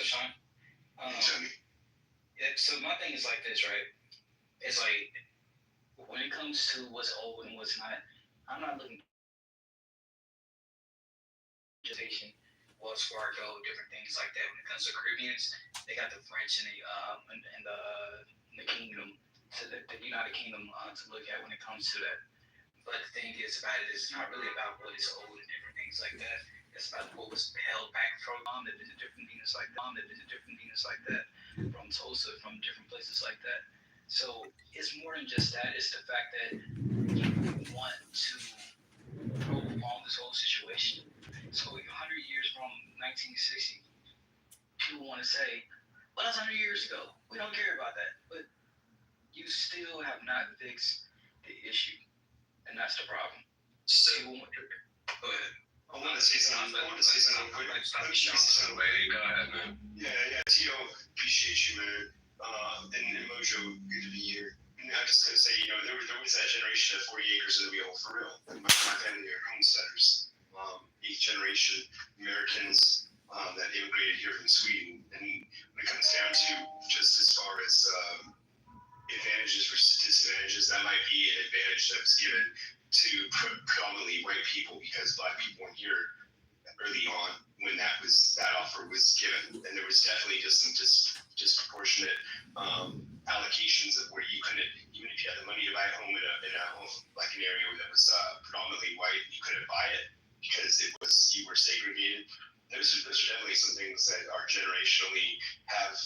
much time. So my thing is like this, right? It's like when it comes to what's old and what's not, I'm not looking Wells Fargo, different things like that. When it comes to Caribbeans, they got the French and the Kingdom, to the United Kingdom to look at when it comes to that. But the thing is about it is not really about what is old and different things like that. It's about what was held back from the different things like that, from Tulsa, from different places like that. So it's more than just that. It's the fact that you want to prolong this whole situation. So 100 years from 1960, people want to say, well, that's 100 years ago. We don't care about that. But you still have not fixed the issue. And that's the problem. So, go ahead. I want to say something quick. Let me say something. Go ahead, man. Yeah. Tito, appreciate you, man. And Mojo, good to be here. And I'm just gonna say, there was that generation of 40 acres of the wheel, for real. My family are homesteaders, 8th generation Americans that immigrated here from Sweden. And when it comes down to just as far as advantages versus disadvantages, that might be an advantage that was given to predominantly white people, because black people weren't here early on when that offer was given, and there was definitely just some disproportionate allocations of where you couldn't, even if you had the money to buy a home in a home like an area that was predominantly white, you couldn't buy it because you were segregated. Those are definitely some things that are generationally have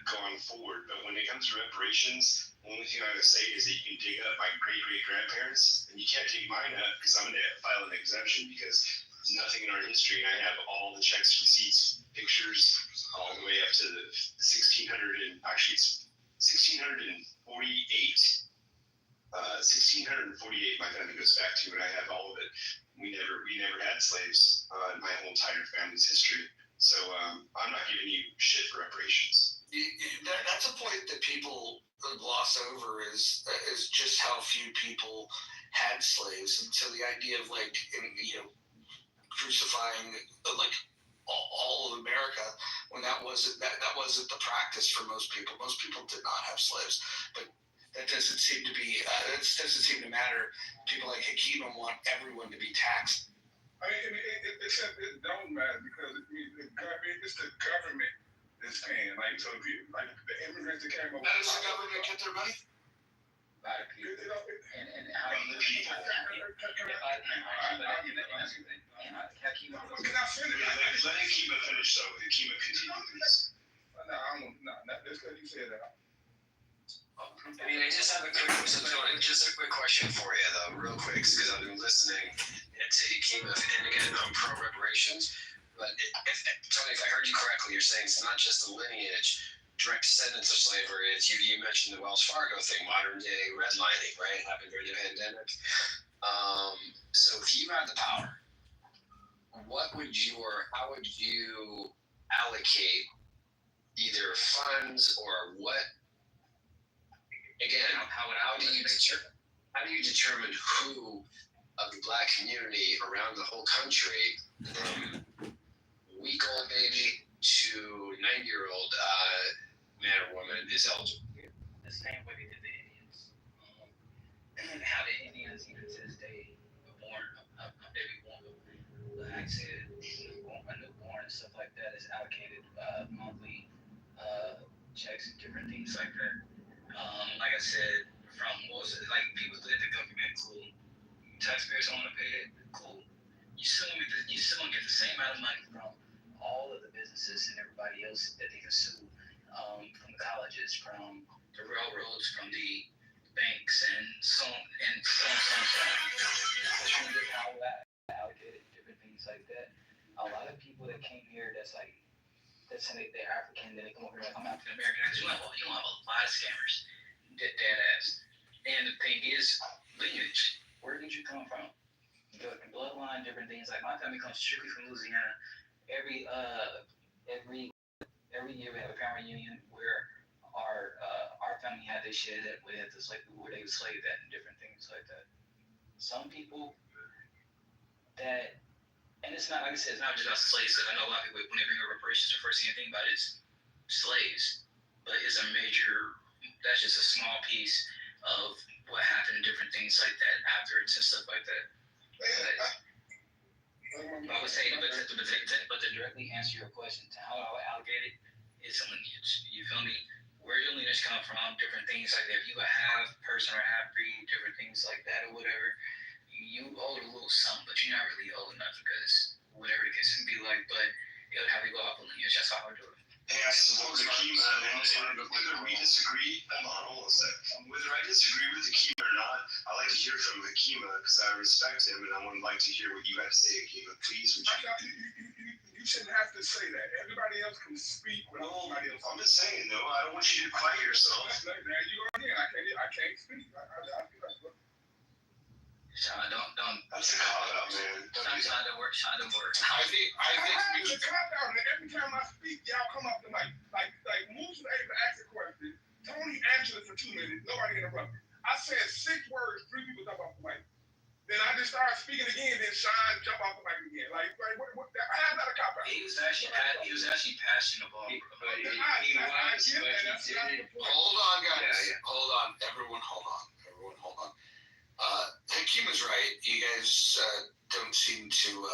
gone forward. But when it comes to reparations, the only thing I would say is that you can dig up my great-great-grandparents, and you can't dig mine up because I'm going to file an exemption because there's nothing in our history, and I have all the checks, receipts, pictures, all the way up to the 1600, and actually it's 1648. 1648 my family goes back to, and I have all of it. We never had slaves in my whole entire family's history. So I'm not giving you shit for reparations. That's a point that people gloss over is just how few people had slaves, and so the idea of crucifying all of America when that wasn't the practice for most people. Most people did not have slaves, but that doesn't seem to matter. People like Hakeem want everyone to be taxed. Except it don't matter because it's the government that's paying. So if you, the immigrants that came over. How does the government get their money? By the people. And how do you people? Can I finish? Let Hakeem finish, though. Hakeem, continue, please. No, that's because you said that. I just have a quick question for you, though, real quick, because I've been listening to Hakeem, and again, I'm pro reparations, but Tony, if I heard you correctly, you're saying it's not just the lineage, direct descendants of slavery. It's you mentioned the Wells Fargo thing, modern day redlining, right? It happened during the pandemic. So if you had the power, how would you allocate either funds or what? Again, how do you determine who of the black community around the whole country, from week-old baby to 90-year-old man or woman, is eligible? The same way they did the Indians. How the Indians, even to this day, a baby born, like I said, a newborn and stuff like that is allocated monthly checks and different things like that. Like I said, from people let the government, cool. Taxpayers don't want to pay it, cool. You still don't get the same amount of money from all of the businesses and everybody else that they can sue, from the colleges, from the railroads, from the banks, and so on. Especially with how that allocated different things like that. A lot of people that came here that's saying they're African, then they come over here like I'm African American. You don't have a lot of scammers. Dead ass. And the thing is, lineage. Where did you come from? The bloodline, different things. Like my family comes strictly from Louisiana. Every year we have a family reunion where our family had this shit that we had where they would slave at and different things like that. Some people that And it's not, like I said, it's not just about slaves. Because I know a lot of people, when they bring up reparations, the first thing they think about is slaves. But it's a major, that's just a small piece of what happened and different things like that afterwards and stuff like that. I would say, but to directly answer your question, to how I would allocate it, is a lineage. You feel me? Where your lineage come from, different things like that. If you a half person or half breed, different things like that or whatever, you owe a little something, but you're not really owe enough because whatever the case can be like, but it would have to go off a lineage. That's how I would do it. Hey, I suppose the Kima, and whether we disagree, hold on a second. Whether I disagree with the Kima or not, I like to hear from Hakima because I respect him and I would like to hear what you have to say, Hakima. Please, would you? You shouldn't have to say that. Everybody else can speak when everybody else. I'm just saying, though, I don't want you to quiet yourself. There you go again. I can't speak. Sean, don't. That's a call out, man. Sean, don't work. I think I the cop out, and every time I speak, y'all come up to like Moose was able to ask a question. Tony answered it for 2 minutes. Nobody interrupted. I said 6 words. 3 people jump off the mic. Then I just started speaking again. Then Sean jump off the mic again. Like what how's that a cop out? He was actually passionate about it. Hold on, guys. Yeah. Hold on. Everyone, hold on. Hakima's right. You guys don't seem to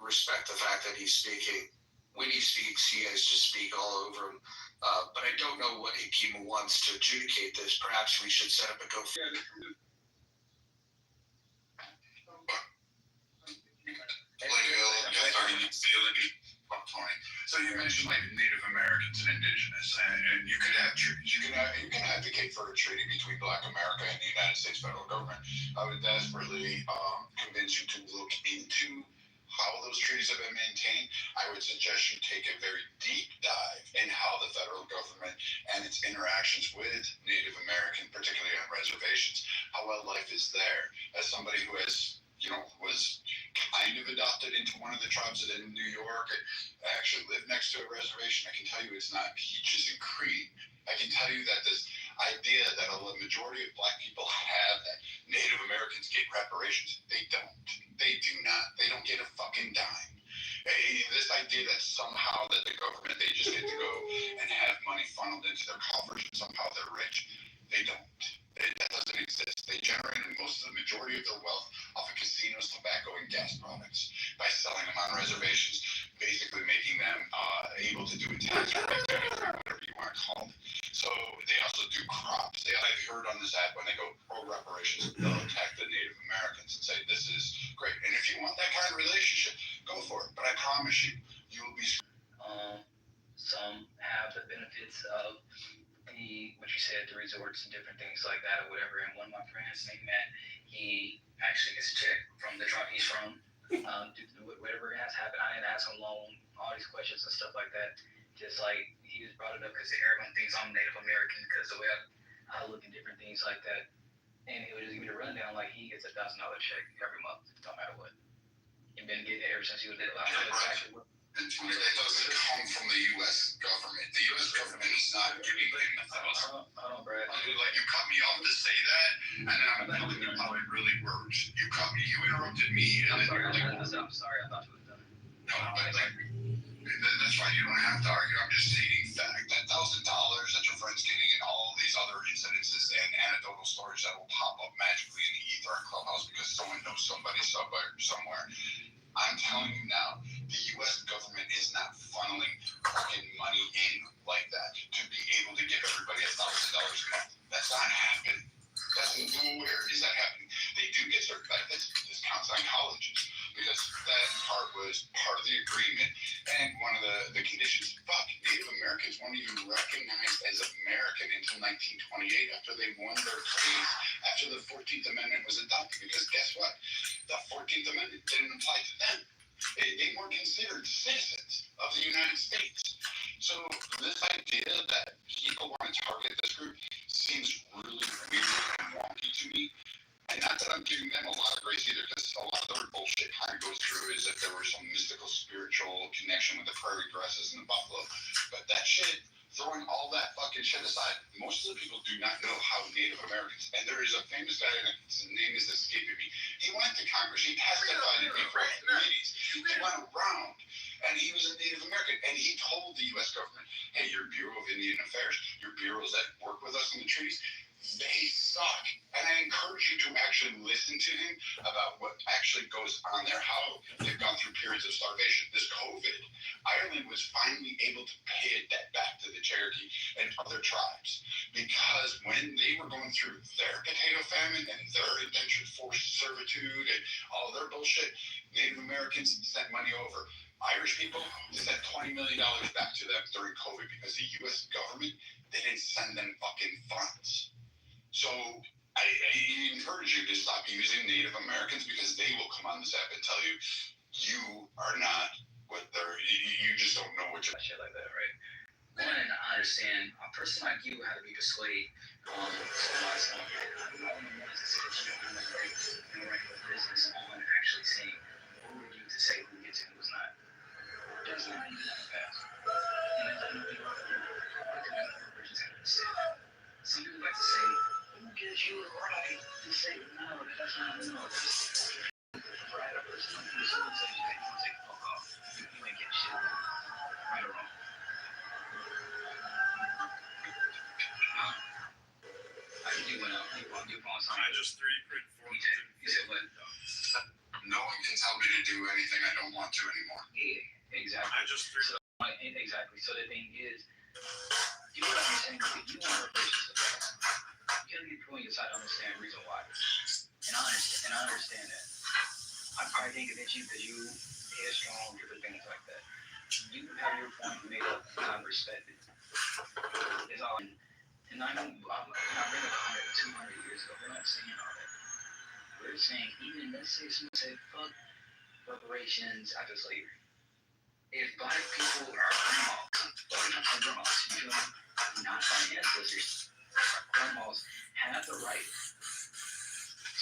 respect the fact that he's speaking. When he speaks, you guys just speak all over him. But I don't know what Hakima wants to adjudicate this. Perhaps we should set up a go. So you mentioned like Native Americans and Indigenous, and you could have treaties. You can advocate for a treaty between Black America and the United States federal government. I would desperately convince you to look into how those treaties have been maintained. I would suggest you take a very deep dive in how the federal government and its interactions with Native American, particularly on reservations, how well life is there. As somebody who has, was kind of adopted into one of the tribes in New York, I actually live next to a reservation. I can tell you it's not peaches and cream. I can tell you that this idea that a majority of Black people have that Native Americans get reparations, they don't. They do not. They don't get a fucking dime. This idea that somehow that the government, they just get to go and have money funneled into their coffers and somehow they're rich. They don't. That doesn't exist. They generate most of the majority of their wealth off of casinos, tobacco, and gas products by selling them on reservations, basically making them able to do a tax rebate, whatever you want to call it. So they also do crops. I've heard on this ad when they go pro reparations, they'll attack the Native Americans and say this is great. And if you want that kind of relationship, go for it. But I promise you, you will be. Some have the benefits of what you said, the resorts and different things like that or whatever. And one of my friends named Matt, he actually gets a check from the tribe he's from. Whatever has happened, I didn't ask him long, all these questions and stuff like that. Just like he just brought it up because everyone thinks I'm Native American because the way I look at different things like that. And he would just give me the rundown like he gets $1,000 check every month, no matter what. He's been getting it ever since he was there. It doesn't come from the U.S. government. The U.S. government is not giving them $1,000. Hold on, Brad. Like, you cut me off to say that, and then I'm telling you how it really works. You interrupted me, and I'm sorry, I thought you would have done it. No, but that's fine. You don't have to argue. I'm just stating fact. That $1,000 that your friend's getting and all these other incidences and anecdotal stories that will pop up magically in the ether and Clubhouse because someone knows somebody somewhere. I'm telling you now, the U.S. government is not funneling fucking money in like that to be able to give everybody $1,000 a month. That's not happening. That's nowhere is that happening. They do get certain benefits, discounts on colleges, because that part was part of the agreement. And one of the conditions, Native Americans weren't even recognized as American until 1928 after they won their case, after the 14th Amendment was adopted. Because guess what? The 14th Amendment didn't apply to them. They weren't considered citizens of the United States. So this idea that people want to target this group seems really weird and wonky to me. And not that I'm giving them a lot of grace either, because a lot of their bullshit kind of goes through is that there was some mystical spiritual connection with the prairie dresses and the buffalo. But that shit, throwing all that fucking American shit aside, most of the people do not know how Native Americans, and there is a famous guy, and his name is escaping me. He went to Congress, he testified in before committees, he went around, and he was a Native American, and he told the U.S. government, hey, your Bureau of Indian Affairs, your bureaus that work with us in the treaties, they suck. And I encourage you to actually listen to him about what actually goes on there, how they've gone through periods of starvation. This COVID, Ireland was finally able to pay a debt back to the Cherokee and other tribes, because when they were going through their potato famine and their indentured forced servitude and all their bullshit, Native Americans sent money over. Irish people sent $20 million back to them during COVID because the U.S. government, they didn't send them fucking funds. So I encourage you to stop using Native Americans, because they will come on this app and tell you you are not what they're. You just don't know what you're. Shit like that, right? One, I understand a person like you had to be persuaded. So I don't know what is the situation in a regular business on actually saying who are you to say who gets it and who's not. That's not even that fast. And that's nothing wrong with it. Some people like to say, who gives you a right to say no? That's not no. That's right. A person like you, someone says you can say fuck off. You ain't get shit. Right or wrong. You went out. You on something. I just 3.4. You said what? No one can tell me to do anything I don't want to anymore. Yeah, exactly. I just So, exactly. So the thing is, you know what I'm saying? If you want reparations to pass, you gotta be putting your side to understand the reason why. And I understand that. I probably think that you, because you is strong, different things like that. You have your point made up, and I respect it. It's all. And I know, I'm not really 100, 200 years ago, we're not saying all that. We're saying, even let's say someone said, fuck reparations after slavery. If black people are grandmas, you feel me? Not my ancestors, grandmas have the right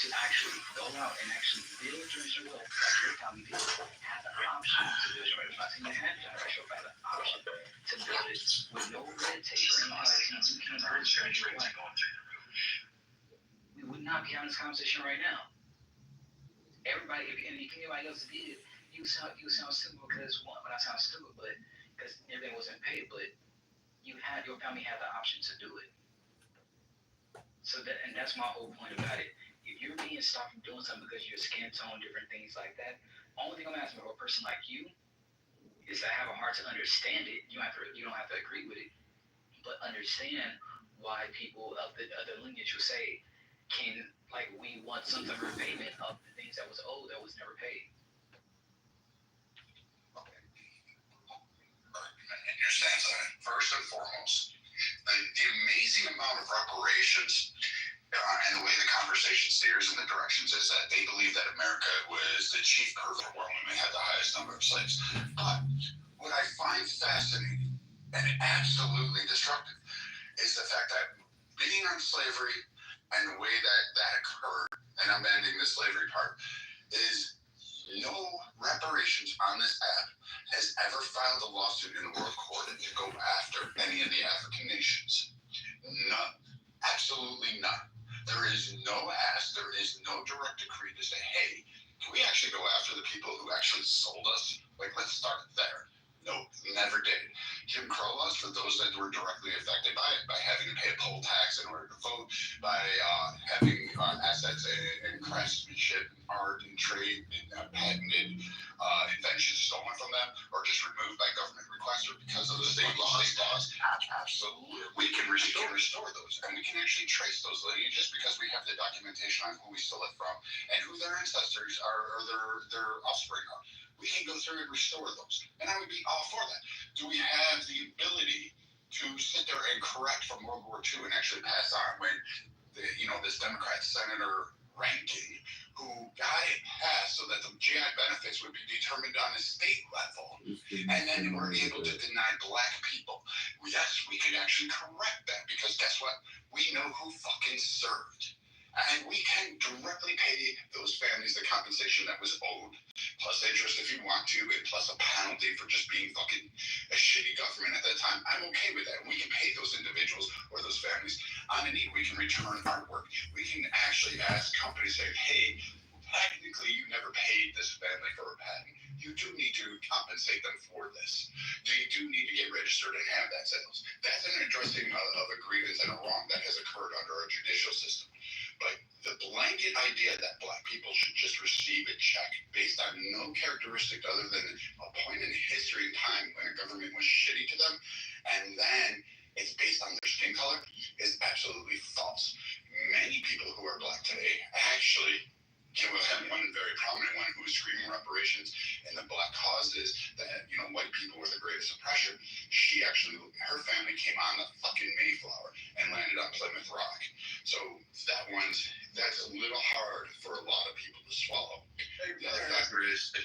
to actually go out and actually build generational wealth, like your family did, have the option to build generational wealth. I'm not saying you have generational wealth, have the option to build it with no red tape or anything. You can't hurt generational wealth. We would not be having this conversation right now. Everybody, if anybody else did, you sound stupid because one, but I sound stupid, but because everything wasn't paid, but your family had the option to do it. So that, and that's my whole point about it. If you're being stopped from doing something because your skin tone, different things like that, only thing I'm asking for a person like you is to have a heart to understand it. You don't have to agree with it, but understand why people of the lineage will say can, like, we want some type of repayment of the things that was owed that was never paid. Okay. Your stance on it. First and foremost, the amazing amount of reparations and the way the conversation steers in the directions is that they believe that America was the chief pervert world and we had the highest number of slaves. But what I find fascinating and absolutely destructive is the fact that being on slavery and the way that occurred, and I'm ending the slavery part, is no reparations on this app has ever filed a lawsuit in the world court to go after any of the African nations. None. Absolutely none. There is no ask, there is no direct decree to say, hey, can we actually go after the people who actually sold us? Like, let's start there. No, never did. Jim Crow laws, for those that were directly affected by it, by having to pay a poll tax in order to vote, by having assets and craftsmanship and art and trade and patented inventions stolen from them, or just removed by government request or because of the state laws. Absolutely. We can restore those, and we can actually trace those lineages because we have the documentation on who we stole it from and who their ancestors are or their offspring are. We can go through and restore those, and I would be all for that. Do we have the ability to sit there and correct from World War II and actually pass on when this Democrat Senator Rankin, who got it passed so that the GI benefits would be determined on a state level, and then we're able to deny black people? Yes, we can actually correct that, because guess what? We know who fucking served. And we can directly pay those families the compensation that was owed, plus interest if you want to, and plus a penalty for just being fucking a shitty government at that time. I'm okay with that. We can pay those individuals or those families on a need. We can return artwork. We can actually ask companies, say, hey, technically you never paid this family for a patent. You do need to compensate them for this. They do need to get registered and have that sales. That's an addressing of a grievance and a wrong that has occurred under our judicial system. But the blanket idea that black people should just receive a check based on no characteristic other than a point in history and time when a government was shitty to them, and then it's based on their skin color, is absolutely false. Many people who are black today actually, we have one very prominent one who was screaming reparations, and the black cause is that, white people were the greatest oppressor. She actually, her family came on the fucking Mayflower and landed on Plymouth Rock. So that's a little hard for a lot of people to swallow. The other factor is the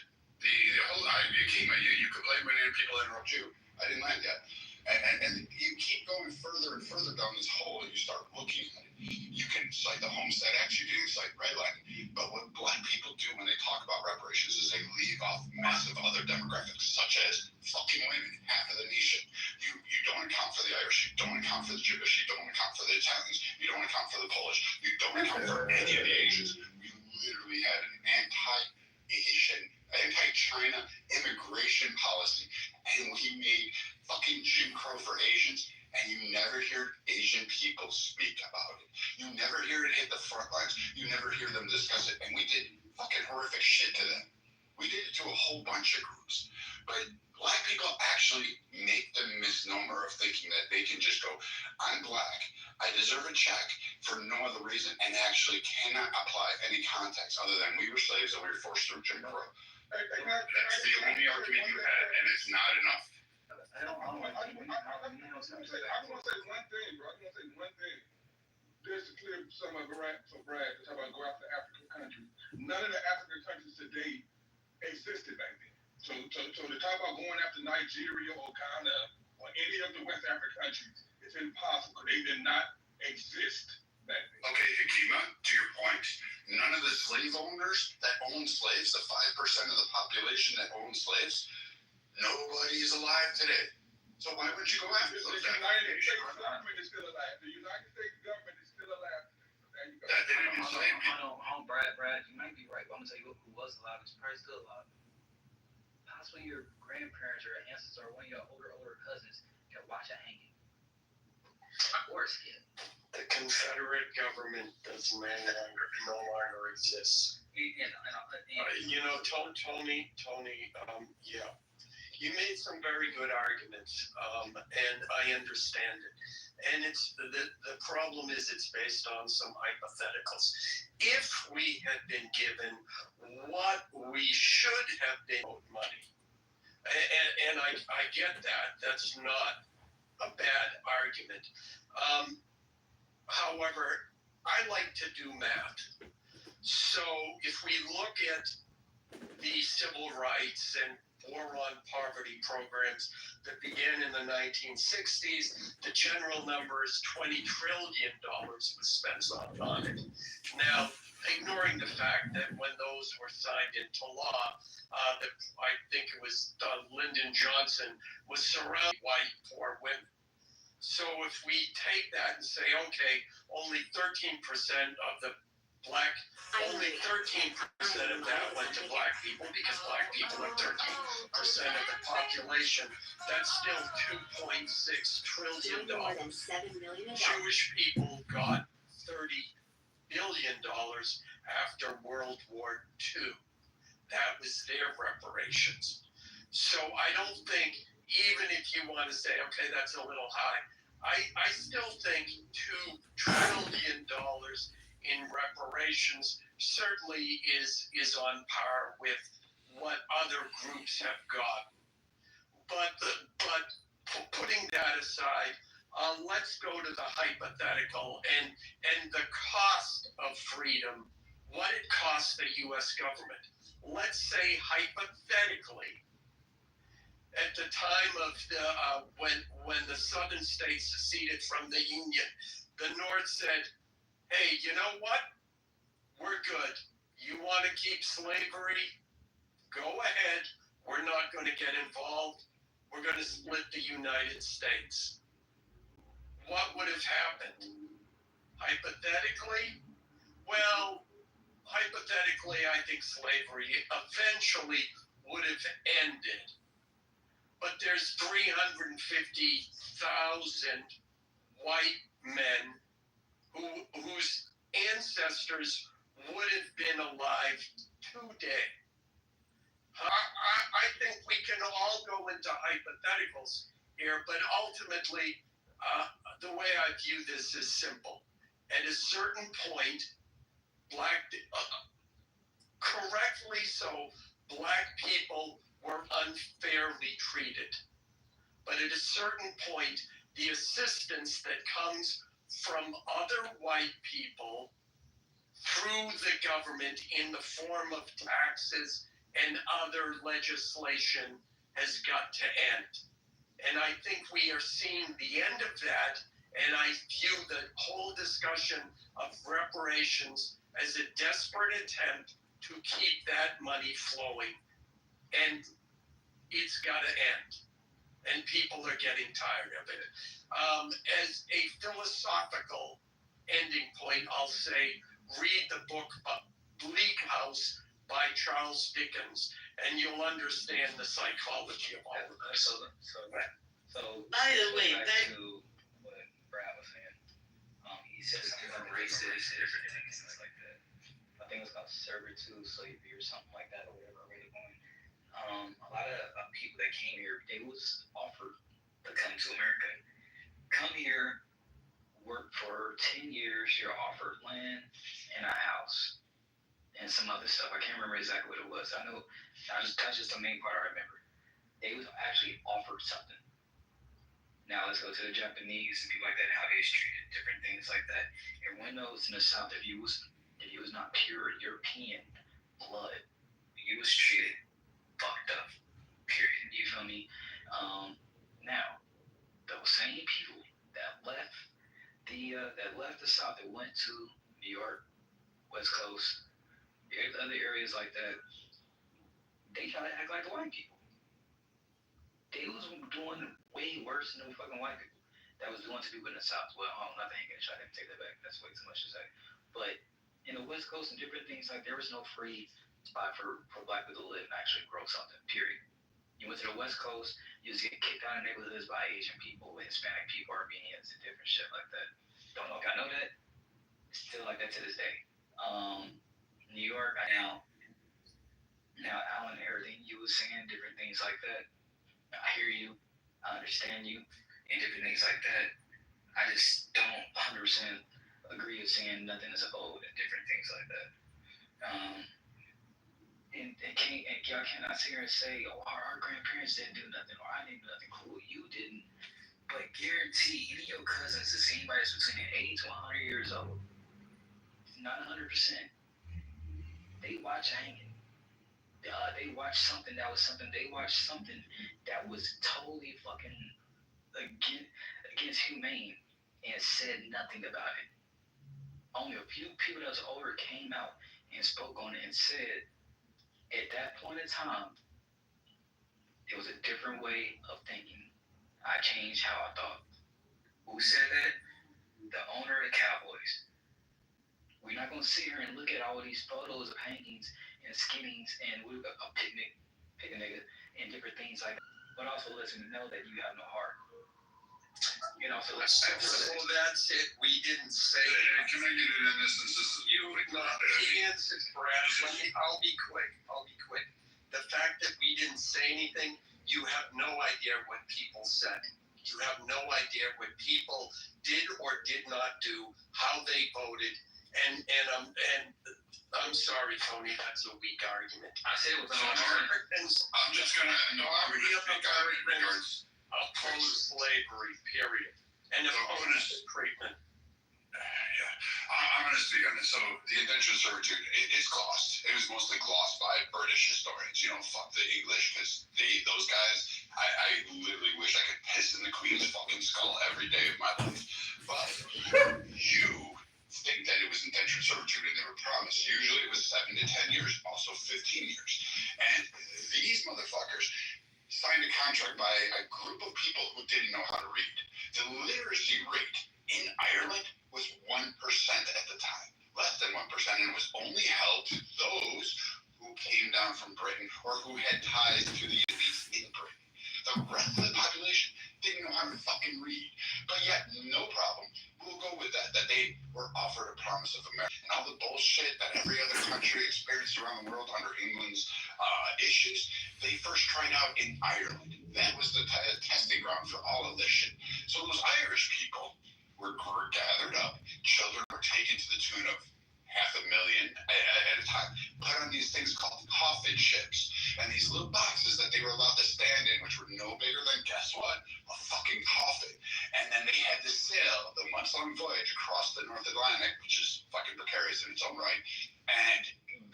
whole, you complain when people interrupt you. I didn't land yet. And you keep going further and further down this hole, and you start looking at it. You can cite the Homestead Act, you can cite redlining. But what black people do when they talk about reparations is they leave off massive other demographics, such as fucking women, half of the nation. You don't account for the Irish, you don't account for the Jewish, you don't account for the Italians, you don't account for the Polish, you don't account for any of the Asians. We literally had an anti-Asian, anti-China immigration policy, and we made fucking Jim Crow for Asians, and you never hear Asian people speak about it. You never hear it hit the front lines. You never hear them discuss it, and we did fucking horrific shit to them. We did it to a whole bunch of groups. But black people actually make the misnomer of thinking that they can just go, I'm black, I deserve a check for no other reason, and actually cannot apply any context other than we were slaves and we were forced through Jim Crow. That's the only argument you had, and it's not enough. I want to say one thing, bro. I want to say one thing. Just to clear some of it for Brad, to talk about go after African countries. None of the African countries today existed back then. So to talk about going after Nigeria or Ghana or any of the West African countries, it's impossible. They did not exist back then. Okay, Hakima, to your point, none of the slave owners that owned slaves, the 5% of the population that owned slaves, nobody is alive today. So why would you go after those? The United States government is still alive. The United States government is still alive. There you go. That didn't enslave people. Brad, you might be right, but I'm gonna tell you who was alive is probably still alive. Possibly your grandparents or your ancestors or one of your older cousins can watch a hanging. Or a skit. The Confederate government no longer exists. Tony, yeah. You made some very good arguments, and I understand it. And it's the problem is it's based on some hypotheticals. If we had been given what we should have been owed money, and I get that, that's not a bad argument. However, I like to do math. So if we look at the civil rights and war on poverty programs that began in the 1960s, the general number is $20 trillion was spent on it. Now, ignoring the fact that when those were signed into law, that I think it was Lyndon Johnson was surrounded white poor women. So if we take that and say, okay, only 13% of the only 13% of that went to black people because black people are 13% of the population. That's still $2.6 trillion. Jewish people got $30 billion after World War II. That was their reparations. So I don't think, even if you want to say, okay, that's a little high, I still think $2 trillion in reparations certainly is on par with what other groups have got. But putting that aside, let's go to the hypothetical and the cost of freedom, what it costs the U.S. government. Let's say hypothetically, at the time of when the southern states seceded from the Union, the North said, hey, you know what? we're good. You want to keep slavery? Go ahead. We're not going to get involved. We're going to split the United States. What would have happened? Hypothetically, well, hypothetically, I think slavery eventually would have ended. But there's 350,000 white men whose ancestors would have been alive today. I think we can all go into hypotheticals here, but ultimately, the way I view this is simple. At a certain point, correctly so, black people were unfairly treated. But at a certain point, the assistance that comes from other white people through the government in the form of taxes and other legislation has got to end. And I think we are seeing the end of that, and I view the whole discussion of reparations as a desperate attempt to keep that money flowing. And it's got to end. And people are getting tired of it. As a philosophical ending point, I'll say, read the book Bleak House by Charles Dickens, and you'll understand the psychology of all of this. So by the way, back to what Brad was saying. He said something about races, different things like that. I think it was called servitude, slavery, or something like that, or whatever. Really going. A lot of people that came here, they was offered to come to America. Come here, work for 10 years. You're offered land and a house and some other stuff. I can't remember exactly what it was. I know that's just the main part I remember. They was actually offered something. Now let's go to the Japanese and people like that, how they was treated, different things like that. Everyone knows in the South, if you was not pure European blood, you was treated fucked up. Period. You feel me? Now, those same people that left the South, that went to New York, West Coast, other areas like that, they try to act like the white people. They was doing way worse than the fucking white people that was doing to people in the South. Well, not the English. I didn't take that back. That's way too much to say. But in the West Coast and different things, like there was no free spot for black people to live and actually grow something. Period. You went to the West Coast, you was getting kicked out of neighborhoods by Asian people, Hispanic people, Armenians, and different shit like that. Don't know if y'all know that. It's still like that to this day. New York, now Alan, everything you was saying, different things like that. I hear you, I understand you, and different things like that. I just don't 100% agree with saying nothing is old and different things like that. And y'all cannot sit here and say, oh, our grandparents didn't do nothing, or I didn't do nothing. Cool, you didn't. But guarantee any of your cousins to see anybody that's between 80 to 100 years old, not 100%. They watch hanging. They watched something that was totally fucking against humane and said nothing about it. Only a few people that was older came out and spoke on it and said, at that point in time, it was a different way of thinking. I changed how I thought. Who said that? The owner of the Cowboys. We're not going to sit here and look at all these photos of hangings and skinnings and a picnic, pick a nigga, and different things like that. But also lets me know that you have no heart. You know, so that's it. We didn't say it. Can I get it in this instance? I'll be quick. The fact that we didn't say anything, you have no idea what people said. You have no idea what people did or did not do, how they voted, and I'm sorry, Tony, that's a weak argument. I said it was Americans. I'm just gonna oppose slavery, period, and oppose treatment. I'm going to speak on this. So the indentured servitude, it's glossed. It was mostly glossed by British historians. Fuck the English, because those guys, I literally wish I could piss in the Queen's fucking skull every day of my life. But you think that it was indentured servitude and they were promised you literacy rate in Ireland was 1% at the time, less than 1%, and it was only held to those who came down from Britain or who had ties to the elites in Britain. The rest of the population didn't know how to fucking read. But yet, no problem. We'll go with that they were offered a promise of America. And all the bullshit that every other country experienced around the world under England's issues, they first tried out in Ireland. That was the testing ground for all of this shit. So those Irish people were gathered up. Children were taken to the tune of 500,000 at a time, put on these things called coffin ships, and these little boxes that they were allowed to stand in, which were no bigger than, guess what, a fucking coffin. And then they had to sail the months-long voyage across the North Atlantic, which is fucking precarious in its own right, and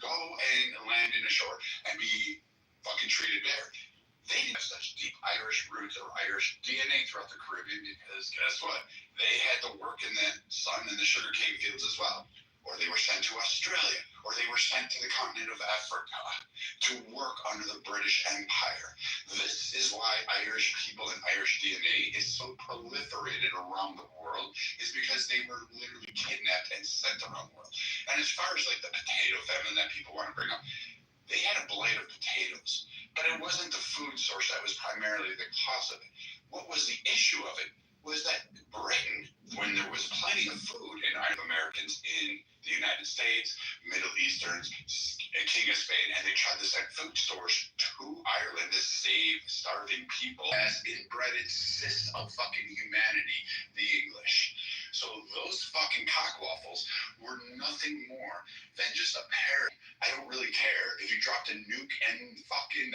go and land in a shore and be fucking treated there. They didn't have such deep Irish roots or Irish DNA throughout the Caribbean because guess what? They had to work in the sun and the sugarcane fields as well. Or they were sent to Australia, or they were sent to the continent of Africa to work under the British Empire. This is why Irish people and Irish DNA is so proliferated around the world, is because they were literally kidnapped and sent around the world. And as far as like the potato famine that people want to bring up, they had a blight of potatoes, but it wasn't the food source that was primarily the cause of it. What was the issue of it was that Britain, when there was plenty of food in Native Americans in the United States, Middle Easterns, King of Spain, and they tried to send food stores to Ireland to save starving people as inbred cyst of fucking humanity, the English. So those fucking cockwaffles were nothing more than just a parody. I don't really care if you dropped a nuke and fucking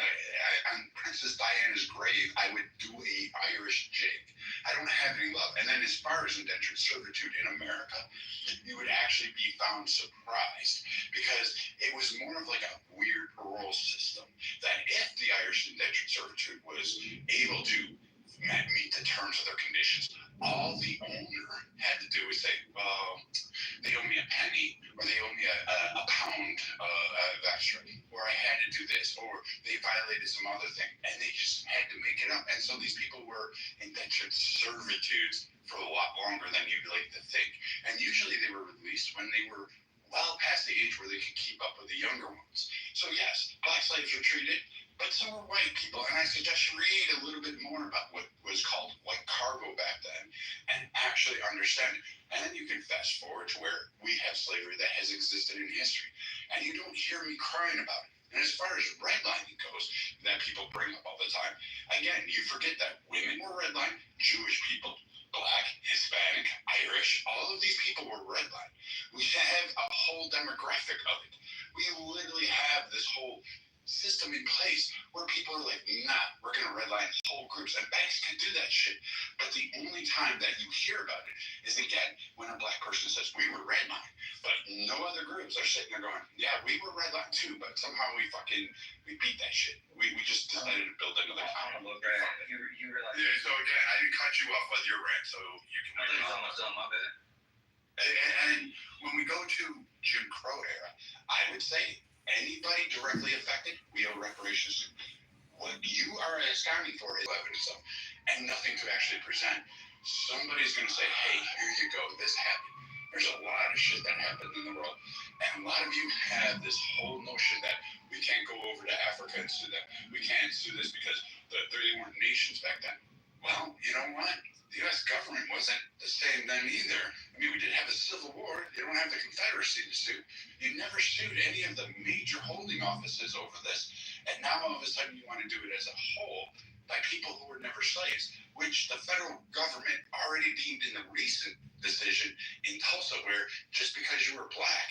on Princess Diana's grave, I would do a Irish jig. I don't have any love. And then as far as indentured servitude in America, you would actually be found surprised because it was more of like a weird parole system that if the Irish indentured servitude was able to meet the terms of their conditions, all the owner had to do was say, well, they owe me a penny, or they owe me a pound of extra, or I had to do this, or they violated some other thing, and they just had to make it up. And so these people were indentured servitudes for a lot longer than you'd like to think. And usually they were released when they were well past the age where they could keep up with the younger ones. So yes, black slaves were treated, but so were white people. And I suggest you read a little bit more about what was called white cargo back then and actually understand it. And then you can fast forward to where we have slavery that has existed in history. And you don't hear me crying about it. And as far as redlining goes, that people bring up all the time, again, you forget that women were redlined, Jewish people, Black, Hispanic, Irish, all of these people were redlined. We have a whole demographic of it. We literally have this whole system in place where people are like, nah, we're going to redline whole groups. And banks can do that shit. But the only time that you hear about it is, again, when a black person says, we were redlined. But no other groups are sitting there going, yeah, we were redlined too, but somehow we beat that shit. We just decided to build another town. You realize. Yeah, so again, I didn't cut you off with your rant, so you can. I thought you was almost done, my bad. And when we go to Jim Crow era, I would say anybody directly affected, we owe reparations to. What you are asking for is evidence of, and nothing to actually present. Somebody's going to say, hey, here you go, this happened. There's a lot of shit that happened in the world. And a lot of you have this whole notion that we can't go over to Africa and sue them. We can't sue this because they weren't nations back then. Well, you know what? The U.S. government wasn't the same then either. I mean, we did have a civil war. You don't have the Confederacy to sue. You never sued any of the major holding offices over this. And now all of a sudden you want to do it as a whole by people who were never slaves, which the federal government already deemed in the recent decision in Tulsa, where just because you were black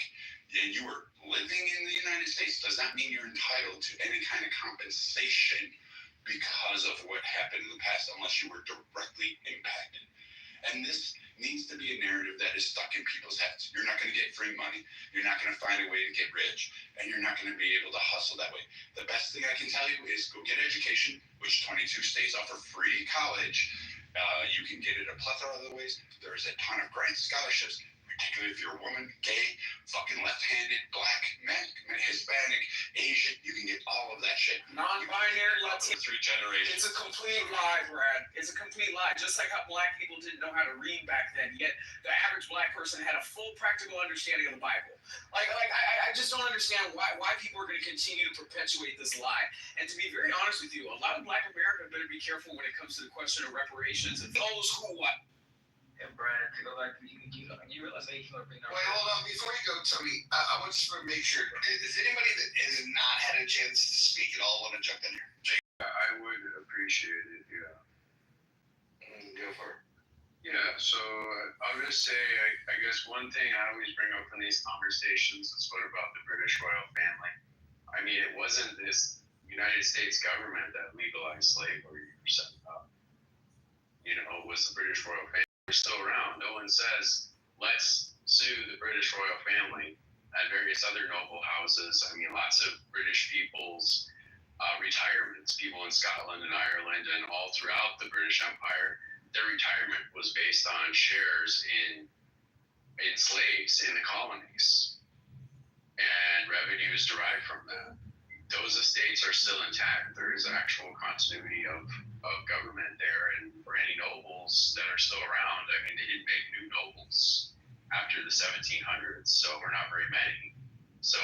and you were living in the United States does not mean you're entitled to any kind of compensation because of what happened in the past, unless you were directly impacted. And this needs to be a narrative that is stuck in people's heads. You're not going to get free money. You're not going to find a way to get rich. And you're not going to be able to hustle that way. The best thing I can tell you is go get education, which 22 states offer free college. You can get it a plethora of other ways. There's a ton of grant scholarships. particularly if you're a woman, gay, fucking left-handed, black, Hispanic, Asian, you can get all of that shit. Non-binary Latino. 3 generations. It's a complete lie, Brad. It's a complete lie. Just like how black people didn't know how to read back then, yet the average black person had a full practical understanding of the Bible. I just don't understand why people are going to continue to perpetuate this lie. And to be very honest with you, a lot of Black America better be careful when it comes to the question of reparations and those who what. Yeah, Brad, to go back to you realize that you are being Wait, hold on. Before you go, Tony, I want you to make sure. Is anybody that has not had a chance to speak at all want to jump in here? I would appreciate it, yeah. Go for it. Yeah, so I'll just say, I guess one thing I always bring up in these conversations is what about the British royal family? I mean, it wasn't this United States government that legalized slavery or set it up. You know, it was the British royal family. They're still around. No one says, let's sue the British royal family and various other noble houses. I mean, lots of British people's retirements, people in Scotland and Ireland and all throughout the British Empire, their retirement was based on shares in slaves in the colonies and revenues derived from that. Those estates are still intact. There is actual continuity of government there, and for any nobles that are still around, I mean, they didn't make new nobles after the 1700s, so we're not very many. So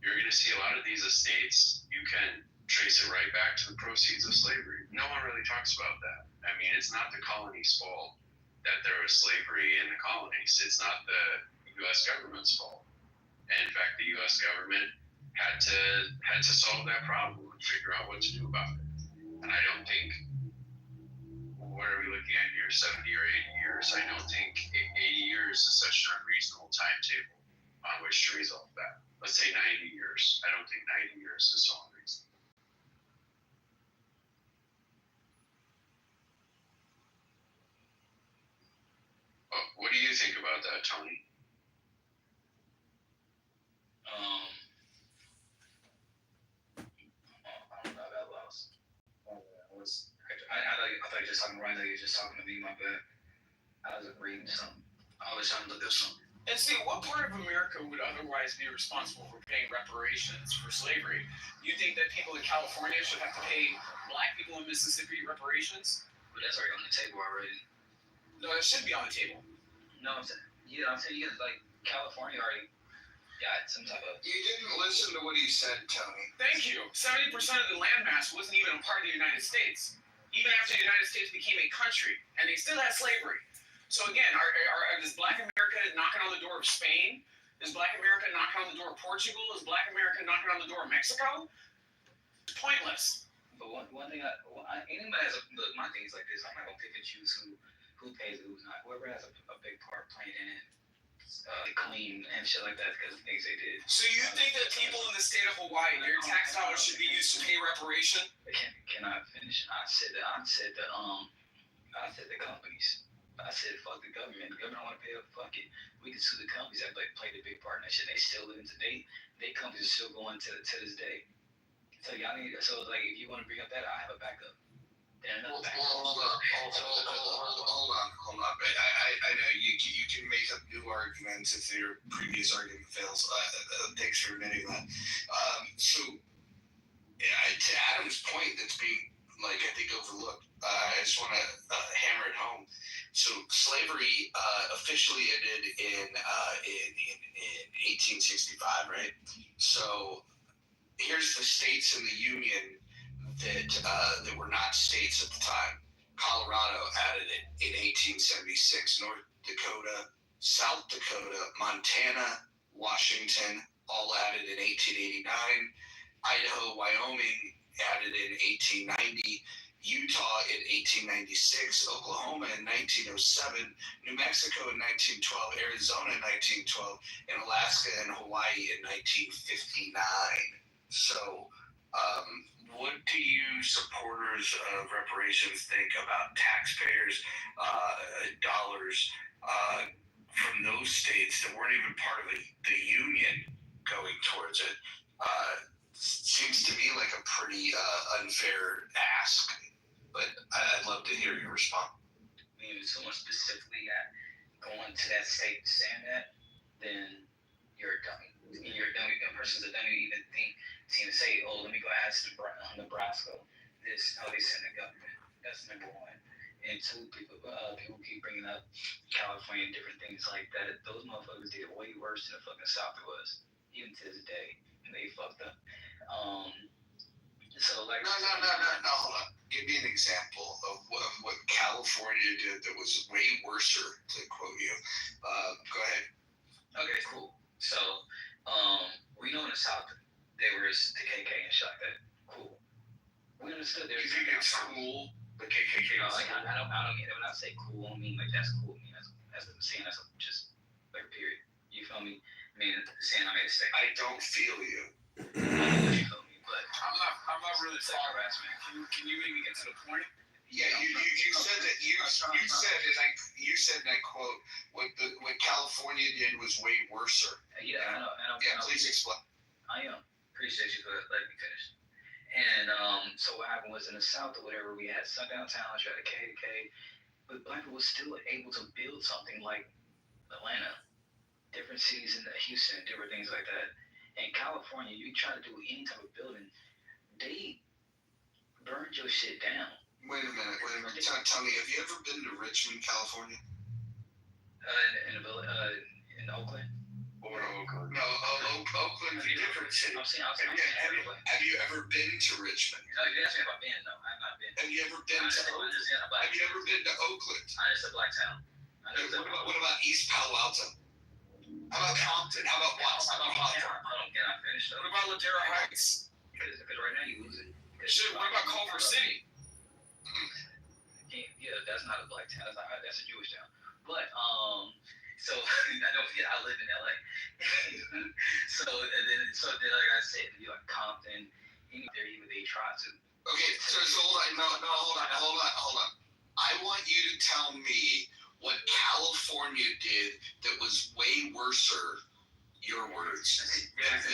you're going to see a lot of these estates, you can trace it right back to the proceeds of slavery. No one really talks about that. I mean, it's not the colony's fault that there was slavery in the colonies. It's not the U.S. government's fault. And in fact, the U.S. government had to solve that problem and figure out what to do about it. And I don't think, what are we looking at here, 70 or 80 years? I don't think 80 years is such an unreasonable timetable on which to resolve that. Let's say 90 years. I don't think 90 years is so unreasonable. What do you think about that, Tony? I don't know, I got lost. I thought you were just talking right now. You were just talking to me, my bad. I was reading something. I was trying to look up something. And see, what part of America would otherwise be responsible for paying reparations for slavery? You think that people in California should have to pay black people in Mississippi reparations? But that's already on the table already. No, it should be on the table. No, I'm saying you guys like California already got some type of. You didn't listen to what he said, Tony. Thank you. 70% of the landmass wasn't even a part of the United States, even after the United States became a country, and they still had slavery. So again, is Black America knocking on the door of Spain? Is Black America knocking on the door of Portugal? Is Black America knocking on the door of Mexico? It's pointless. But one thing, anybody has look. My thing is like this. I'm not gonna pick and choose who pays and who's not. Whoever has a big part playing in it, clean and shit like that, because things they did. So you think that people in the state of Hawaii, their tax dollars should be used to pay reparation? They cannot finish. I said the companies. I said, fuck the government. The government don't want to pay up. Fuck it. We can sue the companies that played a big part in that shit. They still live today. They companies are still going to this day. So y'all need. So like, if you want to bring up that, I have a backup. Hold on. I know you can make up new arguments if your previous argument fails. Thanks for admitting that. So, to Adam's point, that's being I think overlooked. I just want to hammer it home. So slavery officially ended in 1865, right? So here's the states in the Union that were not states at the time. Colorado added it in 1876. North Dakota, South Dakota, Montana, Washington all added in 1889. Idaho, Wyoming added in 1890. Utah in 1896, Oklahoma in 1907, New Mexico in 1912, Arizona in 1912, and Alaska and Hawaii in 1959. So, what do you supporters of reparations think about taxpayers' dollars from those states that weren't even part of the Union going towards it? Seems to me like a pretty unfair ask. But I'd love to hear your response. I mean, someone specifically going to that state saying that, then you're a dummy. You're a dummy. A person's a dummy to even think to even say, oh, let me go ask Nebraska this, how they send the government. That's number one. And two, people keep bringing up California and different things like that. Those motherfuckers did way worse than the fucking South was, even to this day. And they fucked up. So like, no. Hold on. Give me an example of what California did that was way worser, to quote you. Go ahead. Okay, cool. So, we know in the South there was the KK and shit like that. Cool. We understood there was. You think it's cool? The KKK. No, like, I don't get it. When I say cool, I mean like that's cool. I mean that's saying that's just like period. You feel me? I mean saying I made a mistake. I don't feel you. You feel me? But I'm not really following harassment. Can you maybe get to the point? Yeah, you said that you said and I quote what California did was way worser. Yeah, I know. Yeah, please explain. I appreciate you for letting me finish. And so what happened was in the South or whatever, we had sundown towns, you had a KK, but black people were still able to build something like Atlanta, different cities in Houston, different things like that. In California, you try to do any type of building, they burned your shit down. Wait a minute. Tell me, have you ever been to Richmond, California? In Oakland? Or Oakland? No, Oakland's a different city. Have you ever been to Richmond? No, you asked me if I've been. No, I've not been. Have you ever been to Oakland? Have you ever been to Oakland? I just a black town. What about East Palo Alto? How about Compton? How about Watts? How about Hawthorne? Can I finish? What about Ladera Heights? Because right now you lose it. Shit, what about Culver City? Yeah, that's not a black town. That's a Jewish town. But so don't forget I live in LA. so then like I said, you like Compton, there even they try to. Okay, so hold on. I want you to tell me what California did that was way worser. Your words.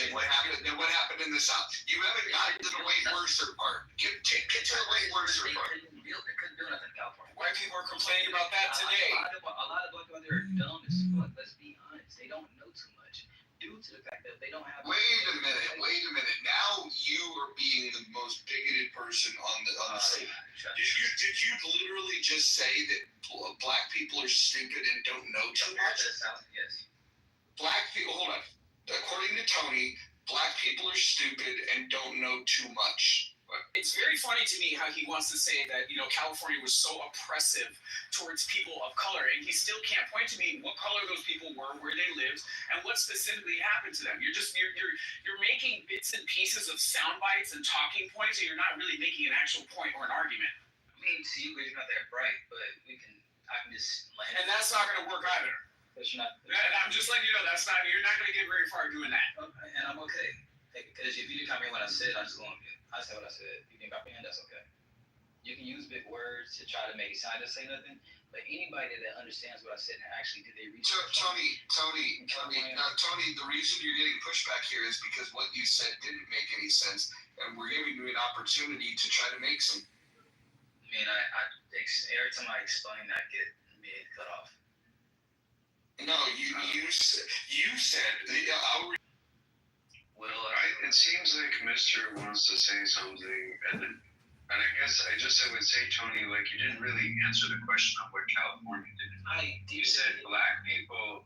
And what happened in the South? You haven't gotten to the way worser part. Get to the way worser part. They couldn't do nothing in California. White people are complaining about that today. A lot of black people there are dumb as fuck. Let's be honest. They don't know too much due to the fact that they don't have. Wait a minute. Now you are being the most bigoted person on the stage. Did you literally just say that black people are stupid and don't know too much? Yes. Black people, hold on. According to Tony, black people are stupid and don't know too much. It's very funny to me how he wants to say that, California was so oppressive towards people of color, and he still can't point to me what color those people were, where they lived, and what specifically happened to them. You're making bits and pieces of sound bites and talking points, and you're not really making an actual point or an argument. I mean, to you, you're not that bright, but I can just land. And that's not going to work either. But you're not. I'm just letting you know you're not going to get very far doing that. Okay, and I'm okay. Because if you didn't copy what I said, I'm just going to. I said what I said. You can copy and that's okay. You can use big words to try to make it sound to say nothing, but anybody that understands what I said and actually did their research. Tony, the reason you're getting pushback here is because what you said didn't make any sense, and we're giving you an opportunity to try to make some. I mean, every time I explain, I get mid cut off. No, you said. It seems like Mr. wants to say something, and I guess I would say, Tony, like you didn't really answer the question of what California did. You said black people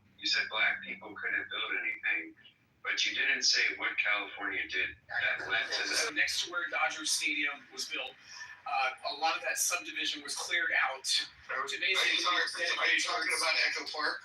couldn't build anything, but you didn't say what California did that led to that. So next to where Dodger Stadium was built, a lot of that subdivision was cleared out. Are you talking about Echo Park?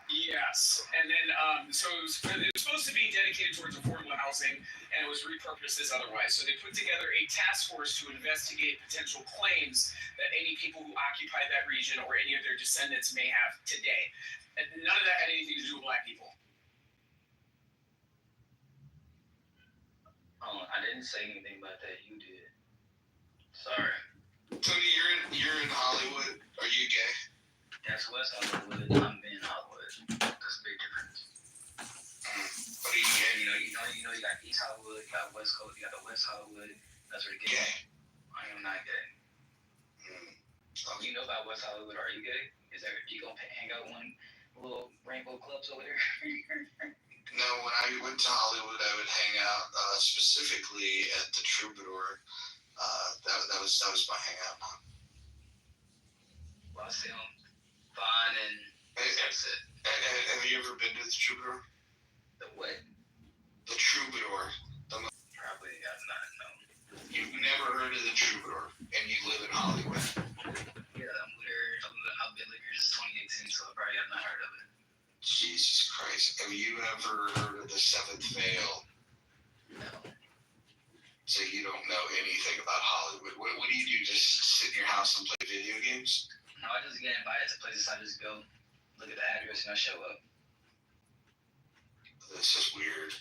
Yes, and then so it was supposed to be dedicated towards affordable housing, and it was repurposed as otherwise. So they put together a task force to investigate potential claims that any people who occupied that region or any of their descendants may have today. And none of that had anything to do with black people. I didn't say anything about that. You did. Sorry. Tony, you're in Hollywood. Are you gay? That's West Hollywood. I'm in Hollywood. That's a big difference. But are you gay? You got East Hollywood, you got West Coast, you got the West Hollywood. That's where the gay. I am not gay. Okay. You know about West Hollywood, are you gay? Is that you gonna hang out one little rainbow clubs over there? No, when I went to Hollywood, I would hang out specifically at the Troubadour. That was my hangout. Well, I see them fine and that's it. Have you ever been to the Troubadour? The what? The Troubadour. Probably have not, no. You've never heard of the Troubadour, and you live in Hollywood. Yeah, I've been living here since 2018, so I probably have not heard of it. Jesus Christ. Have you ever heard of the Seventh Veil? No. So you don't know anything about Hollywood. What do you do? Just sit in your house and play video games? No, I just get invited to places. I just go look at the address and I show up. This is weird.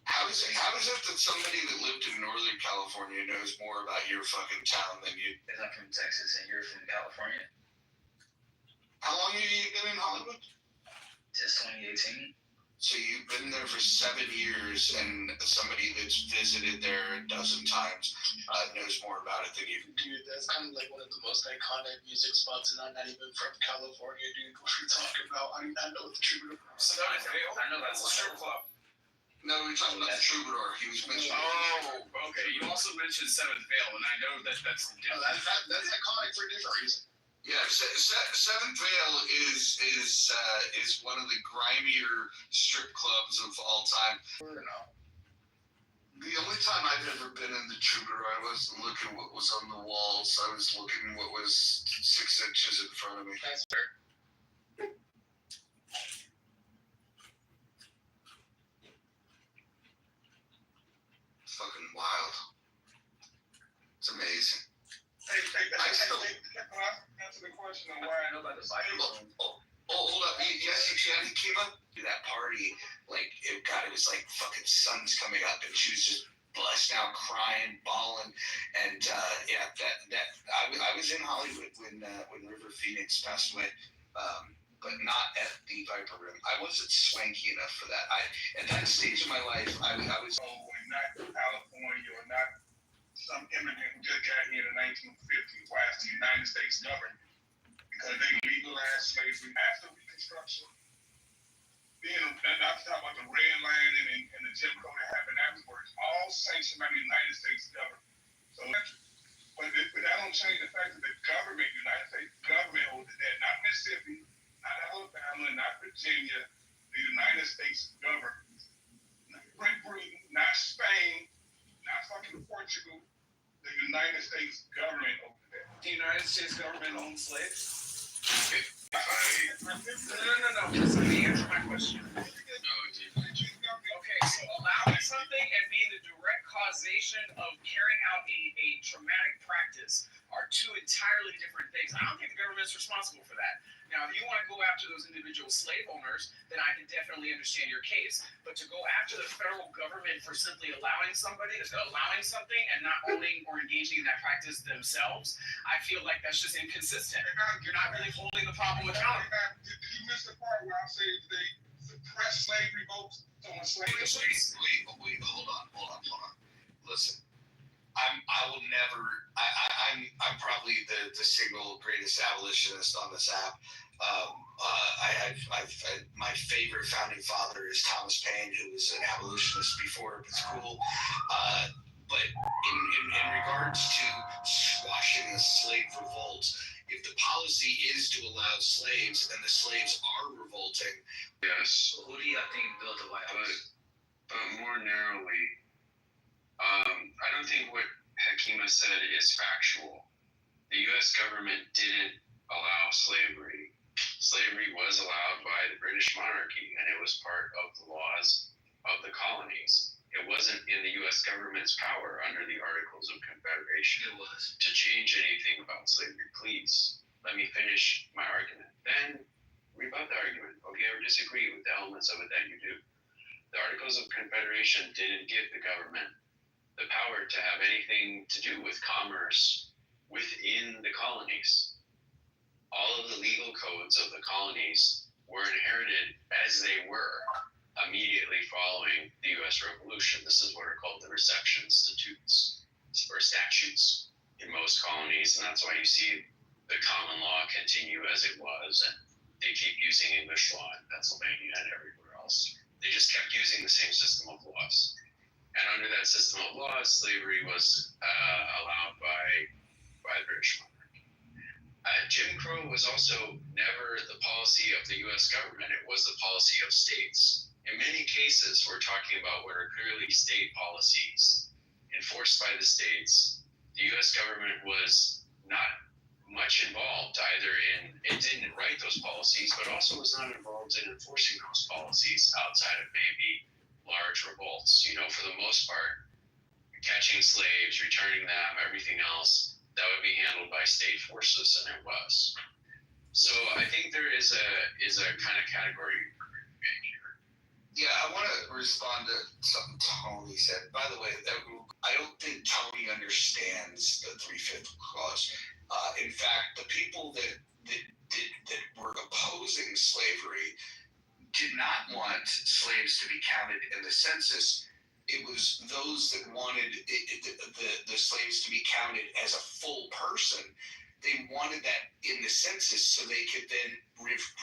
How is it that somebody that lived in Northern California knows more about your fucking town than you? Because I'm from Texas and you're from California. How long have you been in Hollywood? Since 2018. So you've been there for 7 years, and somebody that's visited there a dozen times knows more about it than you. Dude, that's kind of like one of the most iconic music spots, and I'm not even from California, dude. What are you talking about? I do not know what the Troubadour is. I know that's a strip club. No, we're talking about the Troubadour. He was mentioning. Oh, okay. You also mentioned Seventh Veil, and I know that's No, that's iconic for a different reason. Yeah, Seventh Veil is one of the grimier strip clubs of all time. The only time I've ever been in the Troubadour, I wasn't looking what was on the walls. I was looking what was 6 inches in front of me. That's fair. It's fucking wild. It's amazing. Answer the question on why I know about the Bible. Hold up. Yes, Shannon came up to that party. Like, it was like fucking sun's coming up, and she was just blessed out, crying, bawling, and I was in Hollywood when River Phoenix passed away, but not at the Viper Room. I wasn't swanky enough for that. At that stage of my life, I was. not California or not some immigrant who just got here in the 1950s. Why is the United States governed? Because they legalized slavery after Reconstruction. Then, not to talk about the Red Line and the Jim Crow that happened afterwards, all sanctioned by the United States government. So, but that don't change the fact that the government, United States government, owns that, not Mississippi, not Alabama, not Virginia, the United States government. Not Great Britain, not Spain, not fucking Portugal, the United States government owns that. The United States government owns slaves? No. No. Just let me answer my question. Okay, so allowing something and being the direct causation of carrying out a traumatic practice are two entirely different things. I don't think the government's responsible for that. Now, if you want to go after those individual slave owners, then I can definitely understand your case. But to go after the federal government for simply allowing something and not owning or engaging in that practice themselves, I feel like that's just inconsistent. You're not really holding the problem accountable. Did you miss the part where I say they suppress slavery votes on slavery? Wait, hold on. Listen, I'm probably the single greatest abolitionist on this app. My favorite founding father is Thomas Paine, who was an abolitionist before it was cool. But in regards to squashing the slave revolt, if the policy is to allow slaves and the slaves are revolting, Yes, Who do you think built the White House? but more narrowly, I don't think what Hakima said is factual. The U.S. government didn't allow slavery. Slavery was allowed by the British monarchy, and it was part of the laws of the colonies. It wasn't in the U.S. government's power under the Articles of Confederation It was. to change anything about slavery. Please, let me finish my argument. Then rebut the argument, okay, or disagree with the elements of it that you do. The Articles of Confederation didn't give the government the power to have anything to do with commerce within the colonies. All of the legal codes of the colonies were inherited as they were immediately following the U.S. Revolution. This is what are called the Reception Statutes or statutes in most colonies, and that's why you see the common law continue as it was, and they keep using English law in Pennsylvania and everywhere else. They just kept using the same system of laws. And under that system of laws, slavery was allowed by the British monarchy. Jim Crow was also never the policy of the U.S. government. It was the policy of states. In many cases, we're talking about what are clearly state policies enforced by the states. The U.S. government was not much involved either in, it didn't write those policies, but also was not involved in enforcing those policies outside of maybe large revolts. For the most part, catching slaves, returning them, everything else, that would be handled by state forces, and it was. So I think there is a kind of category here. Yeah, I want to respond to something Tony said. By the way, I don't think Tony understands the 3/5 clause. In fact, the people that were opposing slavery did not want slaves to be counted in the census. It was those that wanted the slaves to be counted as a full person. They wanted that in the census so they could then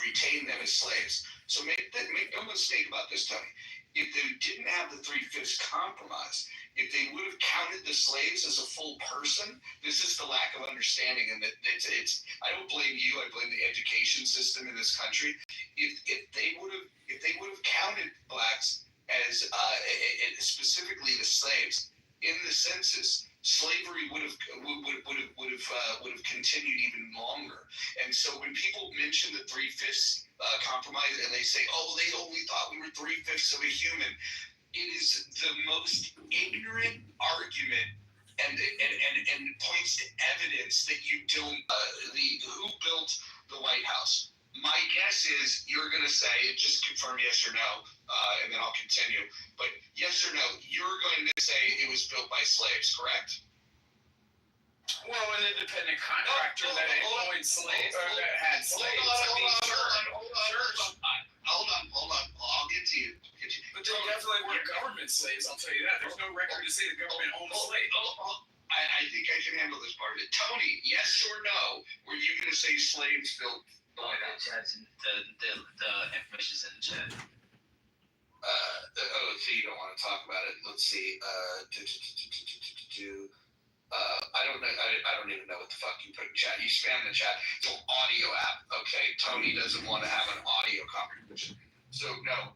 retain them as slaves. So make no mistake about this, Tony. If they didn't have the 3/5 compromise, if they would have counted the slaves as a full person, this is the lack of understanding, and that it's. I don't blame you. I blame the education system in this country. If they would have counted blacks as specifically the slaves in the census, slavery would have continued even longer. And so when people mention the 3/5 compromise and they say, "Oh, they only thought we were 3/5 of a human," it is the most ignorant argument, and points to evidence that you don't. Who built the White House? My guess is you're going to say, just confirm yes or no, and then I'll continue. But yes or no, you're going to say it was built by slaves, correct? Well, an independent contractor that employed slaves or that had slaves. Hold on. I'll get to you. But they definitely weren't government slaves, I'll tell you that. There's no record to say the government owned slaves. I think I can handle this part of it. Tony, yes or no, were you going to say slaves built the White House? The information's in the chat. So you don't want to talk about it. Let's see. I don't know. I don't even know what the fuck you put in chat. You spam the chat. It's an audio app. Okay. Tony doesn't want to have an audio conversation. So no.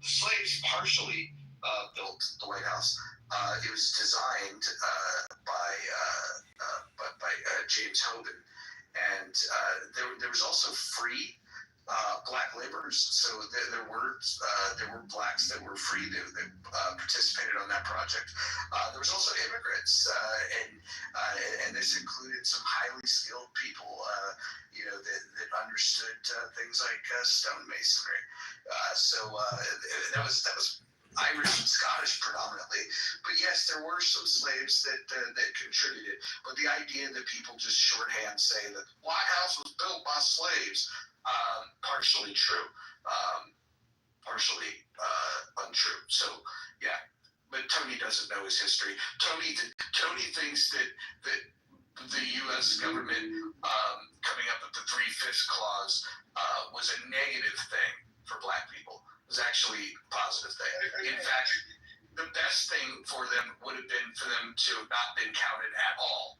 Slaves partially built the White House. It was designed by James Hoban, and there was also free black laborers. So there were blacks that were free that participated on that project. There was also immigrants, and this included some highly skilled people, that understood things like stonemasonry. So that was Irish and Scottish predominantly, but yes, there were some slaves that contributed. But the idea that people just shorthand say that the White House was built by slaves, partially true, partially untrue. So yeah, but Tony doesn't know his history. Tony thinks that the U.S. government coming up with the 3/5 clause was a negative thing for black people. It was actually a positive thing. In fact, the best thing for them would have been for them to have not been counted at all.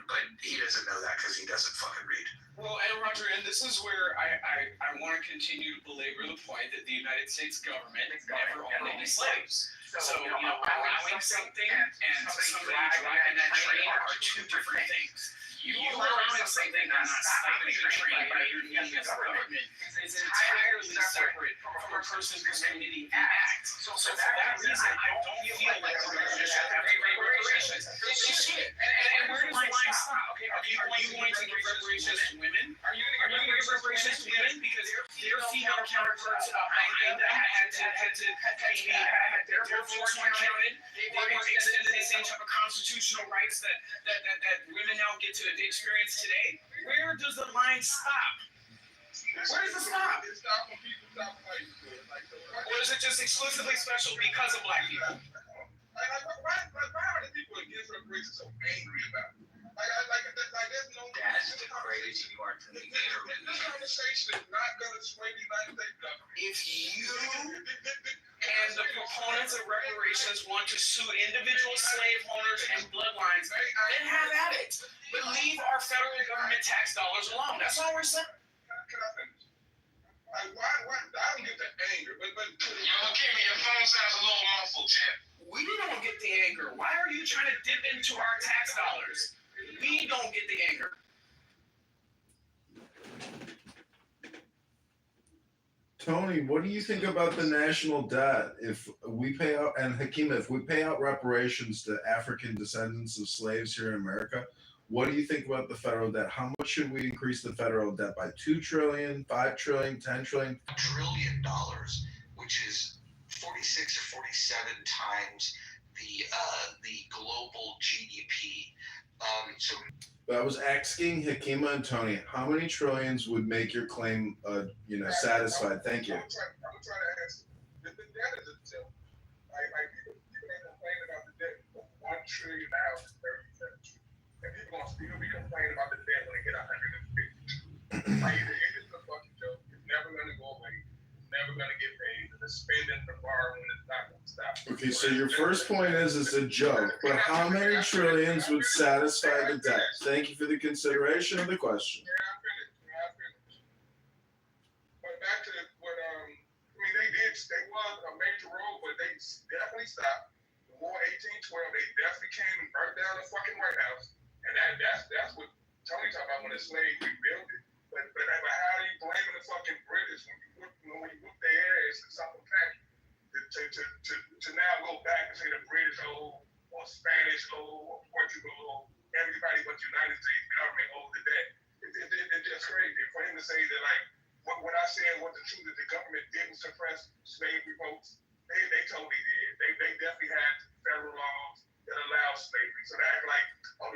But he doesn't know that because he doesn't fucking read. Well, and Roger, and this is where I want to continue to belabor the point that the United States government never owned any slaves. So, allowing something and somebody driving that train are two different things. You allowing something and not stopping the train by your the government is entirely separate from a person who's committing the act. So for that reason, I don't feel like the government should have to pay reparations. They should. And where does the line stop? Okay, are you going to give reparations to women? Are you going to give reparations to women because their female counterparts behind them had their votes weren't counted? They were extended the same type of constitutional rights that women now get to experience today. Where does the line stop? Where does it stop? It stops when people stop fighting for it. Or is it just exclusively special because of black people? Why are the people against reparations so angry about it? There's no. That's the crazy part to me. This conversation is not going to sway the United States government. If you and the proponents of reparations want to sue individual slave owners and bloodlines, then have at it. But leave our federal government tax dollars alone. That's all we're saying. Can I finish? Why? I don't get the anger, but. Yo, Kimmy, your phone sounds a little muffled, champ. We don't get the anger. Why are you trying to dip into our tax dollars? We don't get the anger. Tony, what do you think about the national debt? If we pay out, and Hakima, if we pay out reparations to African descendants of slaves here in America, what do you think about the federal debt? How much should we increase the federal debt by? 2 trillion, 5 trillion, 10 trillion? $1 trillion, which is 46 or 47 times the global GDP. So I was asking Hakima and Tony, how many trillions would make your claim, satisfied? Thank you. I'm gonna try to answer. The debt is a joke. People are complaining about the debt for $1 trillion now is 37 trillion. And people gonna still be complaining about the debt when they get 150. It's a fucking joke. It's never gonna go away. It's never gonna get paid. The spending, the borrowing is not gonna stop. Okay, so your first point is it's a joke, but how many trillions would satisfy the debt? Thank you for the consideration of the question. Yeah, I finished. But back to what they was a major role, but they definitely stopped. The war 1812, they definitely came and burnt down the fucking White House. And that's what Tony talked about when the slaves rebuilt it. But how are you blaming the fucking British when you whoop their ass in something pack to now go back and say the British or Spanish or Portugal or everybody but the United States government owes the debt? It's just crazy. For him to say that, like, what I said was the truth, that the government didn't suppress slavery votes, they totally did. They definitely had federal laws that allowed slavery. So that, like,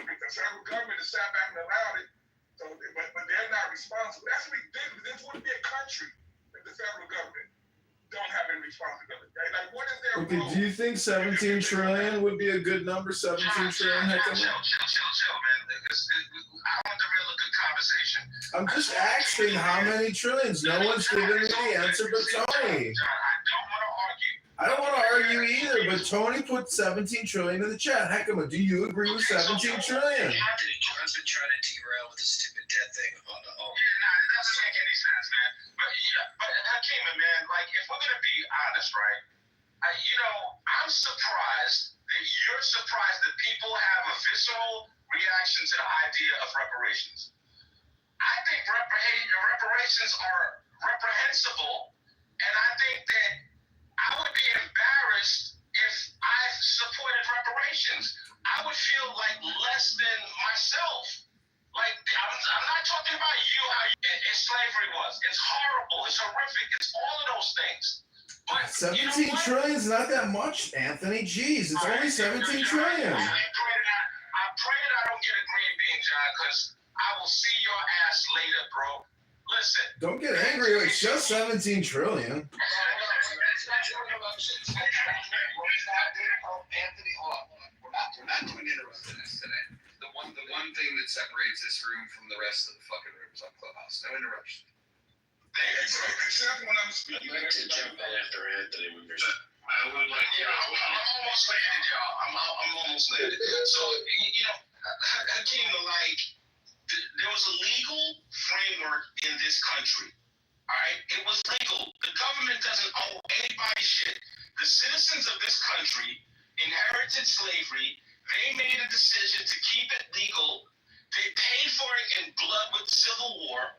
the federal government has sat back and allowed it. So, but they're not responsible. That's ridiculous. This wouldn't be a country if the federal government don't have any responsibility. Like, what is their Okay, role? do you think 17 trillion would be a good number? 17 trillion? Chill, man. I want to real good conversation. I'm just asking how many trillions. No one's giving me the answer but Tony. I don't want to argue. I don't want to argue either, but Tony put 17 trillion in the chat. Hakima, do you agree with 17 trillion? John's been trying to derail with the stupid debt thing. Yeah, nah, it doesn't make any sense, man. But Hakima, man, like, if we're gonna be honest, right? I'm surprised that you're surprised that people have a visceral reaction to the idea of reparations. I think reparations are reprehensible, and I think that I would be embarrassed if I supported reparations. I would feel like less than myself. Like, I'm not talking about slavery was. It's horrible. It's horrific. It's all of those things. But 17 trillion is not that much, Anthony. Jeez, it's only 17 trillion. I pray that I don't get a green bean, John, because I will see your ass later, bro. Listen. Don't get angry. It's just 17 trillion. Anthony, hold on. We're not doing interruptions today. The one thing that separates this room from the rest of the fucking rooms on Clubhouse. No interruption. Except when I'm speaking. I'd like to jump in after Anthony when you're I would like, I'm almost landed, y'all. I'm almost landed. So, Hakeem, like, there was a legal framework in this country. All right? It was legal. The government doesn't owe anybody shit. The citizens of this country inherited slavery. They made a decision to keep it legal. They paid for it in blood with the Civil War.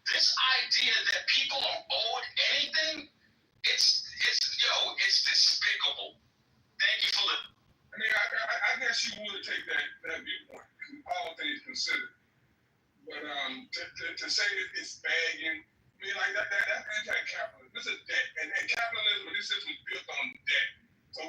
This idea that people are owed anything, it's despicable. Thank you for listening. I mean, I guess you would take that viewpoint, all things considered. But to say that it's begging, I mean, like that's anti-capitalism. This is debt, and capitalism, this system is built on debt.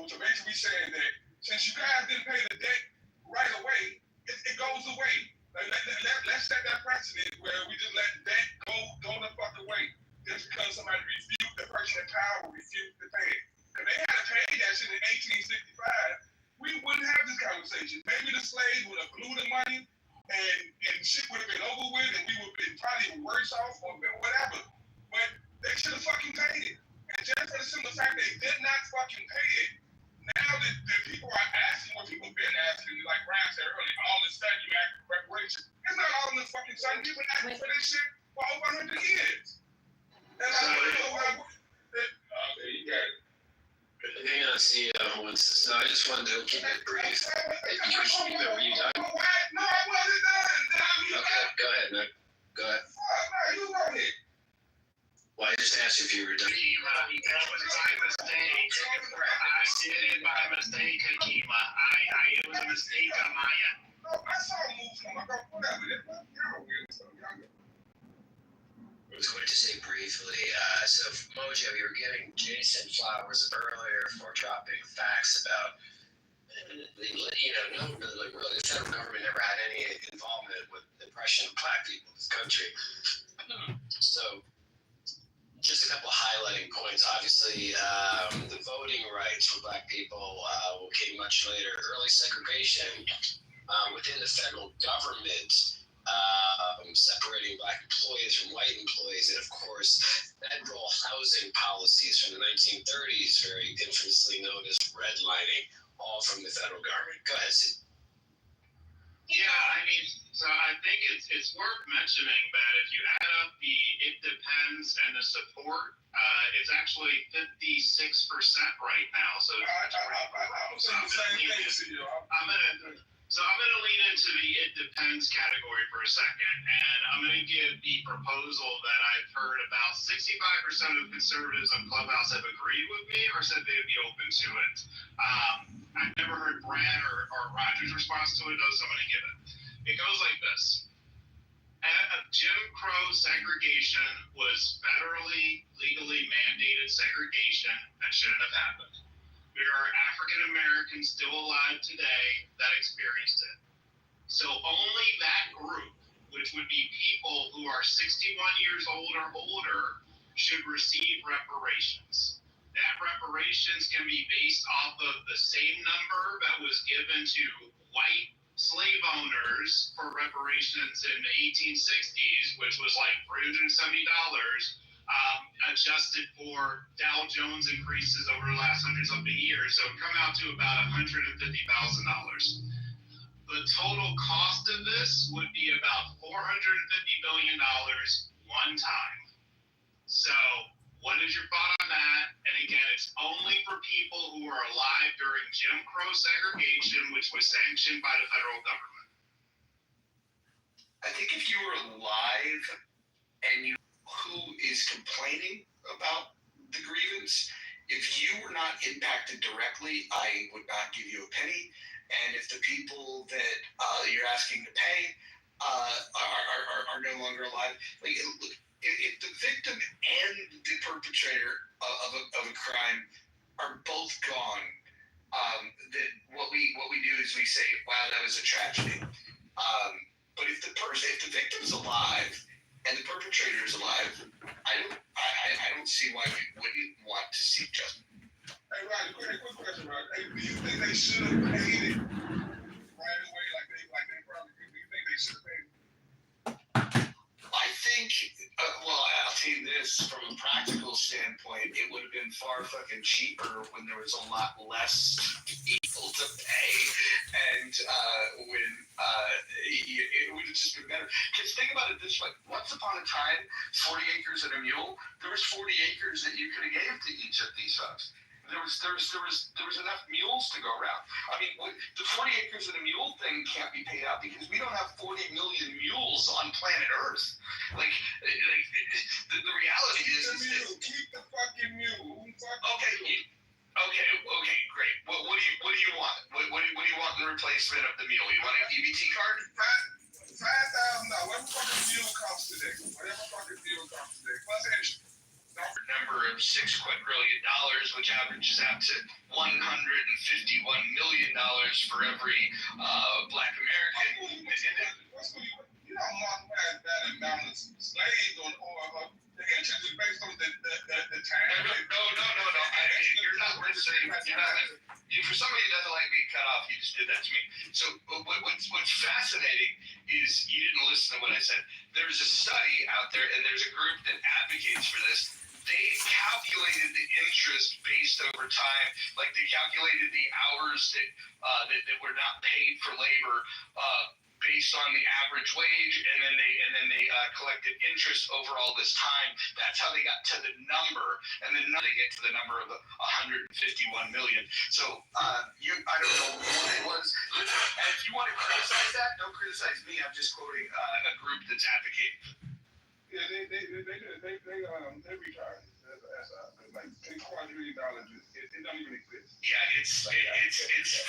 So basically saying that since you guys didn't pay the debt right away, it goes away. Let's set that precedent where we just let debt go the fuck away just because somebody refused, the person in power refused to pay it. Because they had to pay that shit in 1865, we wouldn't have this conversation. Maybe the slaves would have blew the money, and shit would have been over with, and we would have been probably worse off or whatever. But they should have fucking paid it. And just for the simple fact they did not fucking pay it, now that people are asking what people have been asking, like Brian said earlier, all of a sudden you ask for reparations. It's not all of a fucking sudden. People been asking for this shit for over 100 years. And I don't know why. There you go. Hang on, CEO. So I just wanted to keep it brief. Were you done? No, I wasn't done. Okay, go ahead, Nick. Go ahead. You go ahead. Well, I just asked you if you were done. That was my mistake. I did it by mistake, Hakima. It was a mistake on my end. No, I saw a move from I go, whatever. Y'all weird stuff. Y'all go. I was going to say briefly, so Mojo, you were giving Jason flowers earlier for dropping facts about, really, the federal government never had any involvement with the oppression of black people in this country. So, just a couple of highlighting points. Obviously, the voting rights for black people came much later. Early segregation within the federal government, separating black employees from white employees, and of course, federal housing policies from the 1930s, very infamously known as redlining, all from the federal government. Go ahead, Sid. Yeah, I mean, so I think it's worth mentioning that if you add up the it depends and the support, it's actually 56% right now. So I'm gonna lean into the it depends category for a second, and I'm gonna give the proposal that I've heard about 65% of conservatives on Clubhouse have agreed with me or said they'd be open to it. I've never heard Brad or Roger's response to it, though, so I'm gonna give it. It goes like this. Jim Crow segregation was federally, legally mandated segregation that shouldn't have happened. There are African Americans still alive today that experienced it. So only that group, which would be people who are 61 years old or older, should receive reparations. That reparations can be based off of the same number that was given to white slave owners for reparations in the 1860s, which was like $370, adjusted for Dow Jones increases over the last 100-something years. So it come out to about $150,000. The total cost of this would be about $450 million one time. So what is your thought on that? And again, it's only for people who are alive during Jim Crow segregation, which was sanctioned by the federal government. I think if you were alive and you who is complaining about the grievance, if you were not impacted directly, I would not give you a penny. And if the people that you're asking to pay are no longer alive, like if the victim and the perpetrator of a crime are both gone, then what we do is we say, wow, that was a tragedy. But if the victim's alive and the perpetrator is alive, I don't see why we wouldn't want to seek justice. Hey, Roger, quick question, Roger. Hey, do you think they should have paid it right away, like they probably did? Do you think they should have paid it? I think, I'll tell you this, from a practical standpoint, it would have been far fucking cheaper when there was a lot less people to pay, and when it would have just been better. Because think about it this way: once upon a time, 40 acres and a mule, there was 40 acres that you could have gave to each of these folks. There was enough mules to go around. I mean, the 40 acres and a mule thing can't be paid out because we don't have 40 million mules on planet Earth. Like the reality is keep the fucking mule. Okay, great. What do you want? What do you want in replacement of the mule? You want an EBT card? $5,000. Whatever fucking mule costs today. Plus interest. Number of $6 quadrillion, which averages out to $151 million for every black American. You don't mark that amount of slaves or the interest is based on the time. No. You're not listening. For somebody who doesn't like being cut off, you just did that to me. So what's fascinating is you didn't listen to what I said. There's a study out there, and there's a group that advocates for this. They calculated the interest based over time, like they calculated the hours that were not paid for labor based on the average wage, and then they collected interest over all this time. That's how they got to the number, and then they get to the number of 151 million. So I don't know what it was. And if you want to criticize that, don't criticize me. I'm just quoting a group that's advocating. Yeah, they retired. Like $6 quadrillion. It don't even exist. Yeah, it's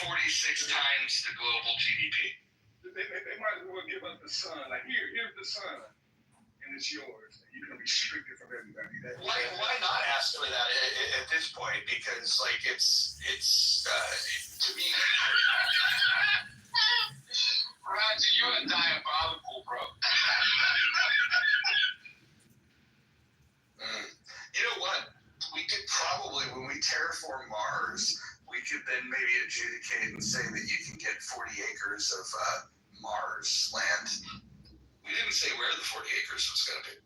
46 times the global GDP. They might as well give us the sun. Like here's the sun, and it's yours. You're gonna be restricted from everybody. Why not ask for that at this point? Because like it's to me. Roger, you're diabolical, bro. You know what? We could probably, when we terraform Mars, we could then maybe adjudicate and say that you can get 40 acres of Mars land. We didn't say where the 40 acres was going to be.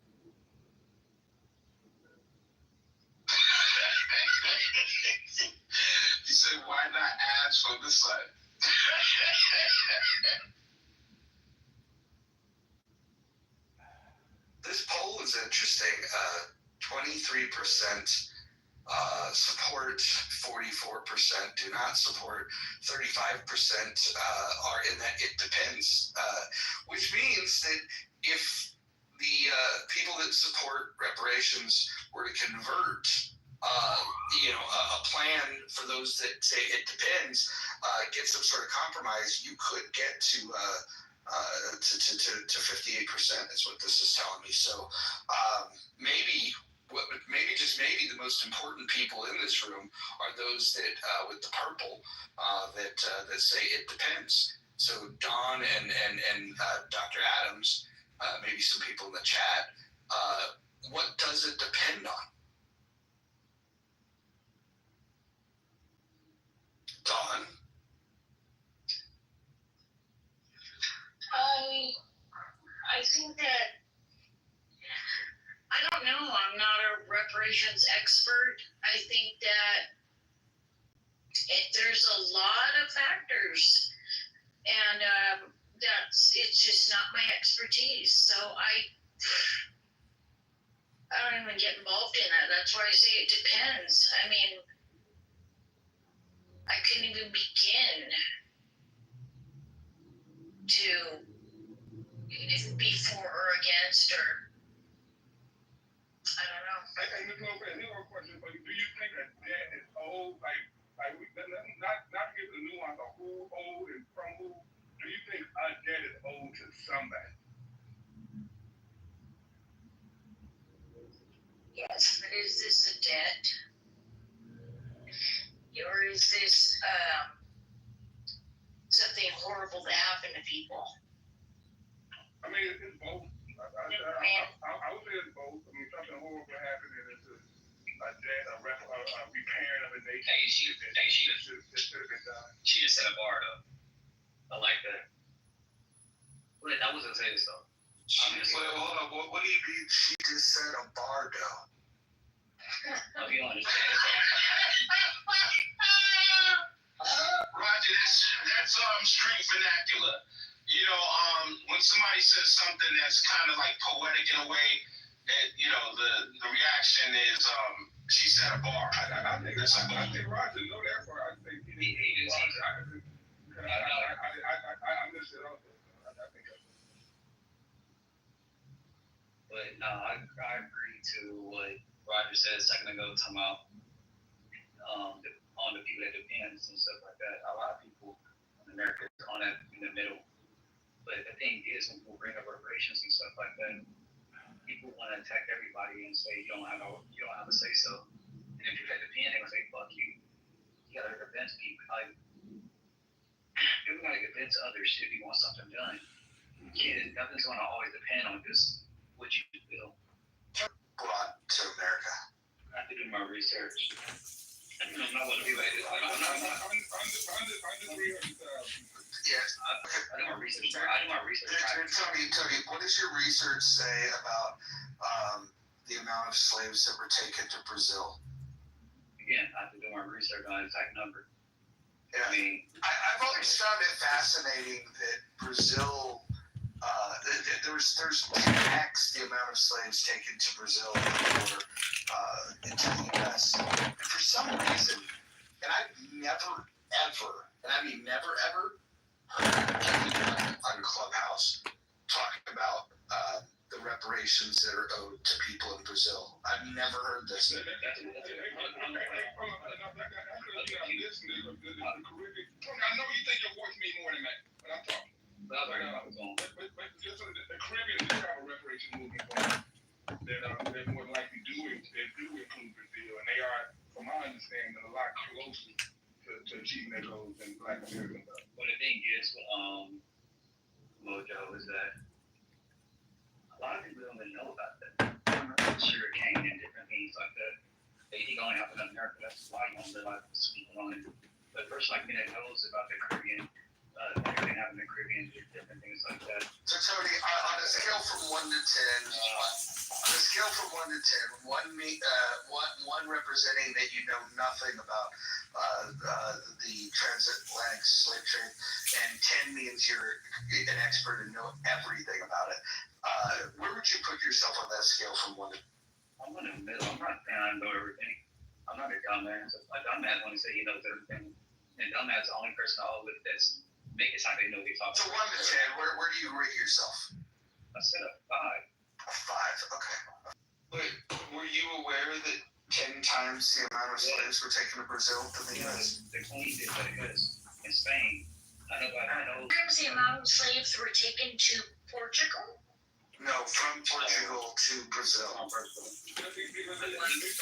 He said, why not ask for the sun? This poll is interesting. 23% support, 44% do not support, 35% are in that it depends, which means that if the people that support reparations were to convert a plan for those that say it depends, get some sort of compromise, you could get to 58% is what this is telling me. So maybe the most important people in this room are those that with the purple that say it depends. So Don and Dr. Adams, maybe some people in the chat, what does it depend on? Don? I think that, I don't know, I'm not a reparations expert. I think that there's a lot of factors, and it's just not my expertise. So I don't even get involved in that. That's why I say it depends. I mean, I couldn't even begin to be for or against, or I don't know. And there's no question, but do you think that debt is old? Like we not to get the nuance of who owed and from who. Do you think our debt is owed to somebody? Yes, but is this a debt, or is this something horrible that happened to people? I mean, it's both. I would say it's both. I mean, something horrible happened, and it's a debt, a repairing of a nation. She just said a bar though. I like that. Wait, I wasn't saying so. Wait, hold on. What do you mean? She just said a bardo. Oh, you don't understand. Roger, that's street vernacular. You know, when somebody says something that's kind of like poetic in a way, and the reaction is she said a bar. I think Roger know that part. I think he didn't. I missed it also. I think that's. But no, I agree to what Roger said a second ago, talking about on the people that depends and stuff like that. A lot of people in America are on that in the middle. But the thing is, when people bring up reparations and stuff like that, people want to attack everybody and say you don't have to say so. And if you're at the pen, they're gonna say fuck you. You gotta convince people. Like people gotta convince others if you want something done. Nothing's gonna always depend on just what you feel. Brought to America. I have to do my research. I'm not going to be like this. I'm just Yes. I do my research. research. I do my research. Tony, what does your research say about the amount of slaves that were taken to Brazil? Again, I have to do my research on the exact number. Yeah. I mean, I've always found it fascinating that Brazil, there's 10x the amount of slaves taken to Brazil or into the U.S. And for some reason, and I've never ever, and I mean never ever, heard anyone on Clubhouse talk about the reparations that are owed to people in Brazil. I've never heard this. I know you think your voice means more than that, but I'm talking. But just so the Caribbean do have a reparation movement going that more than likely do include Brazil, and they are, from my understanding, a lot closer to achieving their goals than Black Americans are. Well, the thing is, Mojo, is that a lot of people don't even know about that. Sugar cane and different things like that. They think only happen in America. That's why you don't realize what's going on. But a person like me that knows about the Caribbean, everything happening in the Caribbean, different things like that. So Tony, on a scale from 1 to 10, one representing that you know nothing about the transatlantic slave trade, and 10 means you're an expert and know everything about it. Where would you put yourself on that scale from 1 to 10? I'm in the middle. I'm not saying I know everything. I'm not a dumbass. A dumbass when they say he knows everything. And dumbass is the only person I with that's make it sound like they know what they're talking about. So 1 to 10, where do you rate yourself? I said a 5. A 5, okay. But were you aware that 10 times the amount of slaves were taken to Brazil than the U.S.? The Queen did what it is in Spain. I know. Times the amount of slaves were taken to Portugal? No, from Portugal to Brazil. You gotta realize that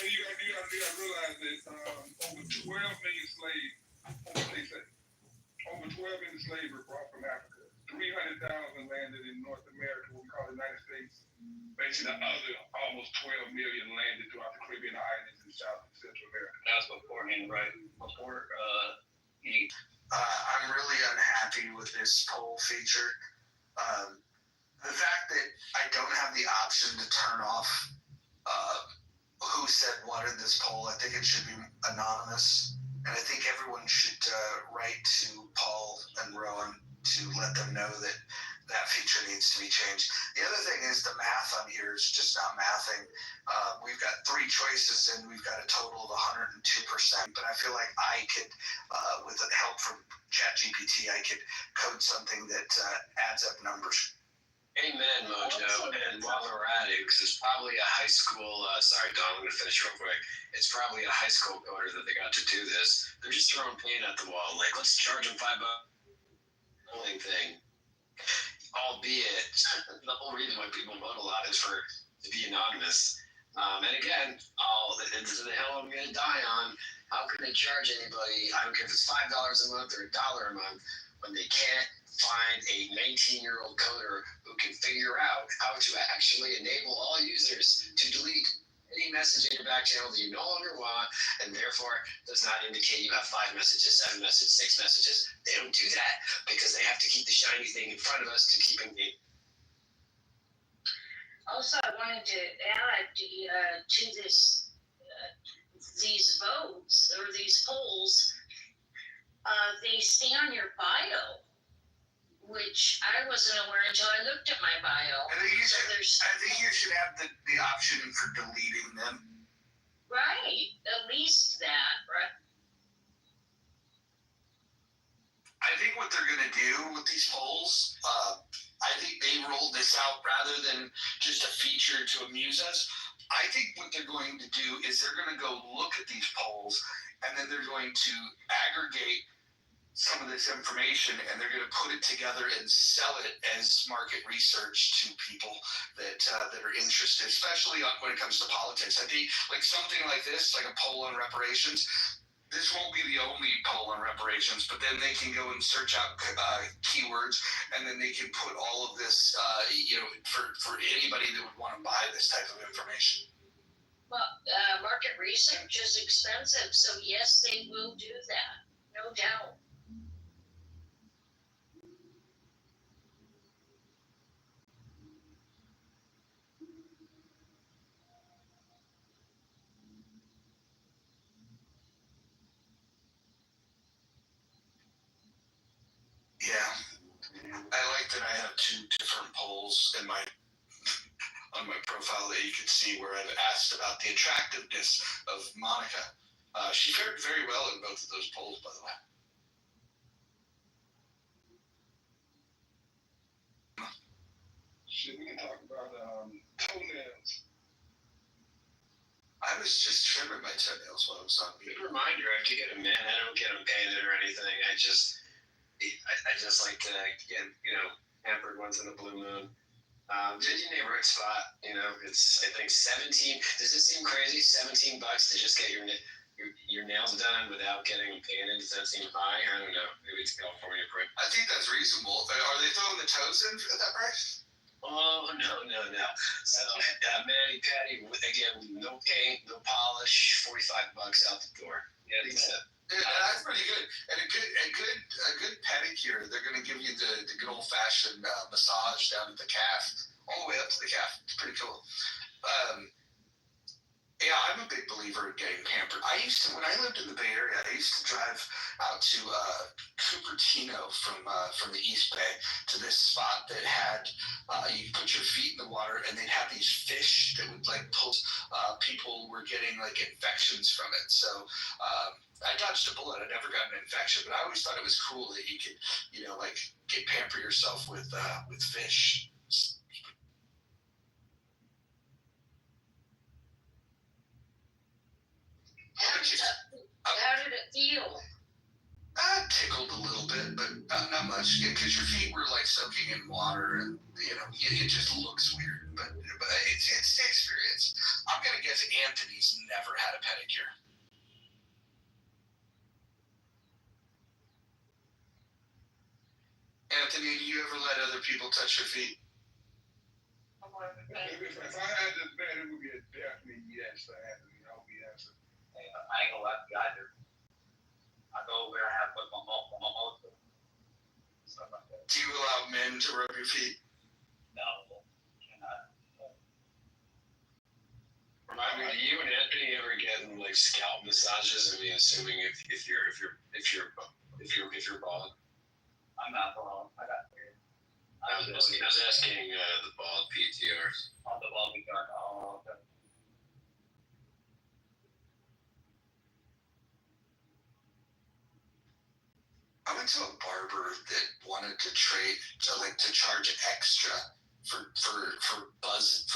over 12 million slaves, over 12 million slaves were brought from Africa. 300,000 landed in North America, what we call the United States. Basically, the other almost 12 million landed throughout the Caribbean islands in South and Central America. That was beforehand, right? Before I'm really unhappy with this poll feature. The fact that I don't have the option to turn off who said what in this poll, I think it should be anonymous. And I think everyone should write to Paul and Rowan to let them know that that feature needs to be changed. The other thing is the math on here is just not mathing. We've got 3 choices and we've got a total of 102%. But I feel like I could, with the help from ChatGPT, I could code something that adds up numbers. Amen, Mojo. And while we're at it, because it's probably a high school, sorry, Don, I'm going to finish real quick. It's probably a high school coder that they got to do this. They're just throwing paint at the wall. Like, let's charge them $5. Thing. Albeit, the whole reason why people vote a lot is to be anonymous. And again, this is the hill I'm going to die on. How can they charge anybody? I don't care if it's $5 a month or $1 a month when they can't find a 19-year-old coder who can figure out how to actually enable all users to delete any message in your back channel that you no longer want, and therefore does not indicate you have 5 messages, 7 messages, 6 messages. They don't do that because they have to keep the shiny thing in front of us to keep engaged. Also, I wanted to add to this, these votes or these polls, they stay on your bio, which I wasn't aware until I looked at my bio. I think you should have the option for deleting them. Right, at least that, right? I think what they're going to do with these polls, I think they rolled this out rather than just a feature to amuse us. I think what they're going to do is they're going to go look at these polls, and then they're going to aggregate some of this information, and they're going to put it together and sell it as market research to people that are interested, especially when it comes to politics. I think like something like this, like a poll on reparations, this won't be the only poll on reparations, but then they can go and search out keywords, and then they can put all of this, for anybody that would want to buy this type of information. Well, market research is expensive, so yes, they will do that, no doubt. two different polls on my profile that you can see where I've asked about the attractiveness of Monica. She fared very well in both of those polls, by the way. Shit, we can talk about toenails. I was just trimming my toenails while I was on Good mute. reminder, I have to get them in. I don't get them painted or anything. I just like to get, pampered once in a blue moon. Did your neighborhood spot, it's, I think 17, does it seem crazy? $17 to just get your nails done without getting them painted? Does that seem high? I don't know. Maybe it's California print. I think that's reasonable. Are they throwing the toes in at that price? Oh, no. So, Manny Patty, again, no paint, no polish, $45 out the door. Yeah, that's it. Yeah, that's pretty good. And a good pedicure. They're going to give you the good old fashioned massage down at the calf, all the way up to the calf. It's pretty cool. Yeah, I'm a big believer in getting pampered. When I lived in the Bay Area, I used to drive out to Cupertino from the East Bay to this spot that had you put your feet in the water and they'd have these fish that would like pull. People were getting like infections from it. So I dodged a bullet. I never got an infection, but I always thought it was cool that you could, like pamper yourself with fish. How did it feel? Tickled a little bit, but not much. Because your feet were like soaking in water, and it just looks weird. But it's the experience. I'm gonna guess Anthony's never had a pedicure. Anthony, do you ever let other people touch your feet? If I had this bad, it would be a definite yes to Anthony. I'll be answering. I ain't gonna lie to you either. I go where I have with my mom. Stuff like that. Do you allow men to rub your feet? No, cannot. Remind me, do you and Anthony ever get like scalp massages? I mean, assuming if you're bald. I'm not bald. I got weird. I was asking the bald PTRs. On the bald PTR. Oh, okay. I went to a barber that wanted to charge extra for a buzz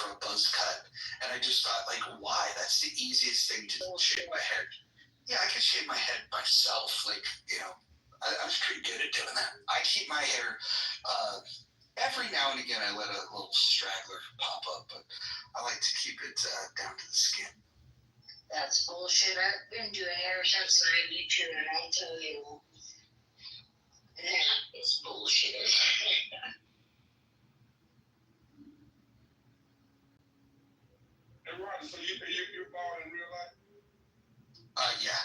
cut, and I just thought, like, why? That's the easiest thing to do. Shave my head. Yeah, I could shave my head myself. Like, I was pretty good at doing that. I keep my hair. Every now and again, I let a little straggler pop up, but I like to keep it down to the skin. That's bullshit. I've been doing hair since '92, and I'll tell you, that is bullshit. Hey, Ron, so you're bald in real life? Yeah.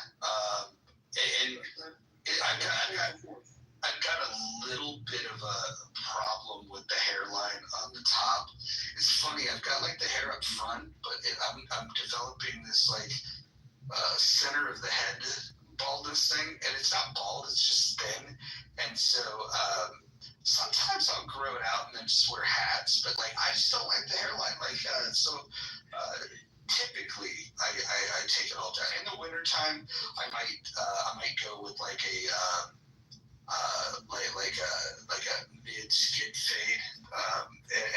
I've got a little bit of a problem with the hairline on the top. It's funny. I've got like the hair up front, but I'm developing this like center of the head baldness thing, and it's not bald. It's just thin, and so sometimes I'll grow it out and then just wear hats. But like I just don't like the hairline. Like typically I take it all down. In the wintertime, I might go with like a mid skid fade,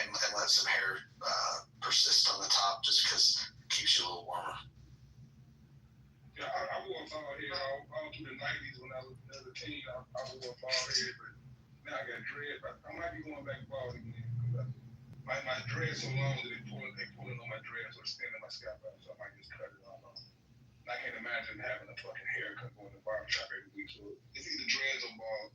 and let some hair persist on the top just because it keeps you a little warmer. Yeah, I wore a bald head all through the '90s when I was a teen. I wore a bald head, but now I got dreads. I might be going back bald again. My dreads so long that they pulling on my dreads or extending my scalp out, so I might just cut it all off. And I can't imagine having a fucking haircut going to the barbershop every week. So it's either dreads or bald.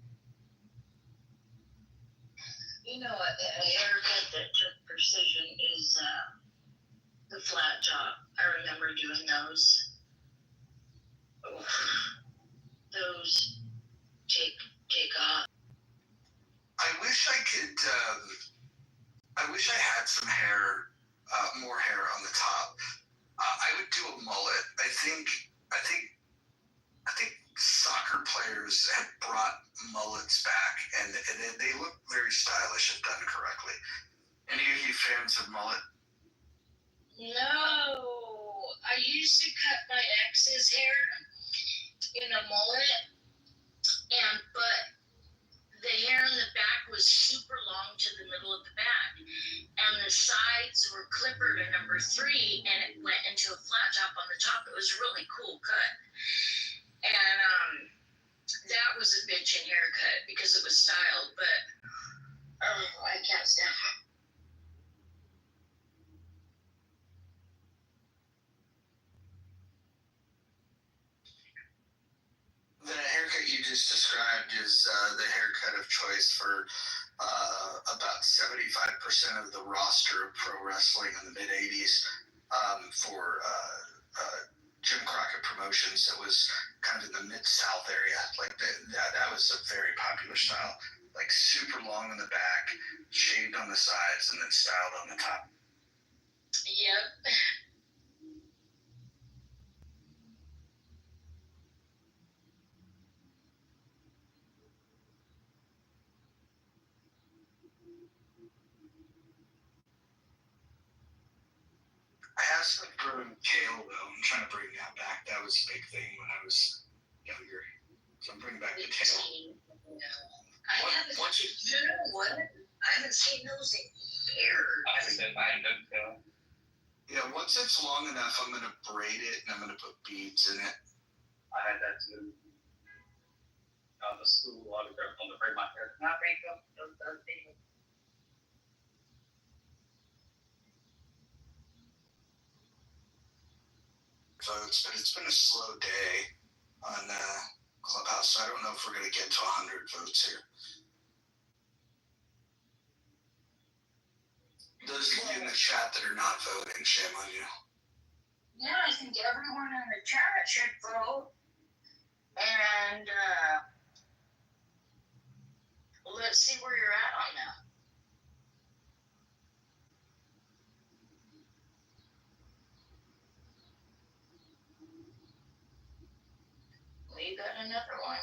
A haircut that took precision is the flat top. I remember doing those. Oh, those take off. I wish I had some hair, more hair on the top. I would do a mullet. I think soccer players have brought mullets back, and they look very stylish if done correctly. used to cut my ex's hair in a mullet, but the hair in the back was super long to the middle of the back, and the sides were clippered to number 3, and it went into a flat top on the top. It was a really cool cut, and that was a bitchin' haircut because it was styled, but I can't stand it. The haircut you just described is the haircut of choice for about 75% of the roster of pro wrestling in the mid 80s for Jim Crockett Promotions. That was kind of in the mid-south area. Like that was a very popular style. Like super long in the back, shaved on the sides, and then styled on the top. Yep. I have some grown tail though. I'm trying to bring that back. That was a big thing when I was younger. So I'm bringing back the tail. I haven't seen those in years. Yeah, once it's long enough, I'm gonna braid it and I'm gonna put beads in it. I had that too. The school autograph on the braid my hair. Not braid those things. Votes, but it's been a slow day on Clubhouse, so I don't know if we're gonna get to 100 votes here. Those of you in the chat that are not voting, shame on you. Yeah, I think everyone in the chat should vote. And let's see where you're at on that. We got another one.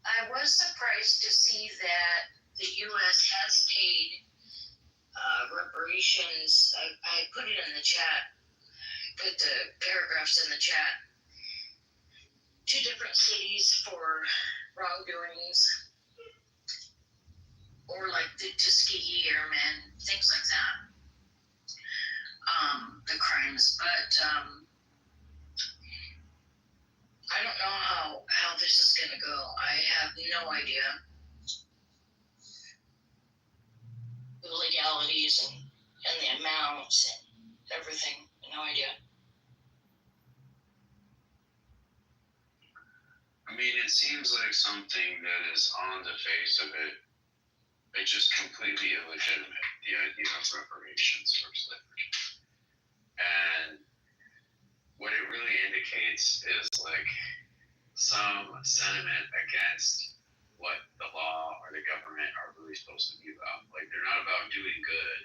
I was surprised to see that the U.S. has paid reparations. I put it in the chat, put the paragraphs in the chat, to different cities for wrongdoings, or like the Tuskegee Airmen, things like that. The crimes, but I don't know how this is gonna go. I have no idea. The legalities and the amounts and everything. No idea. I mean, it seems like something that is on the face of it, it's just completely illegitimate, the idea of reparations for slavery. And what it really indicates is like some sentiment against what the law or the government are really supposed to be about. Like they're not about doing good,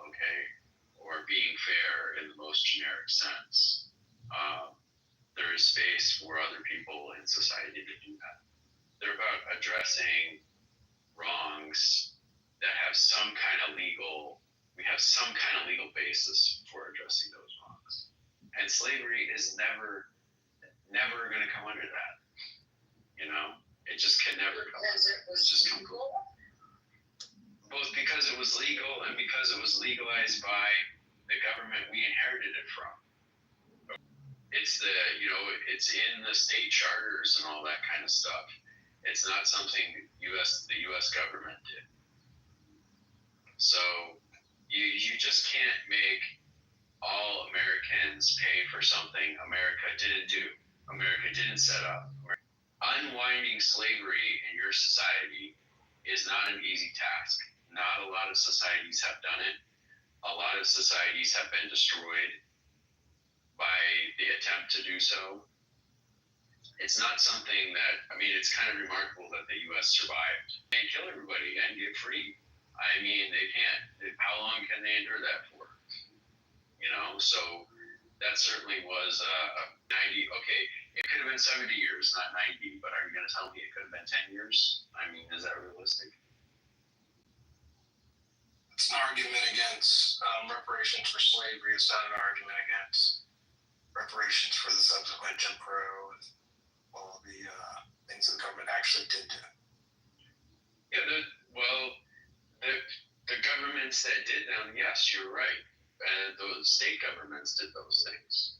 okay, or being fair in the most generic sense. There is space for other people in society to do that. They're about addressing wrongs that have some kind of legal basis for addressing those wrongs. And slavery is never going to come under that. You know, it just can never come. It's just legal. Both because it was legal and because it was legalized by the government we inherited it from. It's it's in the state charters and all that kind of stuff. It's not something the U.S. government did. So you just can't make all Americans pay for something America didn't do. America didn't set up. Unwinding slavery in your society is not an easy task. Not a lot of societies have done it. A lot of societies have been destroyed by the attempt to do so. It's not something that, I mean, it's kind of remarkable that the U.S. survived and kill everybody and get free. I mean, they can't, how long can they endure that for? You know, so that certainly was a 90. Okay, it could have been 70 years, not 90. But are you going to tell me it could have been 10 years? I mean, is that realistic? It's an argument against reparations for slavery. It's not an argument against reparations for the subsequent Jim Crow and all the things the government actually did to. Yeah, the governments that did them, yes, you're right. And those state governments did those things.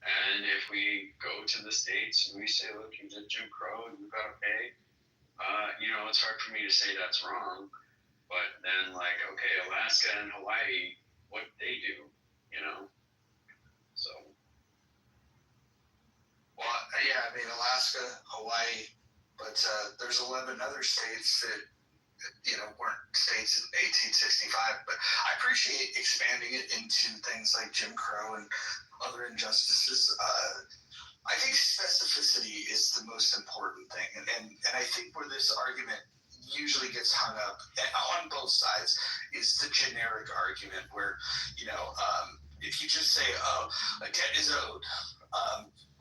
And if we go to the states and we say, look, you did Jim Crow and you've got to pay, it's hard for me to say that's wrong. But then, like, okay, Alaska and Hawaii, what they do, So. Well, yeah, I mean, Alaska, Hawaii, but there's 11 other states that, weren't states in 1865. But I appreciate expanding it into things like Jim Crow and other injustices. I think specificity is the most important thing. And I think where this argument usually gets hung up on both sides is the generic argument where, if you just say, oh, a debt is owed,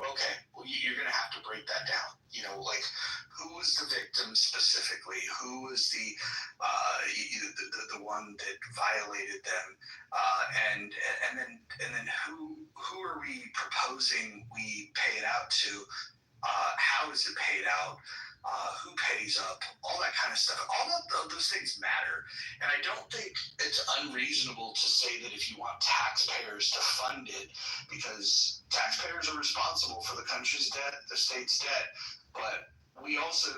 okay, well, you're going to have to break that down. Like, who was the victim specifically? Who was the one that violated them? And then who are we proposing we pay it out to? How is it paid out? Who pays up? All that kind of stuff. All of those things matter. And I don't think it's unreasonable to say that if you want taxpayers to fund it, because taxpayers are responsible for the country's debt, the state's debt, but we also,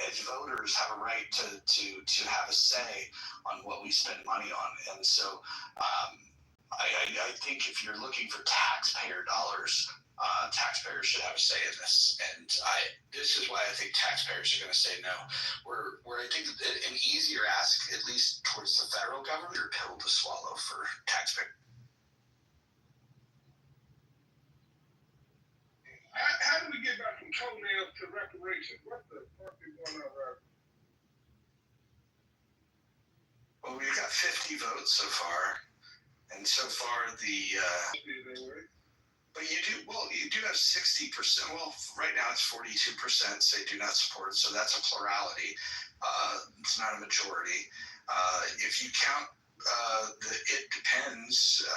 as voters, have a right to have a say on what we spend money on. And so I think if you're looking for taxpayer dollars, taxpayers should have a say in this. And this is why I think taxpayers are going to say no. Where I think an easier ask, at least towards the federal government, or pill to swallow for taxpayers. How do we get back from toenails to reparations? What the fuck is going on, right? Well, we've got 50 votes so far, and so far but you do have 60%. Well, right now it's 42% say do not support, so that's a plurality. It's not a majority. If you count it depends.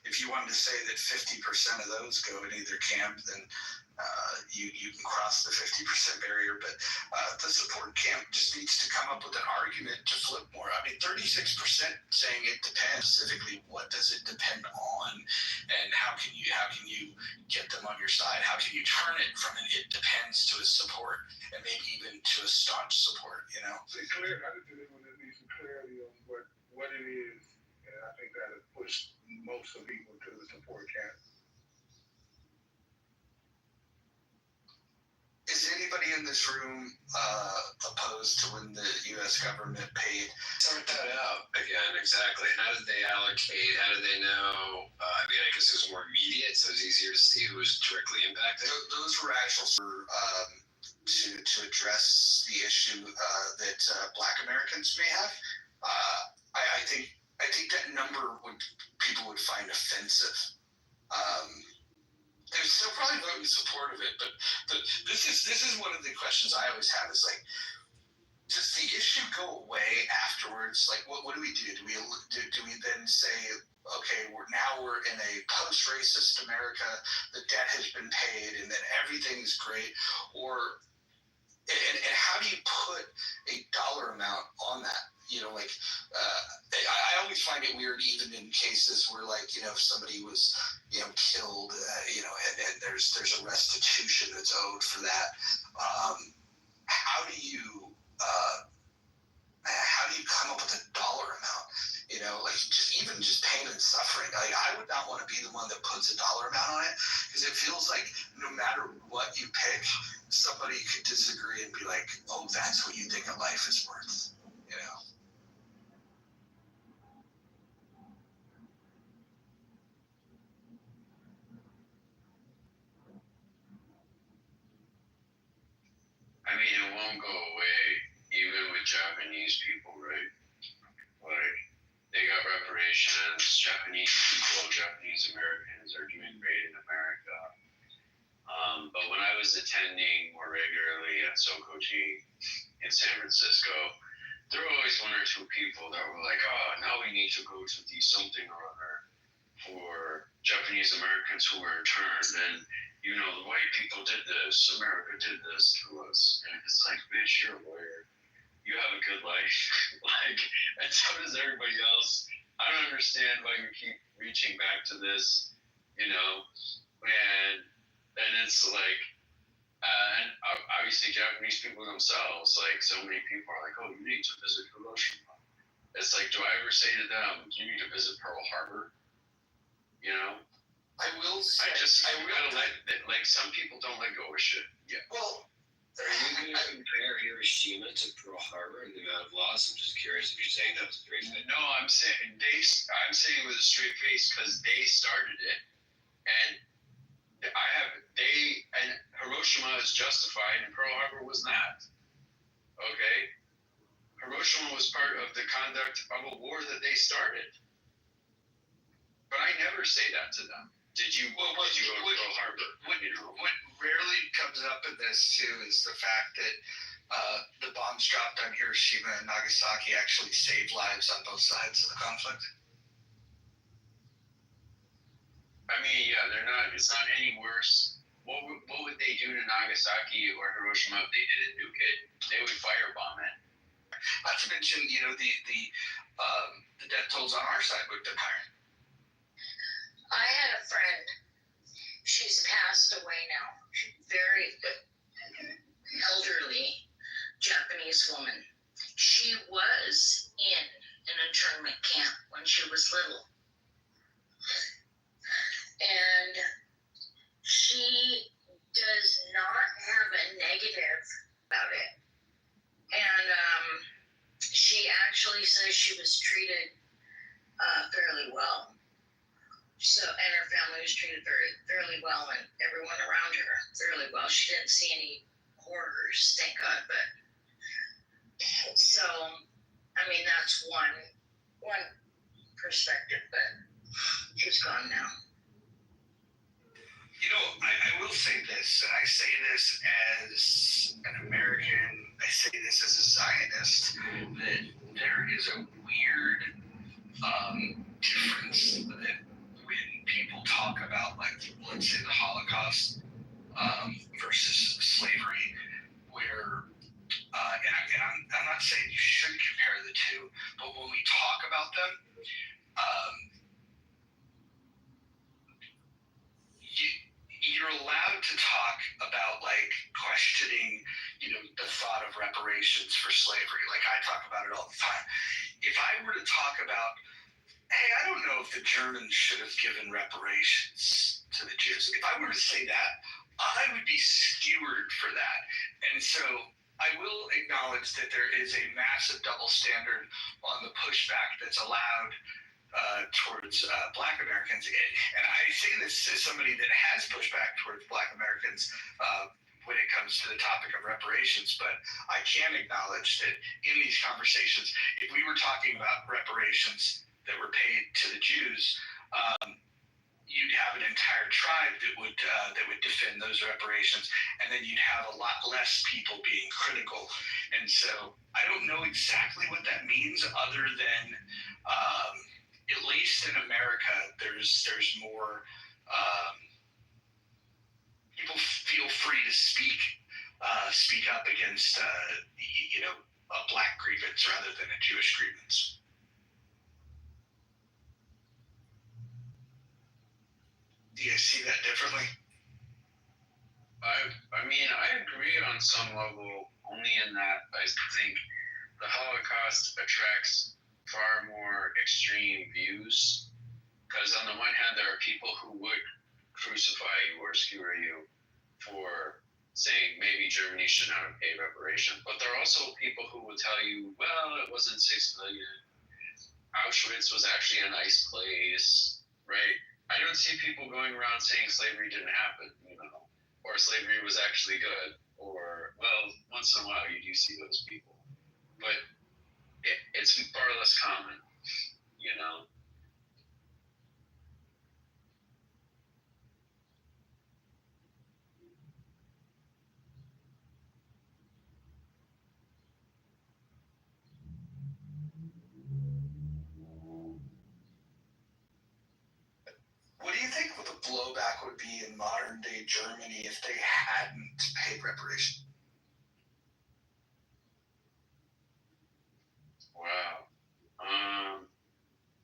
If you wanted to say that 50% of those go in either camp, then you can cross the 50% barrier. But the support camp just needs to come up with an argument to flip more. I mean, 36% saying it depends. Specifically, what does it depend on, and how can you get them on your side? How can you turn it from an it depends to a support, and maybe even to a staunch support? I just think there needs some clarity on what it is, and I think that has pushed most of people to the support camp. Is anybody in this room opposed to when the U.S. government paid? Sort that out again, exactly. How did they allocate? How did they know? I guess it was more immediate, so it was easier to see who was directly impacted. Those were actual to address the issue that Black Americans may have. I think that number people would find offensive. They're still probably voting in support of it, but this is one of the questions I always have is like, does the issue go away afterwards? Like, what do we do? Do we then say, okay, we're in a post-racist America, the debt has been paid, and then everything's great, and how do you put a dollar amount on that? I always find it weird, even in cases where, if somebody was, killed, and there's a restitution that's owed for that. How do you come up with a dollar amount? Just pain and suffering. I would not want to be the one that puts a dollar amount on it, because it feels like no matter what you pick, somebody could disagree and be like, "Oh, that's what you think a life is worth," I mean, it won't go away, even with Japanese people, right? Like, they got reparations Japanese people, Japanese Americans are doing great in America. But when I was attending more regularly at Sokoji in San Francisco, there were always one or two people that were like, oh, now we need to go to the something or other for Japanese Americans who were interned. And, you know, the white people did this, America did this to us. And it's like, bitch, you're a lawyer. You have a good life. Like, and so does everybody else. I don't understand why you keep reaching back to this, you know, and it's like, and obviously Japanese people themselves, like so many people are like, oh, you need to visit Hiroshima. It's like, do I ever say to them, you need to visit Pearl Harbor? You know? I will say, like some people don't let go of shit. Yeah. Well, are you going to compare Hiroshima to Pearl Harbor and the amount of loss? I'm just curious if you're saying that was a straight face. No, I'm saying with a straight face because they started it, and Hiroshima is justified and Pearl Harbor was not. Okay? Hiroshima was part of the conduct of a war that they started. But I never say that to them. Did you go to Pearl Harbor? What rarely comes up in this too is the fact that the bombs dropped on Hiroshima and Nagasaki actually saved lives on both sides of the conflict. I mean, yeah, it's not any worse. What would they do to Nagasaki or Hiroshima if they didn't nuke it? They would firebomb it. Not to mention, you know, the death tolls on our side would be higher. I had a friend. She's passed away now. She's very elderly Japanese woman. She was in an internment camp when she was little. And she does not have a negative about it. And she actually says she was treated fairly well. So, and her family was treated fairly well, and everyone around her fairly well. She didn't see any horrors, thank God. But so, I mean, that's one perspective. But she's gone now. You know, I will say this, and I say this as an American, I say this as a Zionist, that there is a weird difference that when people talk about, like, let's say the Holocaust versus slavery, where, and I'm not saying you should compare the two, but when we talk about them, you're allowed to talk about, like, questioning, you know, the thought of reparations for slavery. Like, I talk about it all the time. If I were to talk about, hey, I don't know if the Germans should have given reparations to the Jews. If I were to say that, I would be skewered for that. And so I will acknowledge that there is a massive double standard on the pushback that's allowed towards Black Americans. And I say this as somebody that has pushed back towards Black Americans when it comes to the topic of reparations, but I can acknowledge that in these conversations, if we were talking about reparations that were paid to the Jews, you'd have an entire tribe that would defend those reparations, and then you'd have a lot less people being critical. And so I don't know exactly what that means, other than at least in America, there's more people feel free to speak up against a Black grievance rather than a Jewish grievance. Do you see that differently? I mean, I agree on some level, only in that I think the Holocaust attracts far more extreme views. Because on the one hand, there are people who would crucify you or skewer you for saying maybe Germany should not have paid reparation. But there are also people who will tell you, well, it wasn't 6 million. Auschwitz was actually a nice place, right? I don't see people going around saying slavery didn't happen, you know, or slavery was actually good, or, well, once in a while you do see those people. But it's far less common, you know. blowback would be in modern day Germany if they hadn't paid reparations. Wow.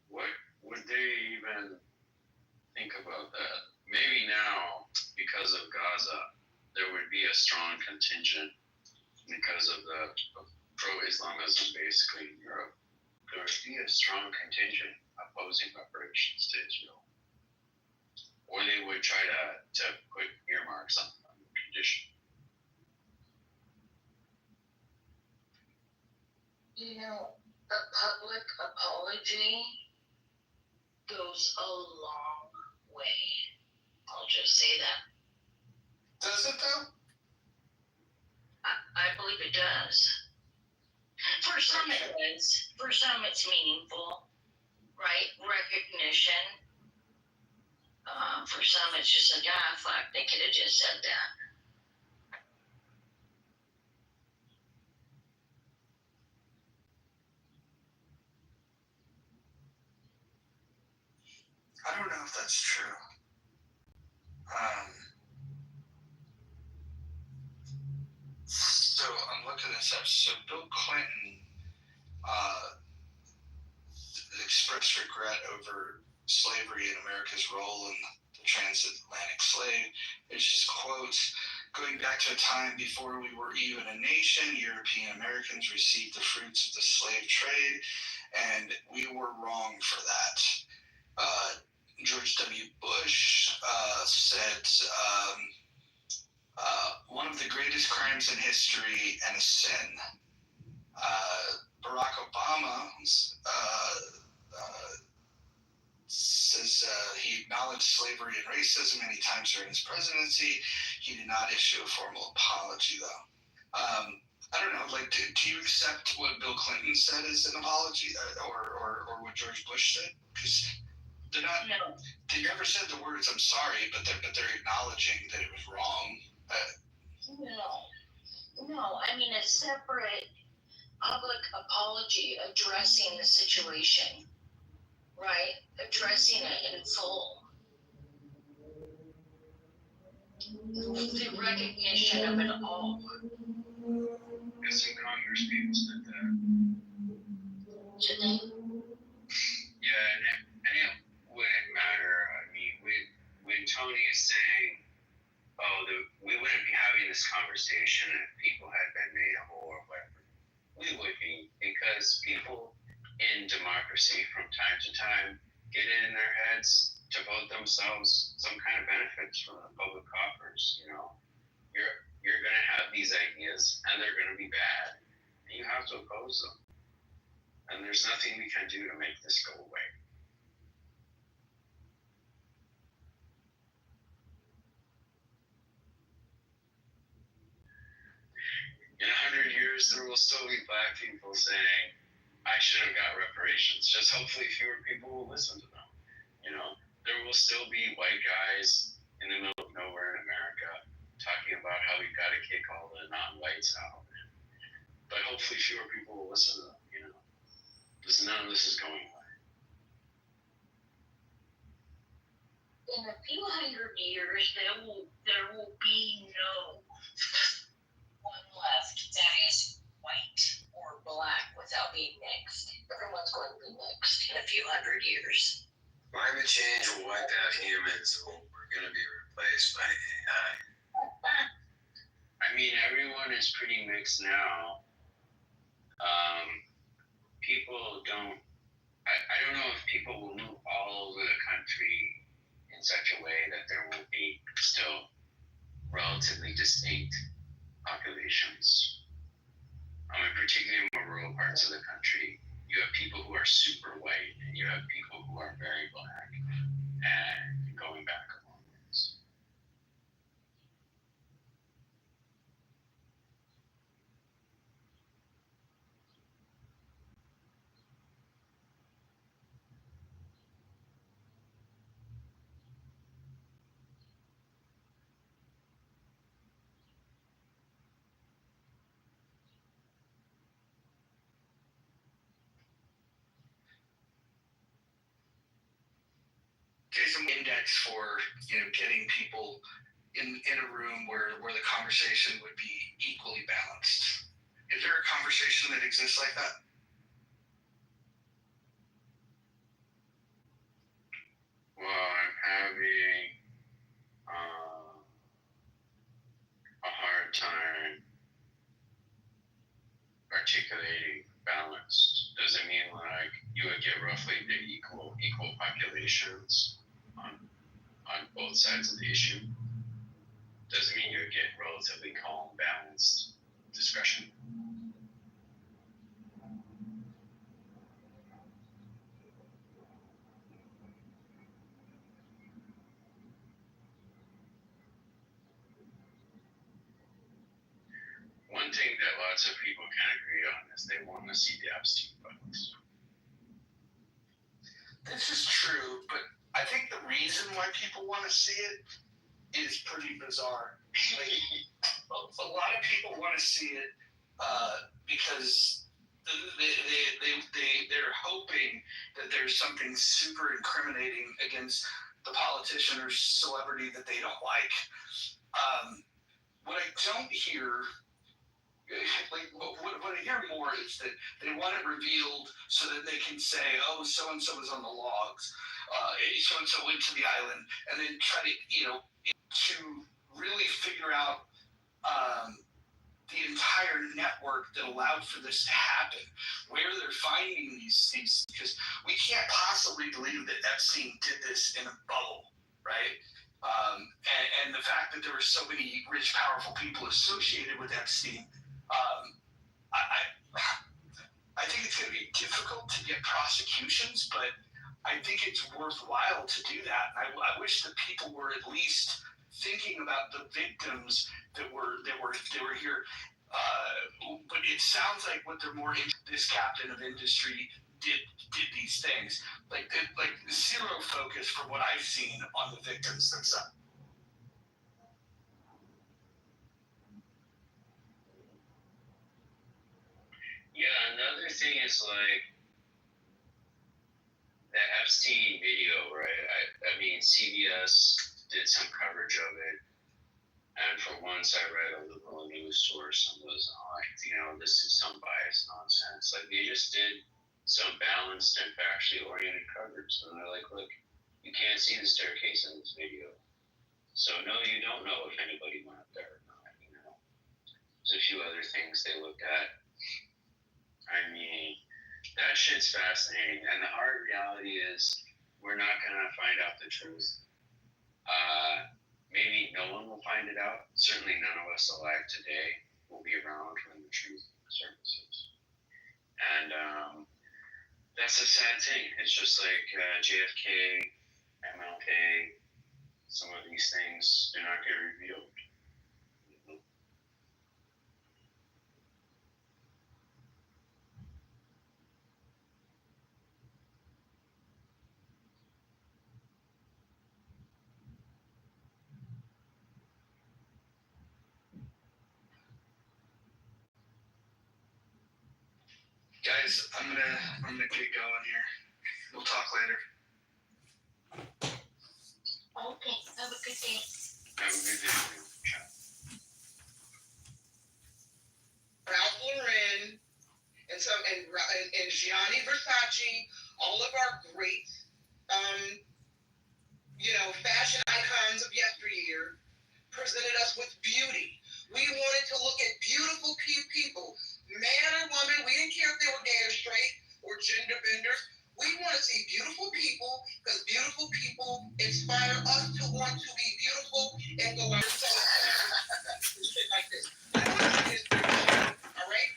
What would they even think about that? Maybe now, because of Gaza, there would be a strong contingent because of the pro-Islamism basically in Europe. There would be a strong contingent opposing reparations to Israel. Or they would try to put earmarks on the condition. You know, a public apology goes a long way. I'll just say that. Does it though? I believe it does. For some it is. For some it's meaningful, right? Recognition. For some it's just like, fuck, they could have just said that. I don't know if that's true. So I'm looking this up. So Bill Clinton expressed regret over slavery and America's role in the transatlantic slave. It's just quotes. Going back to a time before we were even a nation, European Americans received the fruits of the slave trade, and we were wrong for that. George W. Bush said one of the greatest crimes in history and a sin. Barack Obama says he acknowledged slavery and racism many times during his presidency. He did not issue a formal apology, though. I don't know, like, do you accept what Bill Clinton said as an apology, or what George Bush said? Because they're not. No. They never said the words "I'm sorry," but they're acknowledging that it was wrong. No. I mean a separate public apology addressing the situation, right? Addressing it in full. The recognition of it all. Yeah, some Congress people said that. Did they? Yeah, and it wouldn't matter. I mean, when Tony is saying, we wouldn't be having this conversation if people had been made whole or whatever. We would be, because people in democracy from time to time get it in their heads to vote themselves some kind of benefits from the public coffers. You know, you're going to have these ideas, and they're going to be bad, and you have to oppose them. And there's nothing we can do to make this go away. In 100 years, there will still be black people saying, I should have got reparations. Just hopefully fewer people will listen to them. You know, there will still be white guys in the middle of nowhere in America talking about how we've got to kick all the non-whites out. But hopefully fewer people will listen to them, you know, because none of this is going away. In a few hundred years, there will be no one left that is white or black without being mixed. Everyone's going to be mixed in a few hundred years. Climate change will wipe out humans, and we're going to be replaced by AI. I mean, everyone is pretty mixed now. People don't. I don't know if people will move all over the country in such a way that there will be still relatively distinct populations. Particularly in more rural parts of the country, you have people who are super white, and you have people who are very black, and going back a long ways. some index for getting people in a room where the conversation would be equally balanced. Is there a conversation that exists like that? Well, I'm having a hard time articulating balanced. Does it mean like you would get roughly the equal populations on both sides of the issue? Does it mean you would get relatively calm, balanced discussion? One thing that lots of people can agree on is they want to see the Epstein files. This is true, but I think the reason why people want to see it is pretty bizarre. Like, a lot of people want to see it because they're hoping that there's something super incriminating against the politician or celebrity that they don't like. What I don't hear, what I hear more is that they want it revealed so that they can say, oh, so and so was on the logs, so and so went to the island, and then try to to really figure out the entire network that allowed for this to happen, where they're finding these things, because we can't possibly believe that Epstein did this in a bubble, right? And the fact that there were so many rich, powerful people associated with Epstein, I think it's going to be difficult to get prosecutions, but I think it's worthwhile to do that. I wish that people were at least thinking about the victims that were here. But it sounds like what they're more into, this captain of industry did these things. Like zero focus from what I've seen on the victims themselves. Yeah, another thing is like the Epstein video, right? I mean, CBS did some coverage of it, and for once I read a liberal news source and was like, this is some biased nonsense. Like, they just did some balanced and factually oriented coverage, and they're like, look, you can't see the staircase in this video, so no, you don't know if anybody went up there or not. There's a few other things they looked at. I mean, that shit's fascinating. And the hard reality is we're not going to find out the truth. Maybe no one will find it out. Certainly none of us alive today will be around when the truth surfaces. And that's a sad thing. It's just like JFK, MLK, some of these things do not get revealed. Guys, I'm gonna get going here. We'll talk later. Okay, have a good day. Have a good day. Ralph Lauren and Gianni Versace, all of our great, fashion icons of yesteryear, presented us with beauty. We wanted to look at beautiful people, man or woman. We didn't care if they were gay or straight or gender benders. We want to see beautiful people because beautiful people inspire us to want to be beautiful and go out and shit like this. I want to see this beautiful, all right?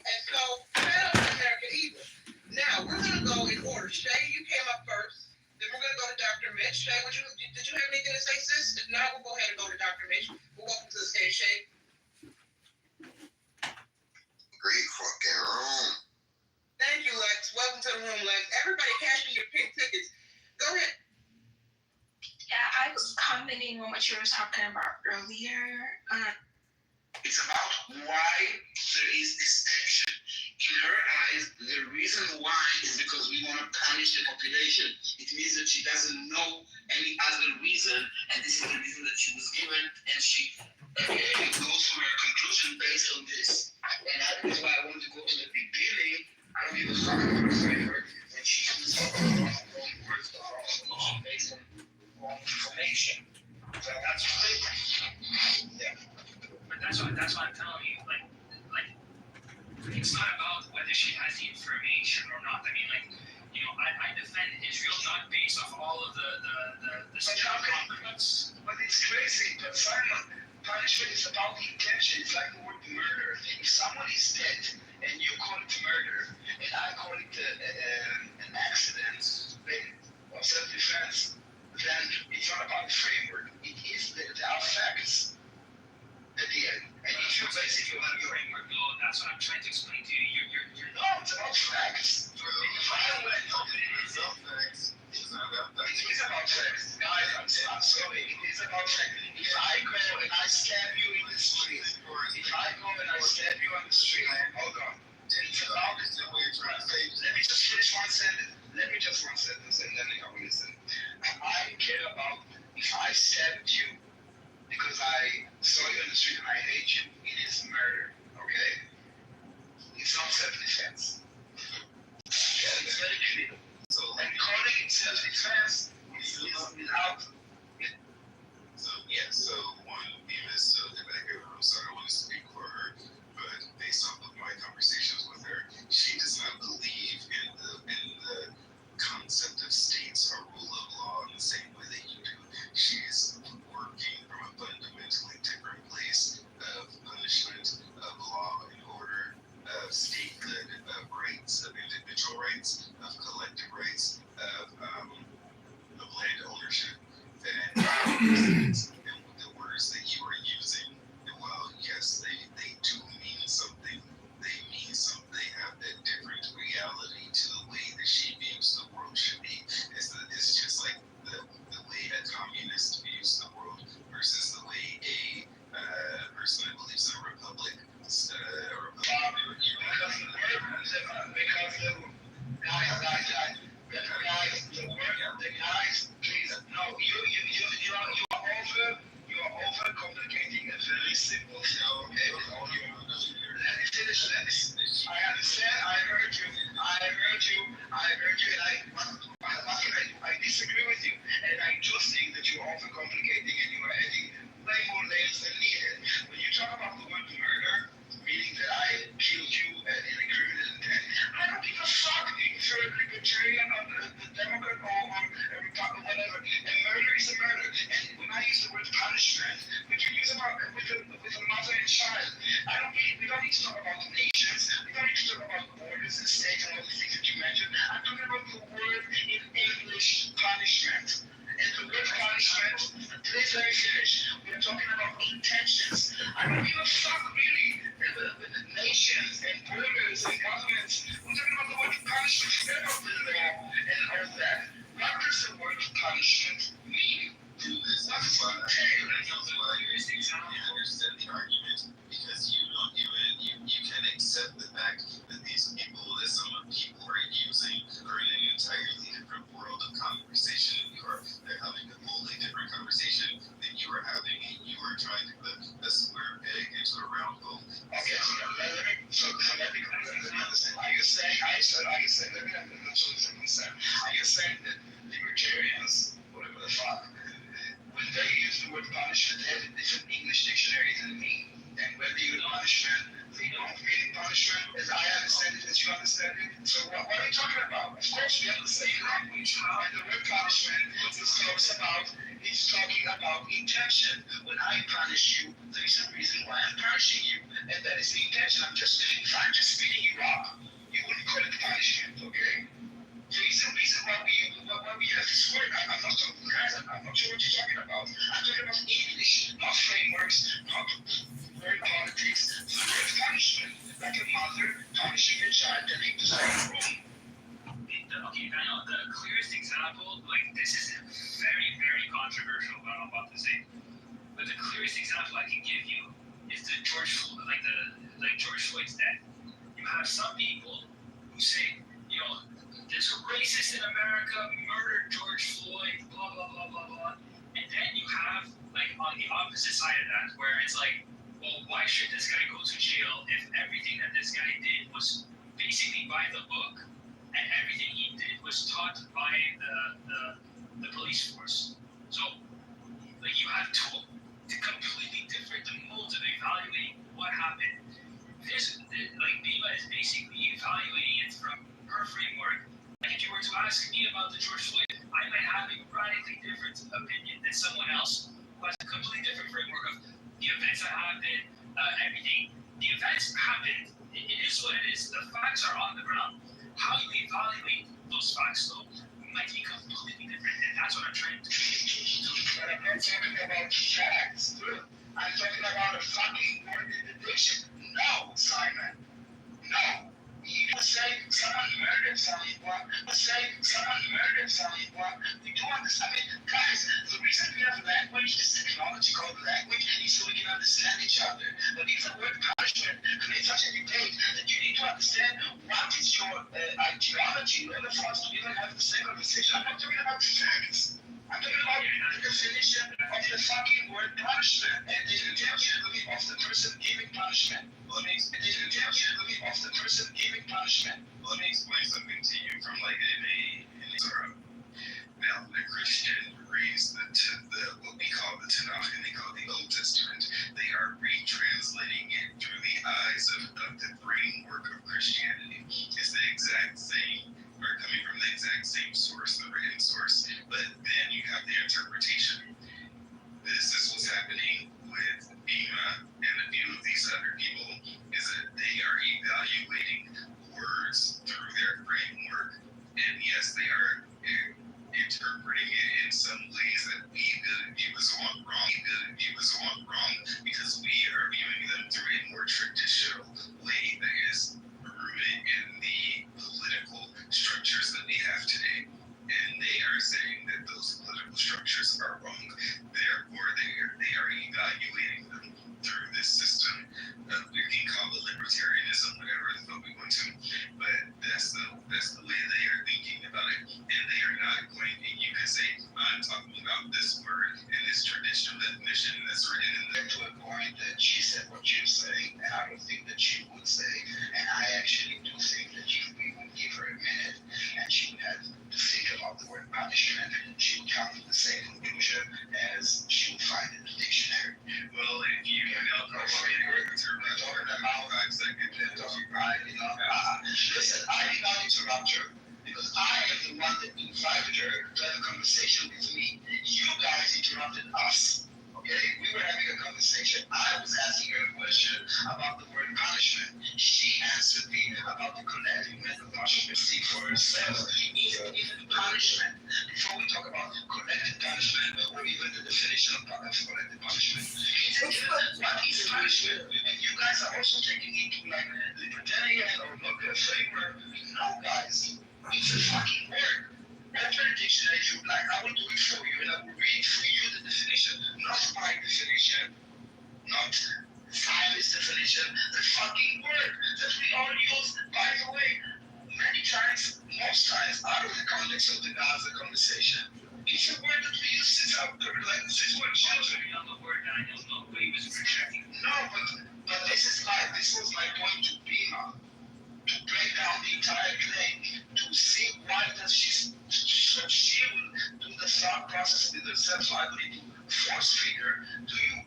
And so, shout out to American Eagle. Now, we're going to go in order. Shay, you came up first. Then we're going to go to Dr. Mitch. Shay, did you have anything to say, sis? If not, we'll go ahead and go to Dr. Mitch. Welcome to the stage, Shay. Great fucking room. Thank you, Lex. Welcome to the room, Lex. Everybody cashing your pink tickets. Go ahead. Yeah, I was commenting on what you were talking about earlier. It's about why there is this action. In her eyes, the reason why is because we want to punish the population. It means that she doesn't know any other reason, and this is the reason that she was given, and she goes to her conclusion based on this. And that is why I want to go to the beginning. I don't give a fuck about the framework, and she uses wrong words to her conclusion based on wrong information. So that's why, yeah. But that's why I'm telling you, like, it's not about whether she has the information or not. I mean, like, you know, I defend Israel not based off all of the concrete. But it's crazy. But Simon, punishment is about the intention. It's like the word murder. If someone is dead and you call it murder, and I call it an accident, or self-defense, then it's not about the framework. It is there are facts at the end. And if you basically want to framework, no, that's what I'm trying to explain to you. You're no, it's about facts. If I went, it's about facts. It's about facts. Guys, I'm sorry. It is about facts. If I go and I stab you in the street, if I go and I stab you on the street, hold on. It's about the way you're trying to say. Let me just finish one sentence. Let me just one sentence and then I will listen. I care about if I stabbed you because I saw you on the street and I hate you, it is murder, okay? It's not self-defense. Yeah, it's very clear. So, and calling it self-defense is without. So, yeah, so one, Bemis, I'm sorry, I want to speak for her, but based off of my conversations with her, she does not believe in the concept of states or rule of law in the same way that you do. She is working from a fundamentally different place of punishment, of law and order, of statehood, of rights, of individual rights, of collective rights, of land ownership. And the words that you are using, well, yes, they do mean something. They mean something. They have that different reality to the way that she views the world should be. It's just like the way a communist views the world versus the way a person that believes in a republic you're overcomplicating a very simple thing. Okay, let me finish this. I understand. I heard you, and I disagree with you, and I just think that you're overcomplicating and you are adding way more layers than needed. When you talk about the word murder, meaning that I killed you in a criminal intent, I don't give a fuck if you're a libertarian or the Democrat or a Republican, whatever. And murder is a murder. And when I use the word punishment, we can use it with a mother and child. We don't need to talk about nations. We don't need to talk about borders and states and all these things that you mentioned. I'm talking about the word in English, punishment. And the word punishment, please let me finish. We're talking about intentions. I don't give a fuck really with the nations and borders and governments. We're talking about the word punishment. Forget about the law and all that. What does the word punishment mean? What does it entail? I understand the argument because you can accept the fact that these people that some people are using are in an entirely different world of conversation than you are. They're having a totally different conversation than you are having, and you are trying to put a square peg into a round hole. Okay, so let me understand. Are you saying that libertarians, whatever the fuck, when they use the word punishment, they have a different English dictionary than me? And when they use punishment, they don't mean punishment as I understand it, as you understand it. So what are you talking about? Of course, we have the same language. And the word punishment is talking about intention. When I punish you, there is a reason why I'm punishing you. And that is the intention. If I'm just beating you up, you wouldn't call it punishment, okay? There is a reason why we have this word. I'm not talking, guys, I'm not sure what you're talking about. I'm talking about English, not frameworks, not word politics. The word punishment, like a mother punishing a child that makes the same wrong. Okay, I know the clearest example, like this is very, very controversial what I'm about to say, but the clearest example I can give you is the George have some people who say, you know, there's a racist in America, murdered George Floyd, blah, blah, blah, blah, blah. And then you have, like, on the opposite side of that, where it's like, well, why should this guy go to jail if everything that this guy did was basically by the book, and everything he did was taught by the police force? So, like, you have two completely different modes of evaluating what happened. Like, Biba is basically evaluating it from her framework. Like, if you were to ask me about the George Floyd, I might have a radically different opinion than someone else who has a completely different framework of the events that happened, everything. The events happened. It is what it is. The facts are on the ground. How you evaluate those facts, though, might be completely different, and that's what I'm trying to do. But I'm not talking about facts, dude. I'm talking about a fucking word in the dictionary. No, Simon. No. You say someone murdered someone. You say someone murdered someone. We do understand. I mean, guys, the reason we have language, this technology called language, is so we can understand each other. But if the word punishment creates such a debate that you need to understand what is your ideology in order for us to even have the same conversation. I'm not talking about facts. I'm talking about the definition of the fucking word punishment and the intentionality of the person giving punishment. Let me explain something to you from like now the Christian reads the what we call the Tanakh and they call the Old Testament. They are retranslating it through the eyes of the framework of Christianity. It's the exact same, or coming from the exact same source, the written source, but then you have the interpretation. This is what's happening with Bima and a few of these other people, is that they are evaluating words through their framework, and yes, they are interpreting it in some ways that we view as wrong, because we are viewing them through a more traditional way that is rooted in the political structures that we have today. And they are saying that those political structures are wrong. Therefore, they are evaluating them through this system. We can call it libertarianism, whatever the fuck we want to, but that's the way they are thinking about it. And they are not going. You can say, I'm talking about this word and this traditional definition that's written in there. to a point that she said what you're saying, and I don't think that she would say, and I actually do think that if we would give her a minute and she would have to think about the word punishment, she would come to the same conclusion as she would find in the dictionary. Well, if you can help her listen, I did not interrupt her because I am the one that invited her to have a conversation with me. You guys interrupted us. Okay, we were having a conversation. I was asking her a question about the word punishment. She answered me about the collective methodology. Speak for herself. Even punishment. Before we talk about collective punishment or even the definition of collective punishment, what is punishment? And you guys are also taking it to like libertarian or local framework. No, guys, it's a fucking word. Open a dictionary if you like. I will do it for you and I will read for you the definition, not my definition, not Simon's definition, the fucking word that we all use, by the way, many times, most times, out of the context of the Gaza conversation. It's a word that we use since our since we're children. On the word Daniel, nobody was projecting. No, but this is like, this was my point to Bima, to break down the entire claim, to see why does she will do the thought process with herself, so I believe to force figure, do you,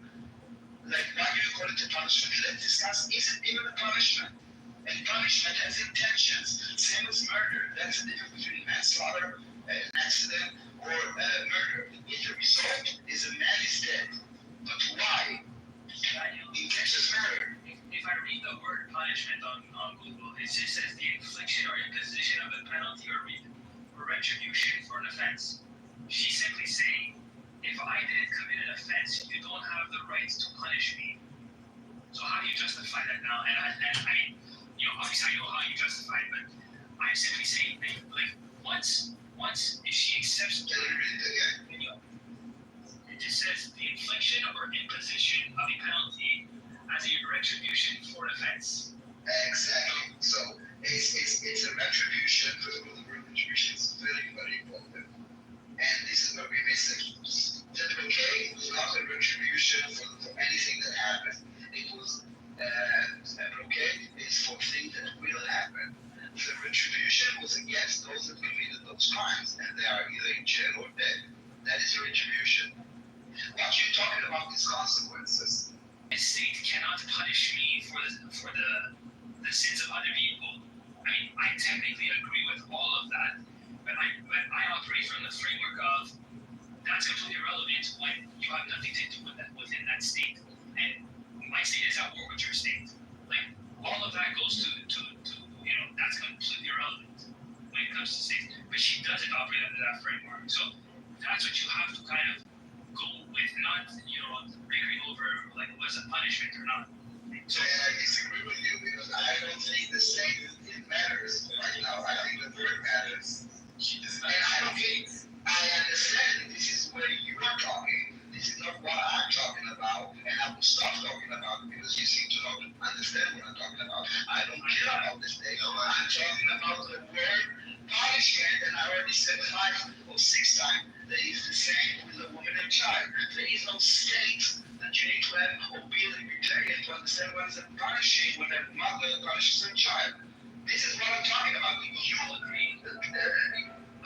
like, why do you call it a punishment? Let's discuss, is it even a punishment? And punishment has intentions, same as murder. That's the difference between manslaughter, an accident, or murder. If the result is a man is dead, but why? Intentions matter. If I read the word punishment on Google, it just says the infliction or imposition of a penalty or retribution for an offense. She's simply saying, if I didn't commit an offense, you don't have the right to punish me. So how do you justify that now? And I mean, you know, obviously I know how you justify it, but I'm simply saying, like, once if she accepts it just says the infliction or imposition of a penalty as a retribution for an offense. Exactly. So state cannot punish me for the sins of other people. I mean, I technically agree with all of that, but I operate from the framework of that's completely irrelevant when you have nothing to do with that within that state. And my state is at war with your state. Like, all of that goes to that's completely irrelevant when it comes to states. But she doesn't operate under that framework. So that's what you have to kind of go with, not, bickering over, like, what's a punishment or not. So, and I disagree with you because I don't think the state it matters right now. I think the word matters. And I don't think I understand this is where you are talking. This is not what I'm talking about, and I will stop talking about it because you seem to not understand what I'm talking about. I don't care about the state. I'm talking about the word punishment, and I already said 5 or 6 times that it's the same with a woman and child. There is no state that you need to have or be a libertarian to understand what is a punishing when a mother punishes her child. This is what I'm talking about. You agree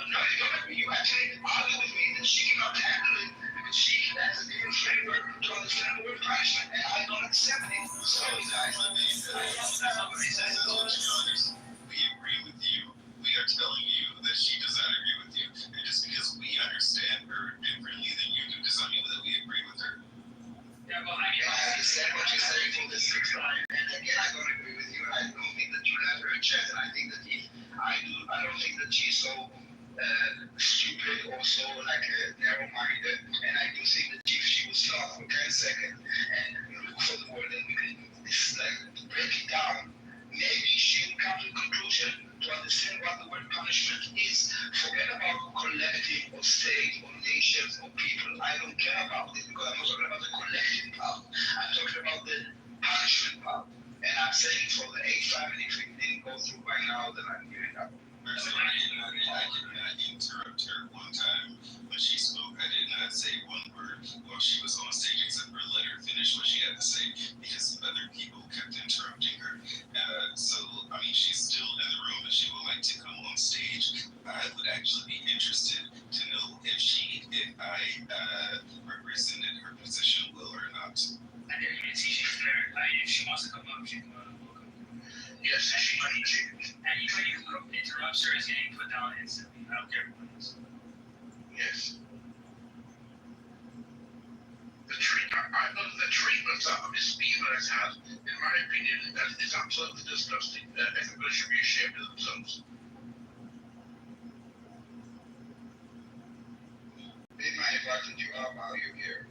no, you don't agree. You actually argue with me that she cannot handle it because she has a different framework to understand the word punishment, and I don't accept it. Sorry, guys. We agree with you. We are telling you that she does not agree with you. And just because we understand her differently than you do does not mean that we agree with her. Yeah, well, I understand what you're saying for the 6th time, and again, I don't agree with you, and I don't think that you have her a chance, and I think that I don't think that she's so stupid or so narrow-minded, and I do think that if she will stop for 10 seconds and look for the word, and we can break it down, maybe she will come to a conclusion to understand what the word punishment is. Forget about collective or state or nations or people. I don't care about it because I'm not talking about the collective part. I'm talking about the punishment part. And I'm saying for the 8 family, if it didn't go through by now, then I'm giving up. I did not interrupt her one time when she spoke. I did not say one word while she was on stage except for let her finish what she had to say because other people kept interrupting her. So, I mean, she's still in the room and she would like to come on stage. I would actually be interested to know if I represented her position well or not. I didn't even see she's there. If she wants to come up, she can welcome. Yes, she might. Anybody who interrupts her is getting put down instantly. I don't care who it is. Yes. The treatment that Ms. Beavers has, in my opinion, that is absolutely disgusting. Everybody should be ashamed of themselves. They might have invited you up while you're here.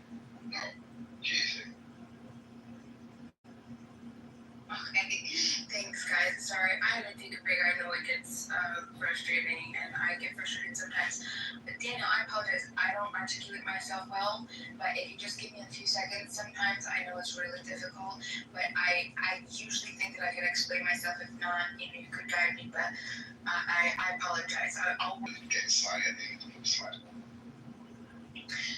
No. Jesus. Okay, thanks guys. Sorry, I had to take a break. I know it gets frustrating and I get frustrated sometimes. But Daniel, I apologize. I don't articulate myself well, but if you just give me a few seconds, sometimes I know it's really difficult, but I usually think that I can explain myself. If not, you could guide me, but I apologize. I'll get started.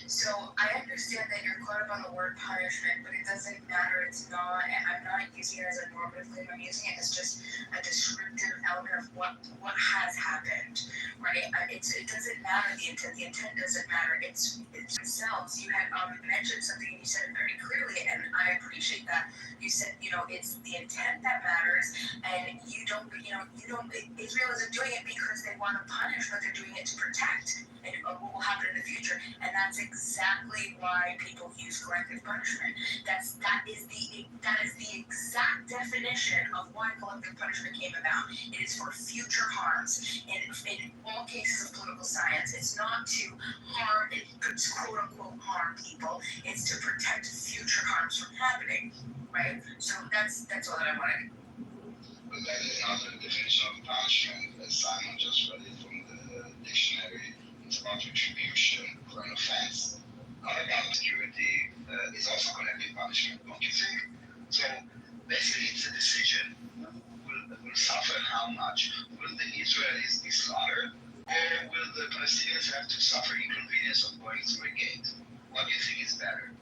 So I understand that you're caught up on the word punishment, but it doesn't matter. It's not, and I'm not using it as a normative claim. I'm using it as just a descriptive element of what has happened, right? It doesn't matter the intent. The intent doesn't matter. It's themselves. You had mentioned something and you said it very clearly, and I appreciate that. You said, it's the intent that matters, and Israel isn't doing it because they want to punish, but they're doing it to protect. And what will happen in the future, and that's exactly why people use collective punishment. That is the exact definition of why collective punishment came about. It is for future harms. In all cases of political science, it's not to harm, quote unquote harm people. It's to protect future harms from happening, right? So that's all that I wanted. But that is not the definition of punishment, as Simon just read it from the dictionary. It's about retribution for an offense. Not about security. It's also collective punishment, don't you think? So basically, it's a decision. Who will suffer and how much? Will the Israelis be slaughtered, or will the Palestinians have to suffer inconvenience of going through a gate? What do you think is better?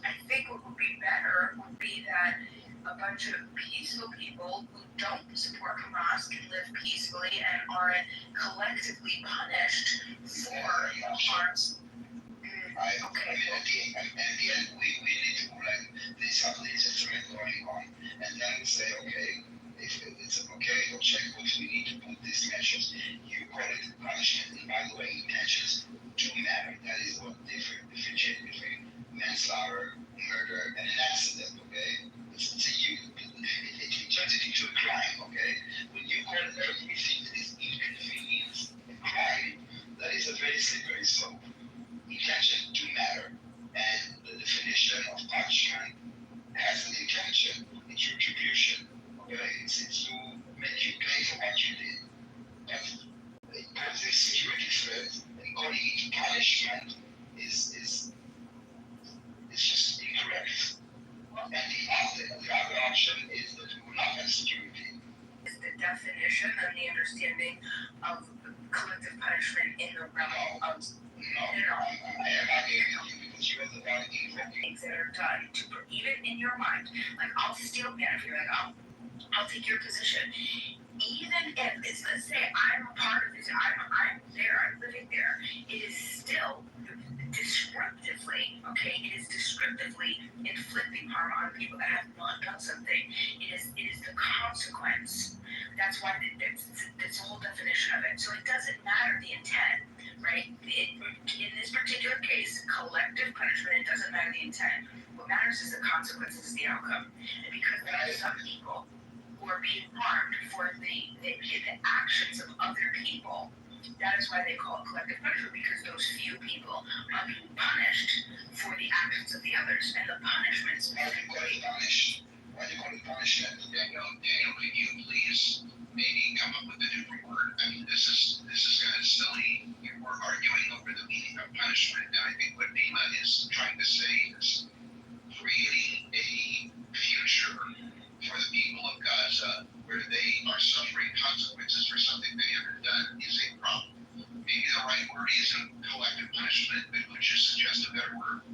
I think what would be better would be that a bunch of peaceful people who don't support Hamas can live peacefully and aren't collectively punished for harms. Okay. And again, we need to option is that we will not have security. Is the definition and the understanding of collective punishment in the realm of I am not hearing you because you are the one invoking things that are done to, even in your mind, like I'll steel man if you're like, I'll take your position. Even if it's, let's say I'm a part of this, I'm there, I'm living there, it is still descriptively, okay, it is descriptively inflicting harm on people that have not done something. It is the consequence. That's why that's the whole definition of it. So it doesn't matter the intent, right? In this particular case, collective punishment, it doesn't matter the intent. What matters is the consequences, the outcome. And because there are some people who are being harmed for the actions of other people, that is why they call it collective punishment, because those few people are being punished for the actions of the others. And the punishments Why do you call it punish? Why do you call it punishment? Daniel, could you please maybe come up with a different word? I mean, this is kind of silly. We're arguing over the meaning of punishment, and I think what Nima is trying to say is creating a future for the people of Gaza where they are suffering consequences for something they haven't done is a problem. Maybe the right word isn't collective punishment, but would you suggest a better word?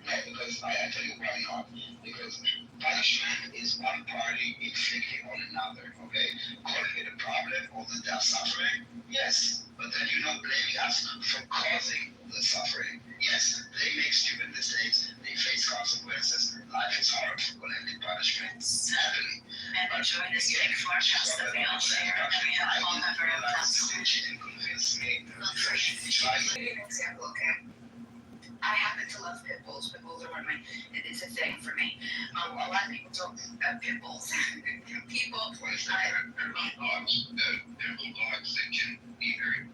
No, because I tell you why not. Because punishment is one party inflicting on another, okay? Calling it a problem or that they are suffering, yes. But then you're not blaming us for causing the suffering. Yes, they make stupid mistakes, they face consequences, life is hard, collective punishment is happening. and enjoy this big forecast that we all share and we have all have our own platform. She didn't convince me. She tried. I'll give you an example, okay? I happen to love pit bulls. Pit bulls are one of my, it's a thing for me. A lot of people don't, pit bulls. People, They're not dogs. They're little dogs that can be very.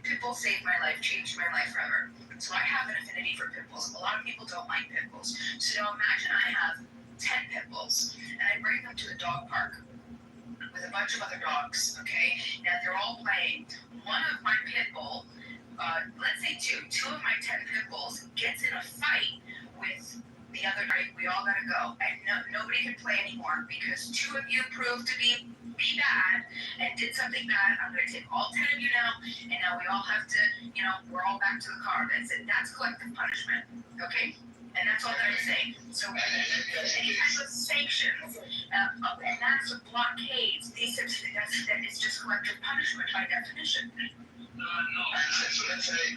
pit bulls saved my life, changed my life forever. So I have an affinity for pit bulls. A lot of people don't like pit bulls. So now imagine I have 10 pit bulls and I bring them to the dog park with a bunch of other dogs, okay? Now they're all playing. One of my pit bull, let's say two of my 10 pit bulls gets in a fight with the other, right? We all gotta go. And nobody can play anymore because 2 of you proved to be bad and did something bad. I'm gonna take all 10 of you now, and now we all have to, we're all back to the car. That's it. That's collective punishment, okay? And that's all that I'm saying. So any type of sanctions, massive blockades, these types of things, that is just collective punishment by definition. No. So let's say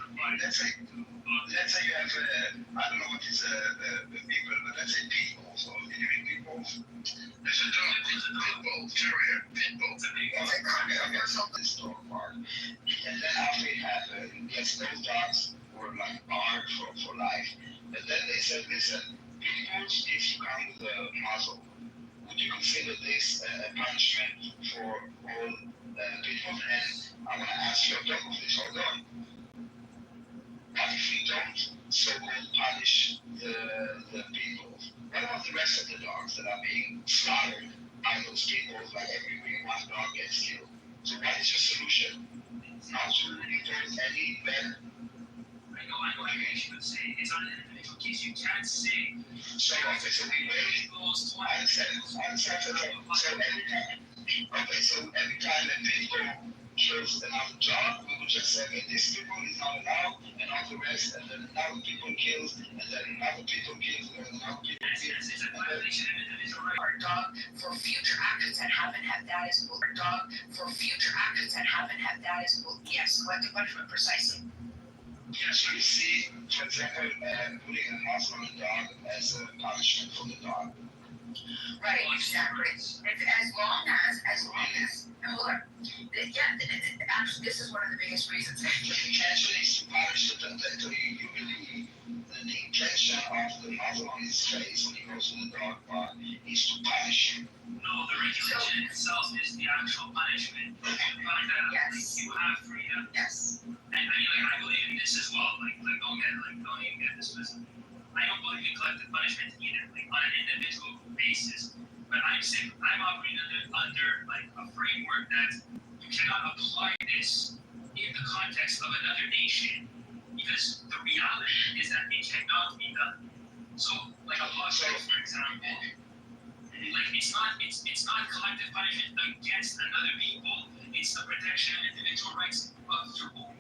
you have, I don't know what is the people, but let's say people, so living people. There's a dog, pit bull terrier, pit bull. It's a controversial this dog park. And then after it happened, yes, those dogs were like barred for life. But then they said, listen, people, if you come with a muzzle, would you consider this a punishment for all people? And I want to ask you a couple of things. Hold on. What if we don't so-called punish the people? What about the rest of the dogs that are being slaughtered by those people? Like every week, one dog gets killed. So what is your solution? Not to impose any better. I know what you would say. It's on an individual case. You can't say. So okay, so we wait. I understand. So every time that people kills another dog, we would just say, okay, this people is not allowed, and all the rest, and then another people kills, and then another people kills, and then another people kills. It's a violation of individual rights. Our dog for future actions that haven't had that as well. Our dog for future actions that haven't had that as well. Yes, collective punishment precisely. Yeah, so you see, for example, putting a muzzle on a dog as a punishment for the dog. Right, exactly. As long as, hold on. Actually, this is one of the biggest reasons. The intention is to punish the dog. You believe that the intention of the muzzle on his face when he goes to the dog park is to punish him. No, the regulation itself is the actual punishment. Yes. You have freedom. Yes. And I believe in this as well. Don't even get this twisted. I don't believe in collective punishment either, on an individual basis. But I'm saying I'm operating under a framework that you cannot apply this in the context of another nation, because the reality is that it cannot be done. So, like a hostage, for example, like it's not collective punishment against another people. It's the protection of individual rights of your own.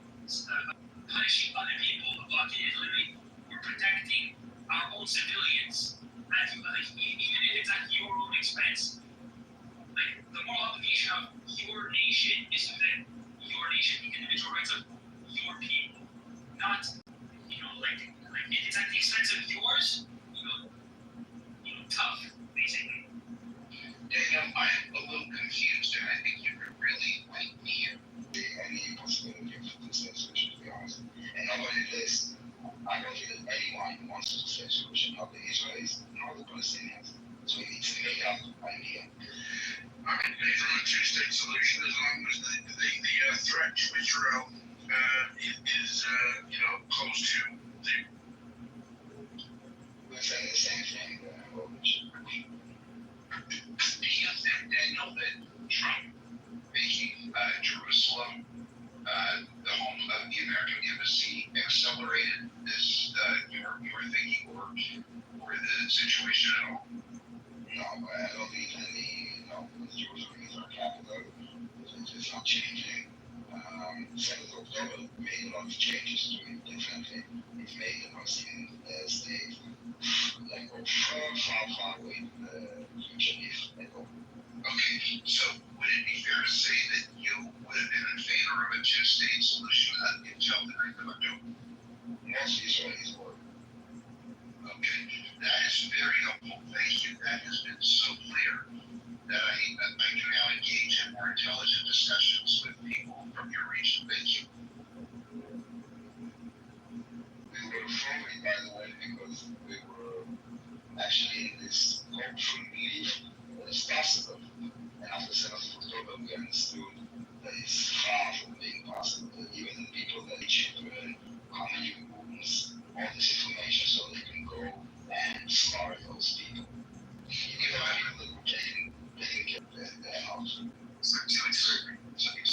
Punishing other people, blocking it, literally, we're protecting our own civilians. Even if it's at your own expense. Like the moral obligation of your nation is to protect your nation, the individual rights of your people, not like if it's at the expense of yours, tough, basically. Daniel, I'm a little confused, and I think you could really like me any possibility of this solution, to be honest. And not only this, I don't think that anyone wants a state solution, not the Israelis, nor the Palestinians. So we need to make up idea. I can pay for a two-state solution as long as the threat to Israel is close to zero. We're saying the same thing, do you think, Daniel, that Trump making Jerusalem the home of the American embassy accelerated this your thinking or the situation at all? No, I don't think any. Jerusalem is our capital. It's not changing. 7th of October made a lot of changes to it. Definitely, it made the Palestinian state like go far away from the future if at all. Okay, so would it be fair to say that you would have been in favor of a two-state solution until the 9th of October? Most Israelis were. Okay, that is very helpful. Thank you. That has been so clear that I can now engage in more intelligent discussions with people from your region. Thank you. We were following, by the way, because we were actually in this hopeful belief that it's possible. And after 7th of October, we understood that it's far from being possible. That even the people that children, how many wounds, all this information so they can go and slaughter those people. You know, I mean, they can get their house. So these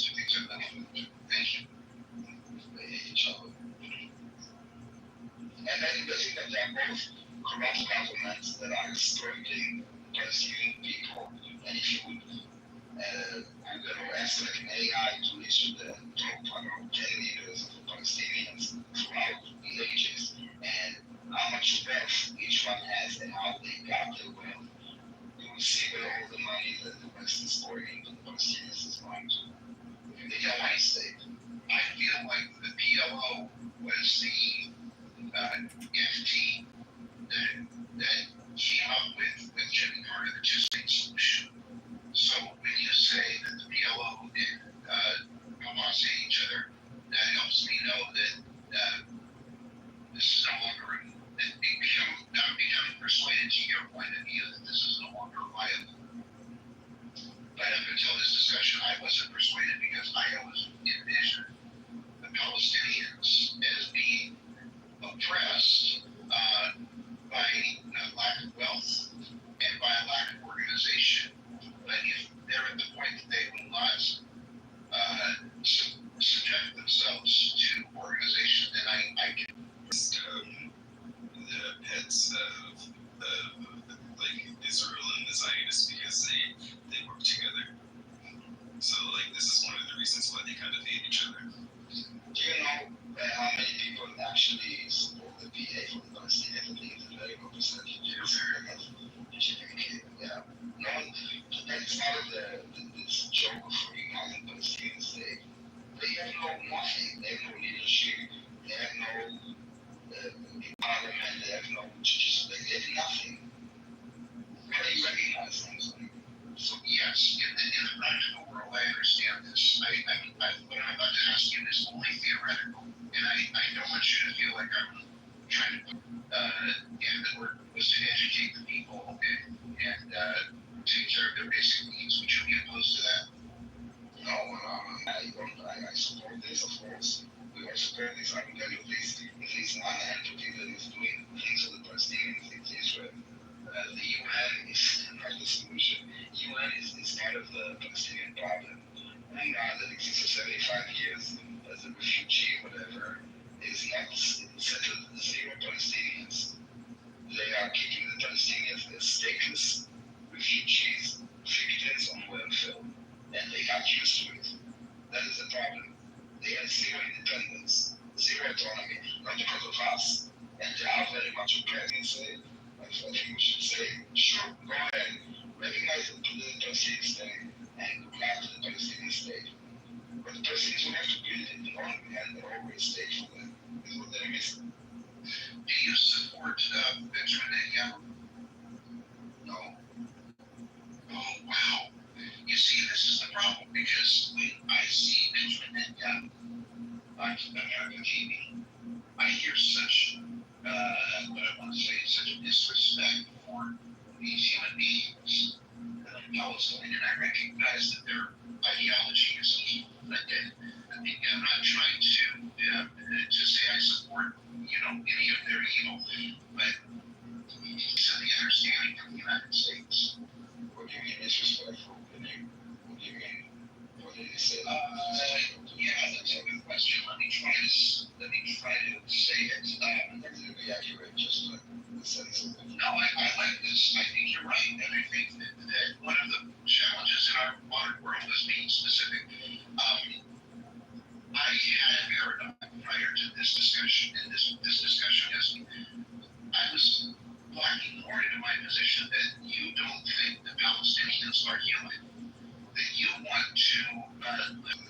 two things are beneficial. Thank you. They hate each other. And then the thing that they're both corrupt governments that are exploiting Palestinian people. And if you would Google or ask like an AI to listen to the top 10 leaders of the Palestinians throughout the ages and how much wealth each one has and how they got their wealth, you will see where all the money that the West is pouring into the Palestinians is going to. They don't want to state. I feel like the PLO was the FT that came up with Jimmy Carter, the two-state solution. So when you say that the PLO and Hamas hate each other, that helps me know that this is no longer. I'm becoming persuaded to your point of view that this is no longer viable. But up until this discussion, I wasn't persuaded because I always envisioned the Palestinians as being oppressed by a lack of wealth and by a lack of organization. But if they're at the point that they will not subject themselves to organization, then I can. The pets of like Israel and the Zionists because they work together. So like this is one of the reasons why they kind of hate each other. Do you know how many people actually support the PA for the Palestinians? I think it's a very low percentage. Yeah. No one, and it's part of this joke of uniting Palestinian state. They have nothing. They have no leadership. They have no parliament. They have no judges. They have nothing. How do you recognize things? So yes, in the practical world, I understand this. What I'm about to ask you is only theoretical, and I don't want you to feel like I'm trying to. And the work was to educate the people and take care of their basic needs. Would you be opposed to that? No, I support this, of course. We all support this. I can tell you at least one entity that is doing things for the Palestinians is Israel. The UN is not the solution. UN is part of the Palestinian problem. And that exists for 75 years as a refugee, whatever, is not settled zero Palestinians. They say, I think we should say, sure, go ahead, recognize the Palestinian state and apply to the Palestinian state. But the Palestinians will have to build it in order to have the overall state for them. Is what they're missing. Do you support Benjamin Netanyahu? No. Oh, wow. You see, this is the problem, because when I see Benjamin Netanyahu on American TV, I hear such, what I want to say, such a disrespect for these human beings that are Palestinian, and I recognize that their ideology is evil. I'm not trying to say I support, any of their evil, but to the understanding from the United States. What do you mean disrespectful? What do you mean? What did you say? Yeah, that's a good question. Let me try to say it. That's going to be accurate, just like the sense of it. No, I like this. I think you're right, and I think that one of the challenges in our modern world is being specific. I had a paradigm prior to this discussion, and this discussion has, I was walking more into my position that you don't think the Palestinians are human, that you want to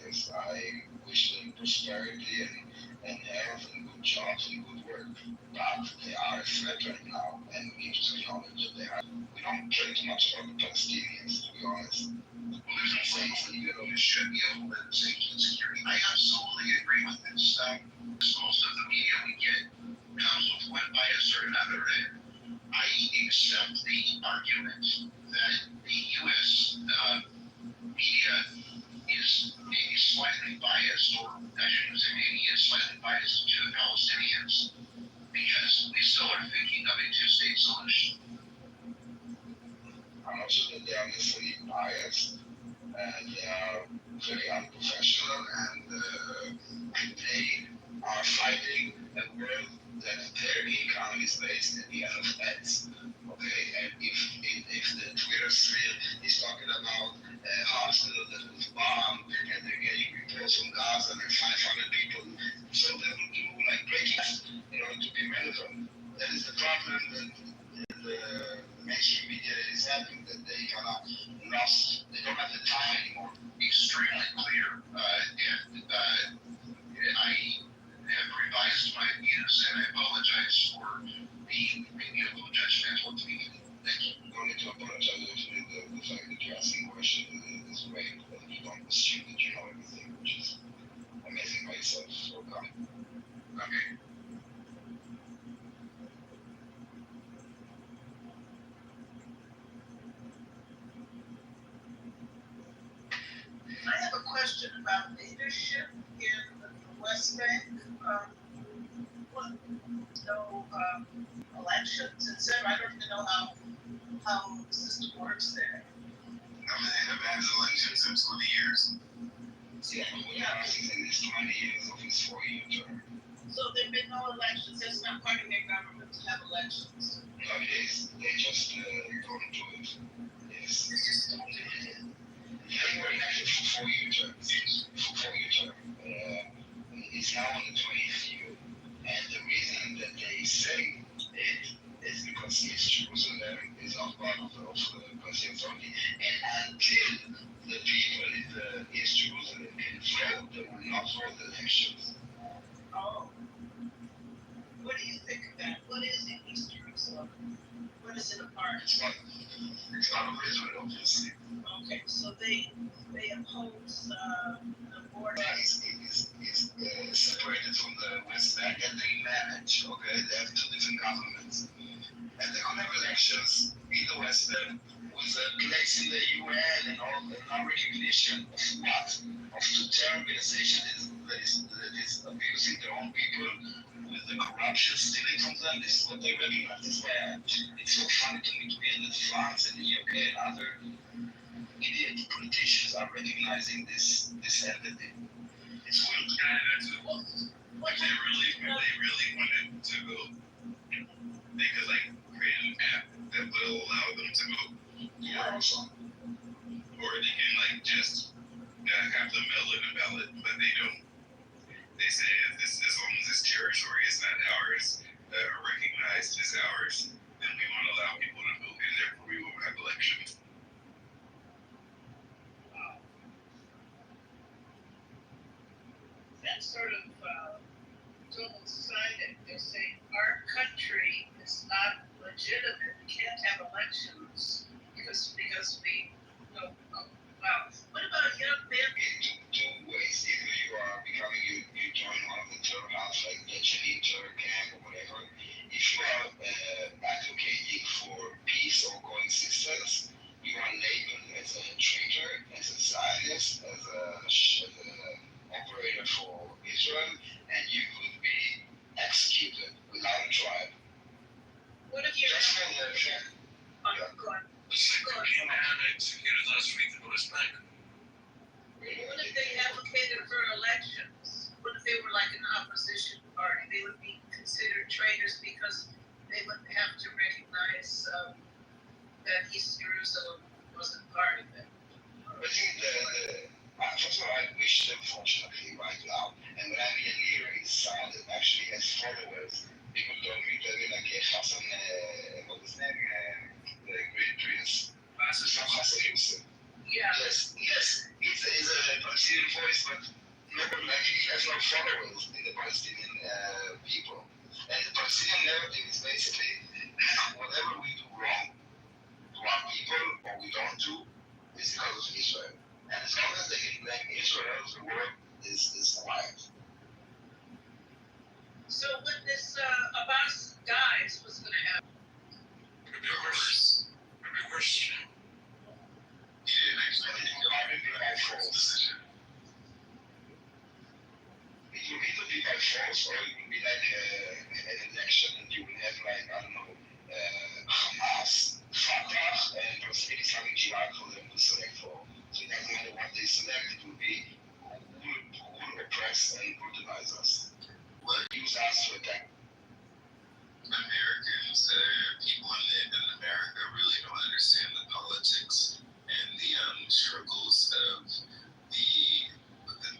Yes, I wish them prosperity and health and good jobs and good work. But they are a threat right now, and we need to acknowledge that they are. We don't care too much about the Palestinians, to be honest. There's no saying you should be able to live in safety and security. I absolutely agree with this. Most of the media we get comes with one bias or another, and I accept the argument that the U.S. Media is maybe slightly biased, or I shouldn't say maybe, is slightly biased to the Palestinians, because we still are thinking of a two-state solution. I'm not sure that they are necessarily biased, and they are very unprofessional, and they are fighting a world that their economy is based in the FFX. Okay, and if the Twitter thread is talking about a hospital that was bombed and they're getting reports from Gaza and 500 people, so they will do like breaking in order to be relevant. That is the problem that the mainstream media is having, that they kind of lost, they don't have the time anymore. Extremely clear, and I have revised my views, and I apologize for being maybe a little judgmental to me. Thank you. You don't need to apologize. Actually, the fact that you're asking questions is great, but you don't assume that you know everything, which is amazing by itself. So, okay. I have a question about leadership in the West Bank. No elections, etc. I don't even know how the system works there. No, they haven't had elections in 20 years. Yeah, I think in this 20 years of his 4-year term. So there have been no elections. That's not part of their government to have elections. No, they just don't do it. Yes. They just don't do it. They were elected for 4-year terms. It's now on the 20th year. And the reason that they say it is because East Jerusalem is not part of the Palestinian Authority. And until the people in the East Jerusalem can vote, they will not hold elections. Oh. What do you think of that? What is in East Jerusalem? What is it a part? It's not of Israel, obviously. Okay, so they oppose the border. It's separated from the West Bank, and they manage. Okay, they have two different governments, and they don't have elections in the West Bank with a place in the UN and all the non-recognition of what? Of two terror organizations that is abusing their own people with the corruption stealing from them. This is what they recognize. This is why it's so funny to me to be in France and the UK and other idiot politicians are recognizing this entity. It's weird. Like they really wanted to vote. They could create an app that will allow them to vote. Yeah, also. Or they can just have them mail in a ballot, but they don't. They say as long as this territory is not ours, are recognized as ours, then we want to allow people to vote, and therefore we will have elections. That's sort of double-sided. They're saying our country is not legitimate. We can't have elections because we no. Oh, wow. What about young men? Two ways. Either you are becoming you join one of the clubhouse like the Chinese camp or whatever. If you are advocating for peace or coexistence, you are labeled as a traitor, as a Zionist, as a operator for Israel, and you could be executed without a trial. What if you're Just for the check. The second being executed last week in the West Bank. What if they advocated for elections? What if they were like an opposition party? They would be considered traitors because they would have to recognize that East Jerusalem wasn't part of it. I think first of all, I wish them fortunately right now. And when I mean leader, it sounded actually as followers. People don't read that like Hassan, what was his name? The great prince. Hassan Yusuf. Yeah. Yes, he's a Palestinian voice, but nobody actually has no followers in the Palestinian people. And the Palestinian narrative is basically whatever we do wrong to our people or we don't do is because of Israel. And as long as they can blame Israel, the world is quiet. So when this Abbas dies, what's going to happen? It'll be worse. It'll be worse. He didn't actually make a false decision. It will be by force, or it will be like an election, and you will have like, I don't know, Hamas, Fatah, and Palestinian Islamic Jihad for them to select for. So it doesn't matter what they select, it will be who will oppress and brutalize us. Will use us to attack. Americans, people in America really don't understand the politics and the struggles of the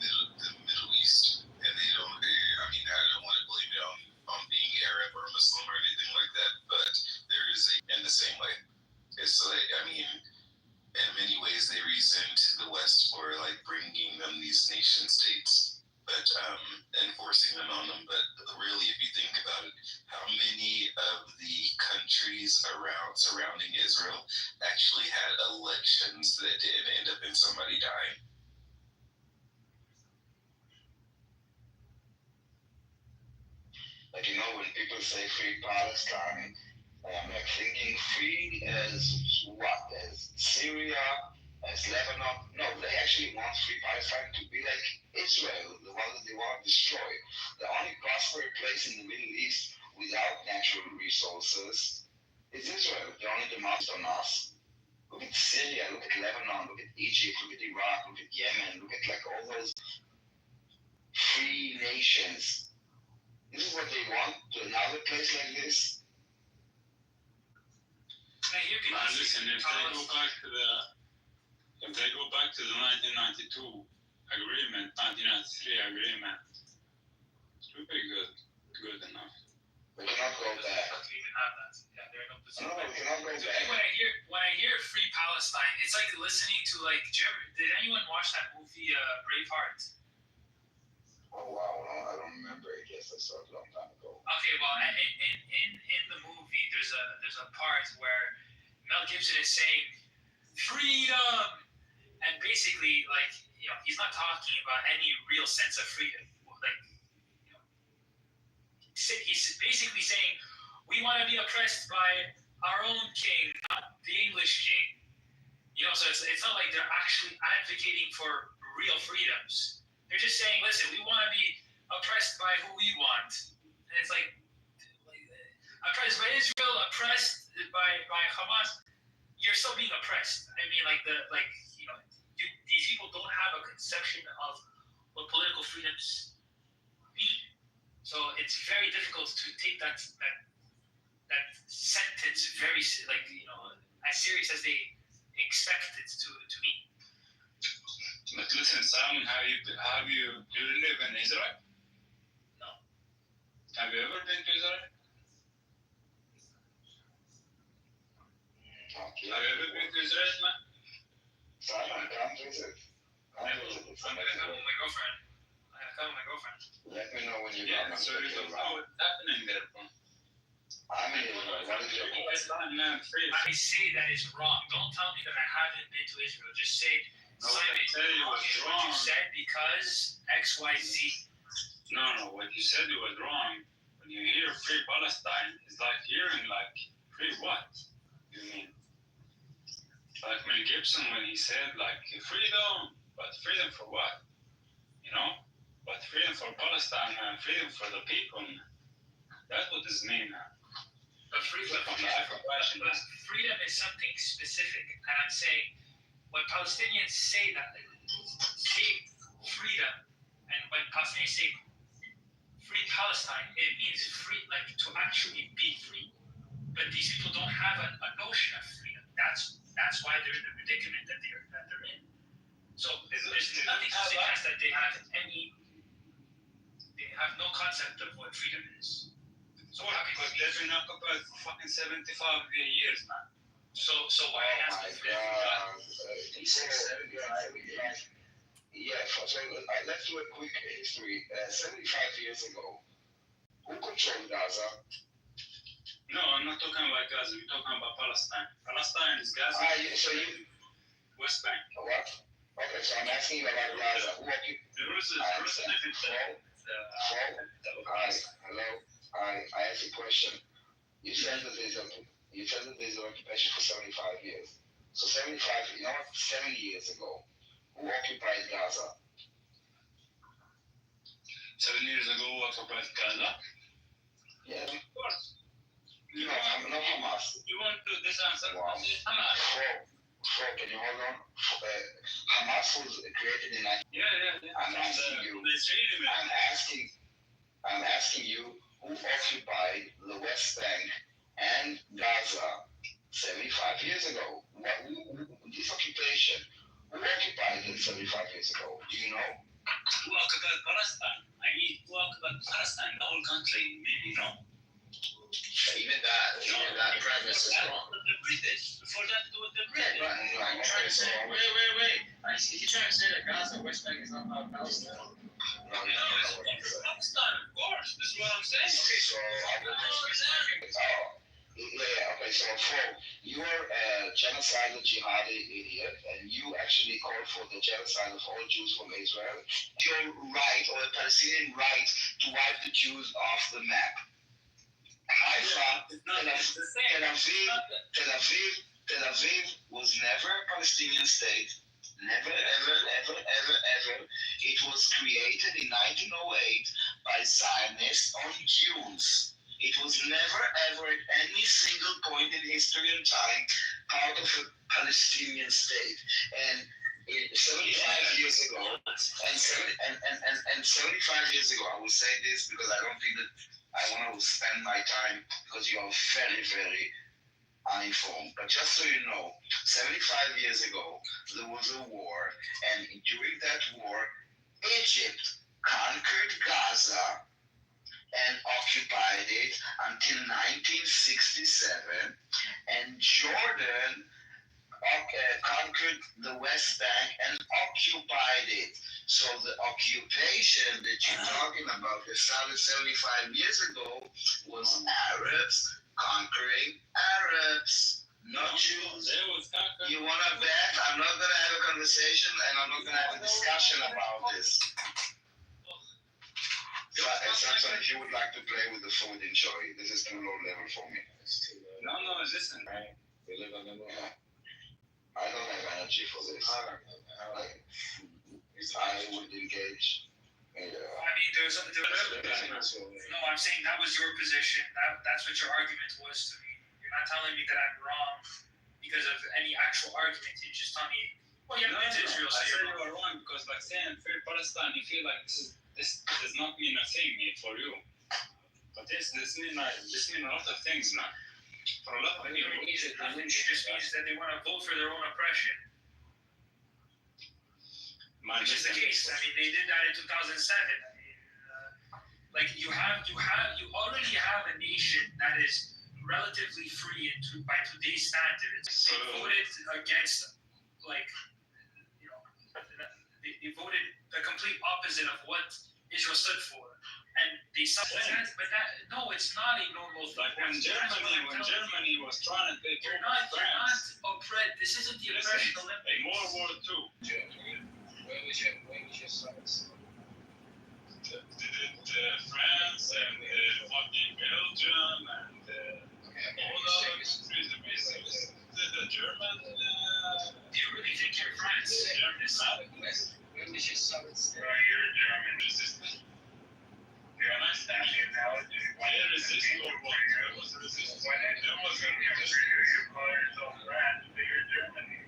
Middle East, and they don't. I mean, I don't want to blame it on being Arab or Muslim or anything like that, but there is in the same way. It's like, I mean, in many ways they resent the West for like bringing them these nation states, but enforcing them on them. But really, if you think about it, how many of the countries surrounding Israel actually had elections that didn't end up in somebody dying? Like, when people say free Palestine, I'm like thinking free as what? As Syria, as Lebanon? No, they actually want free Palestine to be like Israel, the one that they want to destroy. The only prosperous place in the Middle East without natural resources is Israel. The only demands on us. Look at Syria, look at Lebanon, look at Egypt, look at Iraq, look at Yemen, look at like all those free nations. This is what they want to another place like this. Listen, if they go back to the 1992 agreement, 1993 agreement, it would be good enough. We cannot go back. Even have that. Yeah, they're in a position. No, we cannot go back. When I hear free Palestine, it's like listening to like. Did anyone watch that movie Braveheart? Oh wow, no, I don't remember it. Yes, I saw it a long time ago. Okay, well, in the movie, there's a part where Mel Gibson is saying freedom, and basically, like, he's not talking about any real sense of freedom. Like, he's basically saying we want to be oppressed by our own king, not the English king. So it's not like they're actually advocating for real freedoms. They're just saying, listen, we want to be oppressed by who we want. And it's like oppressed by Israel, oppressed by Hamas. You're still being oppressed. I mean, these people don't have a conception of what political freedoms mean. So it's very difficult to take that sentence very, as serious as they expect it to mean. But listen, Simon, have you live in Israel? No. Have you ever been to Israel? you ever been to Israel, man? So I'm gonna come visit. I'm gonna come with my girlfriend. Let me know when you Yeah, come. so you don't know what's happening there, bro. I'm in Israel. What is your Palestine, man, free. I say that is wrong. Don't tell me that I haven't been to Israel. Just say, No, what I tell you was is what wrong. you said because X, Y, Z. No, what you said was wrong. When you hear free Palestine, it's like hearing like free what? You mean? Like Mel Gibson when he said like freedom, but freedom for what? You know? But freedom for Palestine and freedom for the people. That's what this means. But freedom is something specific. And I'm saying, when Palestinians say freedom, and when Palestinians say free Palestine, it means free, like to actually be free. But these people don't have a notion of freedom. That's why they're in the predicament that they're in. So there's nothing to suggest that they have no concept of what freedom is. So what happened? Because they've been occupied for fucking 75 years, man. So why Oh my God. Let's do a quick history. 75 years ago, who controlled Gaza? No, I'm not talking about Gaza. We're talking about Palestine. Palestine is Gaza. West Bank. What? Okay, so I'm asking you about Gaza. Who occupied? Hello. I asked a question. You said that there's an occupation for 75 years. So 70 years ago, who occupied Gaza? 7 years ago, who occupied Gaza? Yeah. Of course. No, Hamas. You want to this answer? Wow. Hamas. Can you hold on? Hamas was created in 19... Yeah. I'm asking you who occupied the West Bank and Gaza 75 years ago. This occupation, who occupied it 75 years ago? Do you know? Who occupied Palestine? Who occupied Palestine? The whole country? Maybe no. Even that premise is wrong. The British. Before that, it was the British. I'm trying to say, wait. If you're trying to say that Gaza, West Bank is not part of Palestine. No, it's Palestine, of course. This is what I'm saying. Okay, so you're a genocidal jihadi idiot, and you actually call for the genocide of all Jews from Israel. Your right, or a Palestinian right, to wipe the Jews off the map. Haifa, Tel Aviv was never a Palestinian state. Never, ever. It was created in 1908 by Zionists on Jews. It was never, ever, at any single point in history and time, part of a Palestinian state. And 75 years ago, and 75 years ago, I will say this because I don't think that I want to spend my time, because you are very, very uninformed. But just so you know, 75 years ago, there was a war, and during that war, Egypt conquered Gaza and occupied it until 1967, and Jordan conquered the West Bank and occupied it. So the occupation that you're talking about that started 75 years ago was Arabs conquering Arabs, not Jews. You want to bet? I'm not going to have a conversation, and I'm not going to have a discussion about this. Samson, if you would like to play with the food, enjoy. This is too low level for me. No, listen. We live on the moon. I don't have energy for this. I would engage. I mean, there's no, I'm saying that was your position. That's what your argument was to me. You're not telling me that I'm wrong because of any actual argument. You just tell me, well, you haven't been to Israel. I said you were wrong because, like, saying free Palestine, you feel like this does not mean a thing for you. But this mean a lot of things now. For a lot of people, it just means that they want to vote for their own oppression. Which is the case. I mean, they did that in 2007. I mean, you already have a nation that is relatively free by today's standards. They voted against, like, they voted the complete opposite of what Israel stood for. And they saw no, it's not a normal thing. Like when Germany was trying to take you're not oppressed. This isn't the oppression Olympics. In World War II. When was your summit? France and fucking Belgium and all the countries, the German. Do you really think you're France? When was your summit? You're German resistant. You understand the analogy? Why resist or what? There was resistance. There was a France, bigger Germany.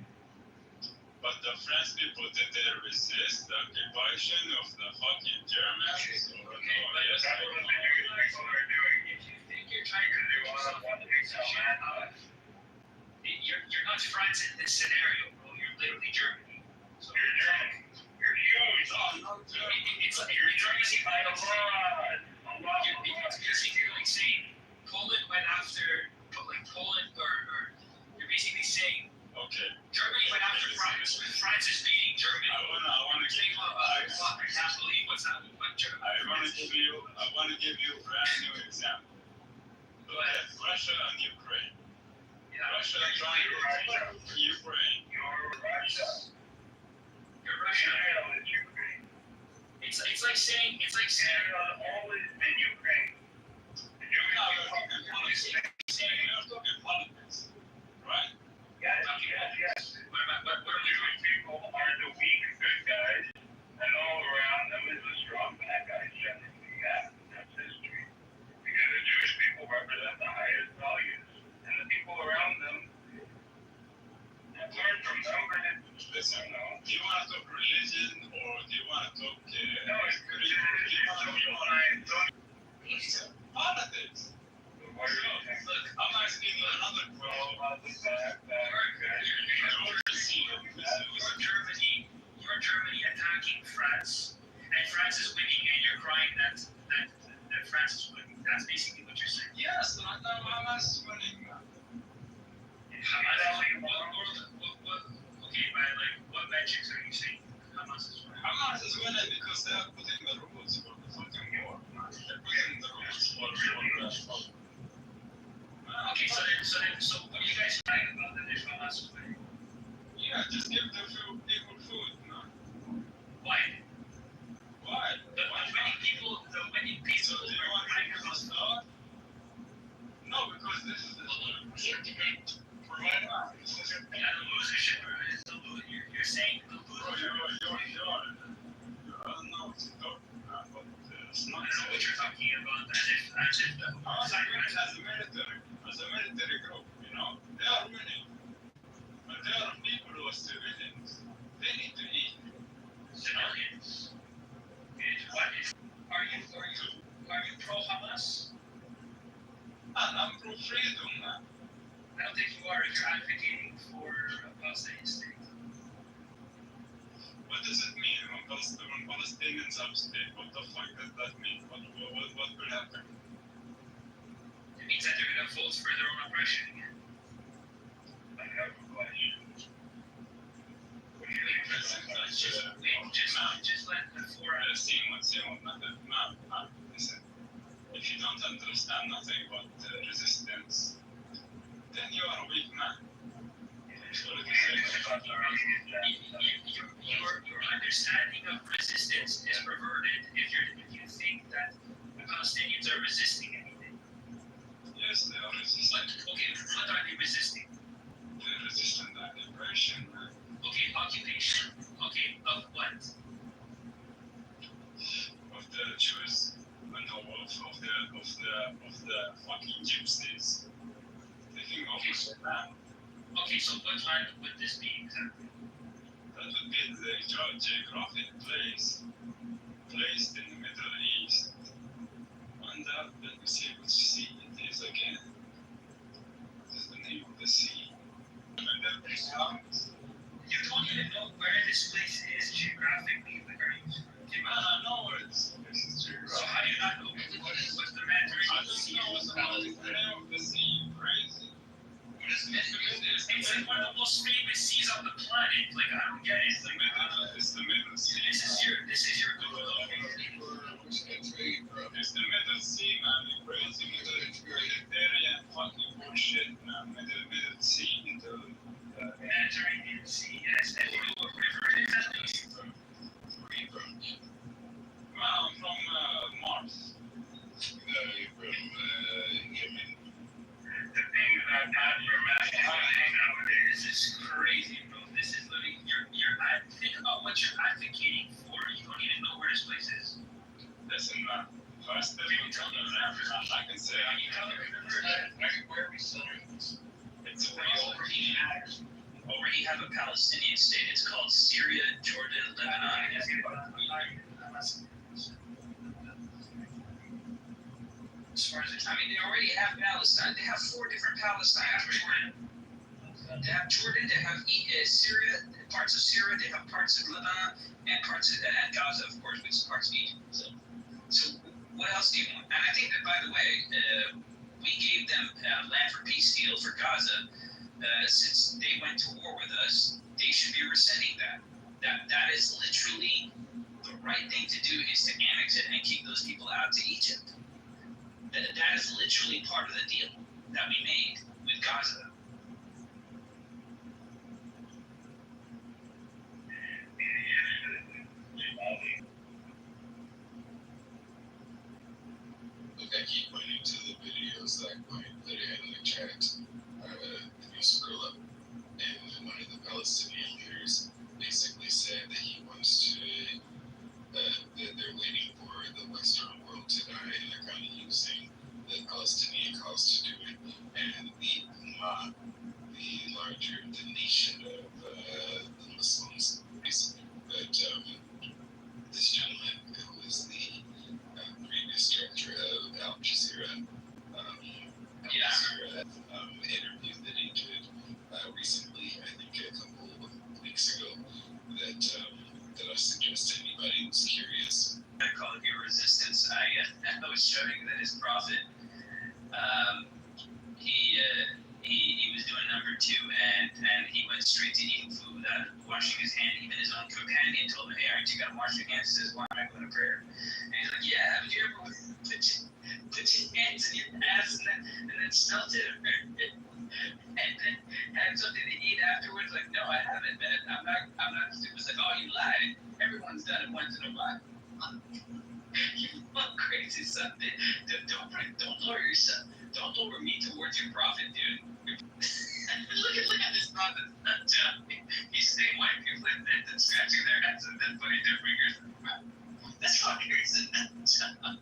But the French people, did they resist the occupation of the fucking Germans? Okay, but that's what the people are doing. If you think you're trying to do you're not France in this scenario, bro. You're literally Germany. So you're Germany. You're huge. It's like you're basically like saying Poland went after, Poland, or you're basically saying, okay, Germany went after France. France is beating Germany. I wanna I can't believe what's happening. I want to give you a brand new example. Look at Russia and Ukraine. Yeah. Russia trying to take Ukraine. You're Russia. Ukraine. It's like saying always been Ukraine. You're talking politics, right? Yes. What are we doing? People are the weak good guys, and all around them is the strong bad guys generally. Yeah, that's history. Because the Jewish people represent the highest values, and the people around them have learned from them. Listen, no. Do you want to talk religion, or do you want to talk? No, it's politics. Look, I'm asking you another question about the fact that you're Germany attacking France, and France is winning, and you're crying that France is winning. That's basically what you're saying. Yes, I know Hamas is winning. Okay, but what metrics are you saying Hamas is winning? Hamas is winning because they are putting the rules for the fucking war. They're putting the rules for okay, so what are you guys crying about that if Hamas is winning? Yeah, just give the people food, no? Why? The winning people. So do you want to start? No, because this is the provide. Yeah, the losership is the loser. You're saying the loser. I don't know what you're talking about, but it's not. I don't know what you're talking about. As if the as a military group, they are winning. But there are people who are civilians. They need to eat. Civilians. Are you pro Hamas? I'm pro freedom, man. I don't think you are if you're advocating for a Palestinian state. What does it mean when Palestinians have a state? What the fuck does that mean? What will happen? It means that they're going to vote for their own oppression again. I have a question. What do you think? Just let the four listen. If you don't understand nothing about resistance, then you are a weak man. Your understanding of resistance is perverted if you think that the Palestinians are resisting anything. Yes, they are resisting. What are they resisting? They're resisting the occupation, man. Okay, occupation. Okay, of what? Of the Jews, of the fucking gypsies. Taking over land. Okay, so what land would this be exactly? That would be the geographic place placed in the Middle East. And let me see which sea it is again. What is the name of the sea? You don't even know where this place is geographically. I know where it's geographically. So how do you not know what's the matter? I don't know what's the name of the sea, crazy. like one of the most famous seas on the planet. Like, I don't get it. Like, It's the Middle Sea. this is your Google. It's the Middle Sea, man. You crazy Mediterranean fucking bullshit, man. Middle Sea into Mediterranean Sea, yes. And you know what river it is, at least? Well, I'm from Mars. The thing about that, your math nowadays is crazy, bro. This is literally, think about what you're advocating for. You don't even know where this place is. Listen, man. First, let me tell you that I can say Can you tell me where we started? it's We already have a Palestinian state. It's called Syria, Jordan, Lebanon, and as far as they already have Palestine. They have 4 different Palestines. They have Jordan, they have Syria, parts of Syria, they have parts of Lebanon, and parts of Gaza, of course, which is parts of Egypt. So what else do you want? And I think that, by the way, we gave them land for peace deal for Gaza. Since they went to war with us, they should be rescinding that. That is literally the right thing to do, is to annex it and keep those people out to Egypt. That is literally part of the deal that we made with Gaza. Look, I keep pointing to the videos that I put in the chat. If you scroll up, and one of the Palestinian leaders basically said that he wants to, that they're waiting for the Western world to die, and they're kind of using the Palestinian cause to do it. And the Ummah, the larger, the nation of the Muslims, but this gentleman who was the previous director of Al Jazeera, interview that he did recently, I think a couple of weeks ago, that I suggest anybody who's curious. I call it your resistance. I was showing that his prophet, he was doing number 2, and he went straight to eating food without washing his hand. Even his own companion told him, "Hey, aren't you gonna wash your hands?" He says, "Why am I going to prayer?" And he's like, "Yeah, haven't you ever put your hands in your ass and then smelt it and then had something to eat afterwards?" Like, "No, I haven't, man. I'm not stupid." It's like, "Oh, you lied. Everyone's done it once in a while." You fuck crazy son. Don't lower yourself. Don't lower me towards your prophet, dude. look at this prophet. He's saying white people and then scratching their heads and then putting their fingers in their mouth. This fucker is a nut job.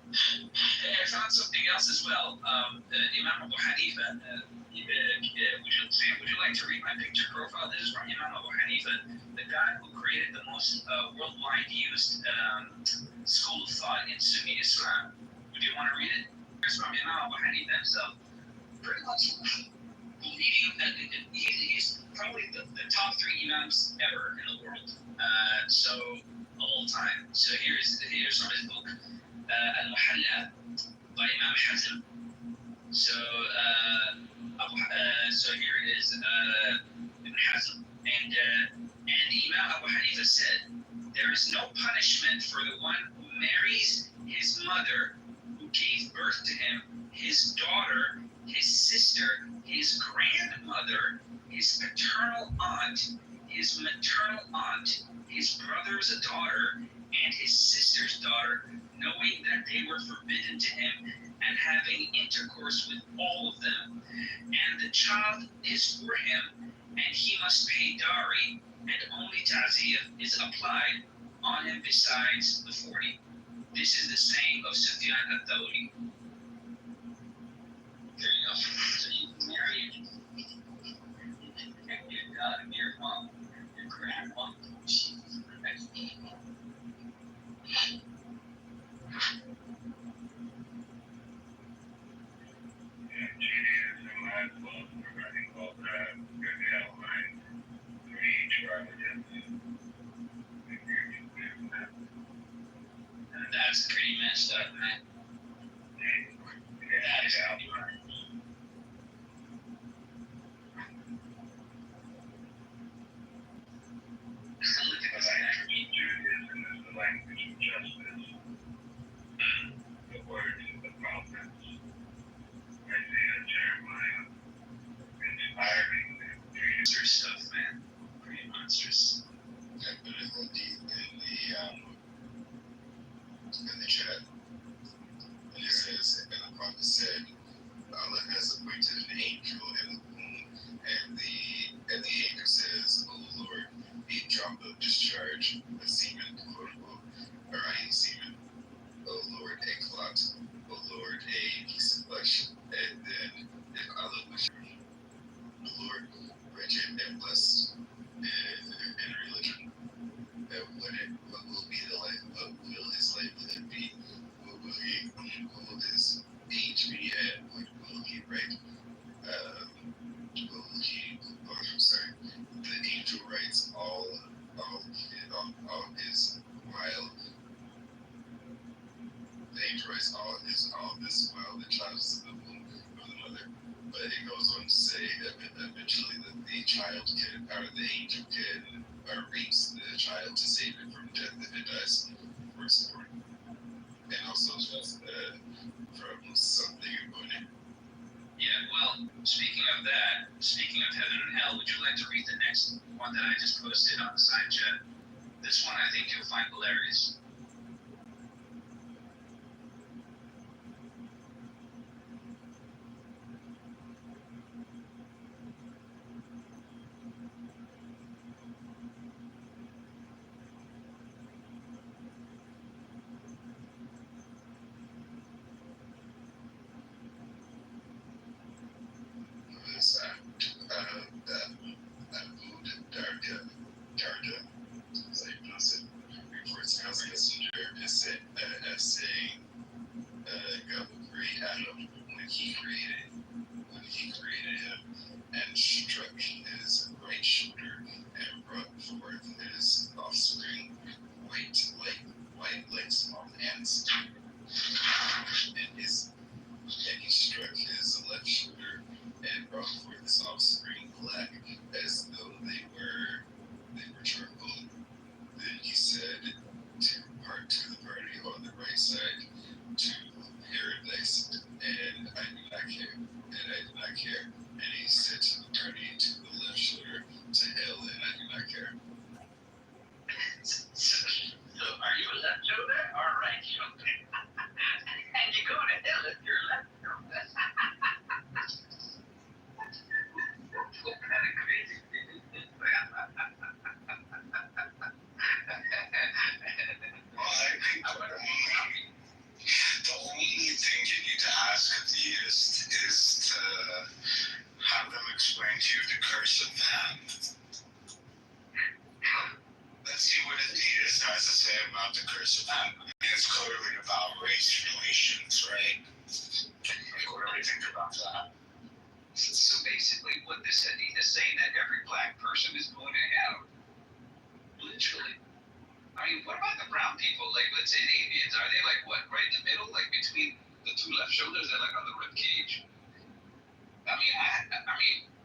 I found something else as well. Imam Abu Hanifa. Would you like to read my picture profile? This is from Imam Abu Hanifa, the guy who created the most worldwide used school of thought in Sunni Islam. Would you want to read it? It's from Imam Abu Hanifa himself. Pretty much believing that he's probably the top 3 imams ever in the world. So all time. So here's from his book, Al-Muhalla by Imam Hazm. So here it is, Ibn Hazm, and Imam Abu Hanifa said, "There is no punishment for the one who marries his mother, who gave birth to him, his daughter, his sister, his grandmother, his paternal aunt, his maternal aunt, his brother's daughter, and his sister's daughter, knowing that they were forbidden to him, and having intercourse with all of them. And the child is for him, and he must pay dowry, and only ta'ziyah is applied on him besides the 40. This is the saying of Sufyan al-Thawri." There you go. So you can marry your mom, your grandma. Jesus Christ. That's pretty messed up, man. That is how you are. monstrous stuff, man. Pretty monstrous. I put it in the chat, and it says, and the prophet said, Allah has appointed an angel in the womb, and the angel says, "Oh Lord, a drop of discharge, a semen, quote unquote, or a semen. Oh Lord, a clot. Oh Lord, a piece of flesh." And then if Allah wishes, the Lord, wretched and blessed in religion, what will be the life? What will his livelihood be? What will his age be? And what will he write? Sorry. The angel writes all his while. The angel writes all this while the child is in the womb of the mother. But it goes on to say that eventually the child can, or the angel can, rapes the child to save it from death if it dies before it's born. And also from something going in. Yeah, well, speaking of that, speaking of heaven and hell, would you like to read the next one that I just posted on the side chat? This one I think you'll find hilarious. Darda, as I pronounce it, reports God's messenger as saying, God will create Adam when he created him, and struck his right shoulder and brought forth his offspring, white like small ants, and he struck his left shoulder and brought forth his offspring black as though they were charcoal. Then he said to the party on the right side to paradise, and I did not care. And he said to the party to the left shoulder to hell, and I did not care. So are you a left shoulder or a right shoulder? And you go to hell if you're a left shoulder. What kind of crazy thing is this? The only thing you need to ask a theist is to have them explain to you the curse of Ham. Let's see what a theist has to say about the curse of Ham. I mean, it's clearly about race relations, right? Like, what do we think about that? So basically what this hadith is saying that every black person is going to hell. Literally. I mean, what about the brown people? Like, let's say the Indians, are they like what, right in the middle, like between the two left shoulders? They're like on the rib cage. I mean,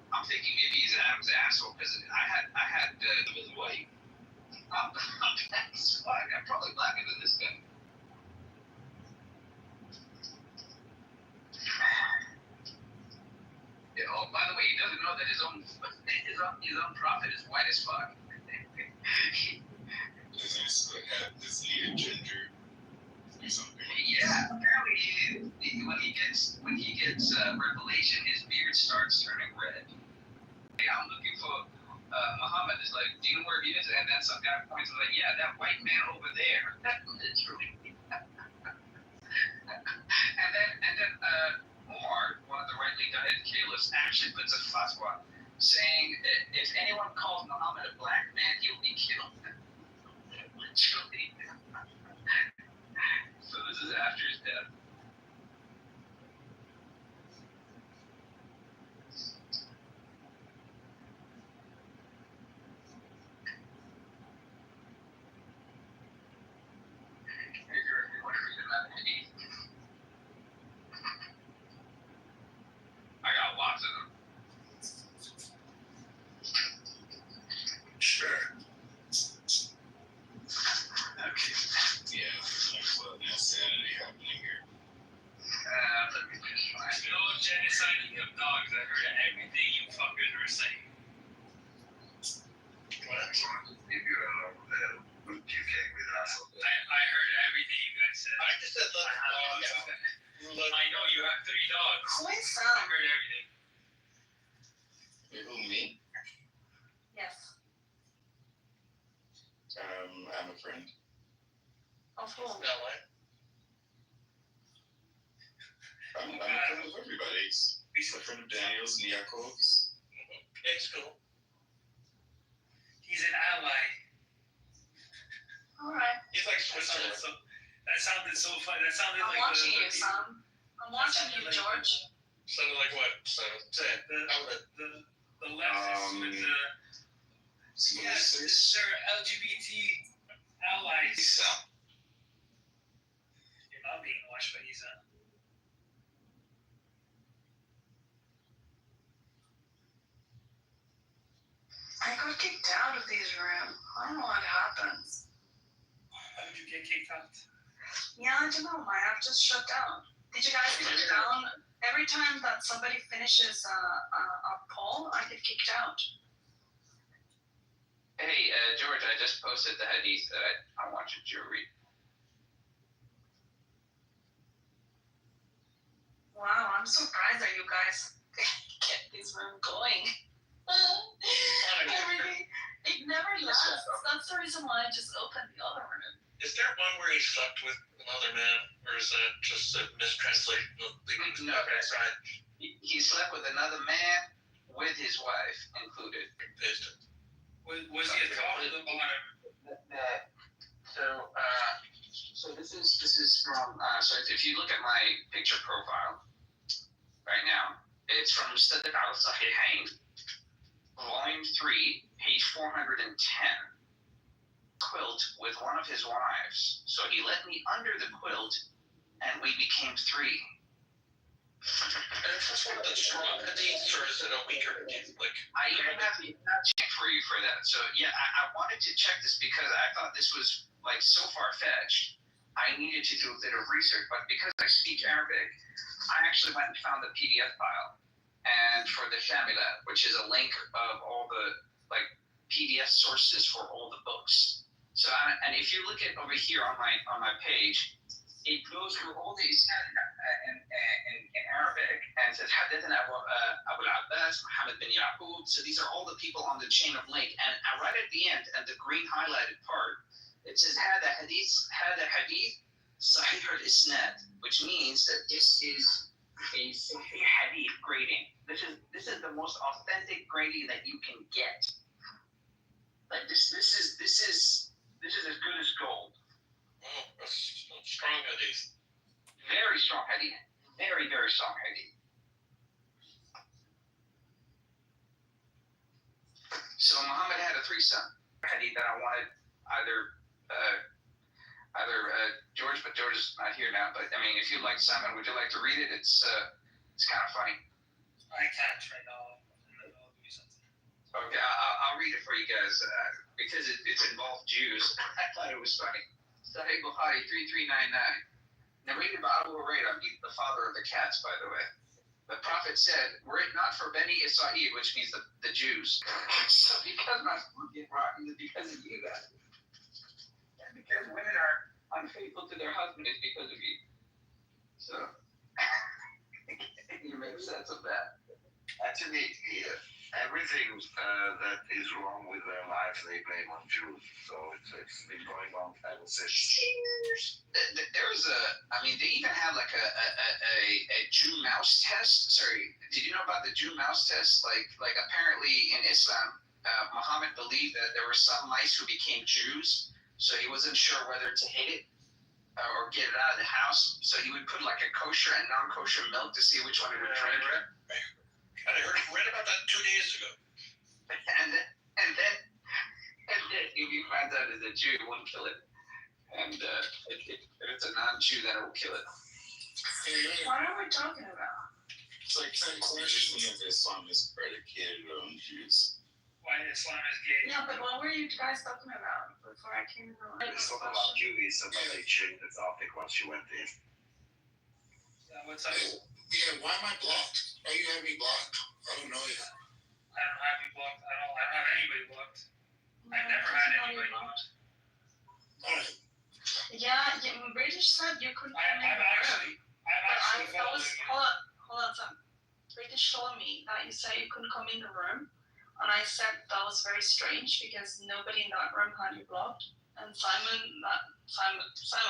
I'm thinking maybe he's Adam's asshole because I had him as white. I'm black as fuck. I'm probably blacker than this guy. Yeah, oh, by the way, he doesn't know that his own prophet is white as fuck. Is he a ginger or something? Yeah, apparently when he gets revelation, his beard starts turning red. Hey, I'm looking for Muhammad. Is like, do you know where he is? And then some guy points and like, yeah, that white man over there. Literally. and then Omar, one of the rightly guided caliphs, actually puts a fatwa saying if anyone calls Muhammad a black man, he'll be killed. Literally. So this is after his death. I got lots of them. Sure. Okay. Yeah, there's no insanity happening here. Let me just find it. No genociding of dogs. I heard everything you fuckers were saying. Yakovs. It's cool. He's an ally. Alright. He's like That Switzerland. sounded so funny. That sounded I'm like watching you, Sam. I'm watching you, like- George. Sounded like what? So, say it. the leftists with the yes, sir, LGBT allies. Isa. You're not being watched by Isa. I got kicked out of this room. I don't know what happens. How did you get kicked out? Yeah, I don't know. My app just shut down. Did you guys get it down? Every time that somebody finishes a poll, I get kicked out. Hey, George, I just posted the hadith that I wanted you to read. Wow, I'm surprised that you guys get this room going. Every day, it never lasts. That's the reason why I just opened the other room. Is there one where he slept with another man, or is that just a mistranslation? No, that's right. He slept with another man with his wife included. Was he a top or the bottom? So this is from so if you look at my picture profile right now, it's from Mustadrak al-Sahihain, volume 3, page 410. Quilt with one of his wives. So he let me under the quilt and we became three. And is this one of the strong hadiths, or is it a weaker hadith? Like, I even have a check for you for that. So yeah, I wanted to check this because I thought this was like so far-fetched. I needed to do a bit of research, but because I speak Arabic, I actually went and found the PDF file. And for the Shamila, which is a link of all the like PDF sources for all the books. So, and if you look at over here on my page, it goes through all these in Arabic and says Hadithana Abu al-Abbas, Muhammad bin Yaqub. So these are all the people on the chain of link. And right at the end, at the green highlighted part, it says Hada Hadith Sahih al-Isnad, which means that this is a Sahih Hadith grading. This is the most authentic grading that you can get. Like this is as good as gold. oh, that's a strong hadith. Very strong hadith. Very, very strong hadith. So Muhammad had a threesome hadith that I wanted either George, but George is not here now. But I mean, if you'd like, Simon, would you like to read it? It's kind of funny. I can't right now. I'll do something. Okay, I'll read it for you guys because it's involved Jews. I thought it was funny. Sahih Bukhari 3399. Narrated by Abu Hurairah, the father of the cats, by the way. The prophet said, "Were it not for Beni Israel," which means the Jews, so because my food get rotten, it's because of you guys. And because women are unfaithful to their husband, it's because of you. So, you make sense of that. Actually, everything that is wrong with their life, they blame on Jews. So it's been going on ever since. There's they even have like a Jew mouse test. Sorry, did you know about the Jew mouse test? Like apparently in Islam, Muhammad believed that there were some mice who became Jews, so he wasn't sure whether to hit it or get it out of the house. So he would put like a kosher and non-kosher milk to see which one it would drink. I read about that 2 days ago. And then if you find out it's a Jew, it won't kill it. And if it's a non-Jew, then it will kill it. What are we talking about? It's like traditionally of Islam is predicated on Jews. Why Islam is gay? Yeah, but what were you guys talking about before I came in the room? It's talking about Judaism, but they changed the topic once you went in. What's up? Yeah, why am I blocked? Why you have me blocked? I don't know you. I don't have you blocked. I don't have anybody blocked. I've never had anybody blocked. Alright. Yeah, British said you couldn't come in the room. Hold on, Sam. British told me that you said you couldn't come in the room, and I said that was very strange because nobody in that room had you blocked. And Simon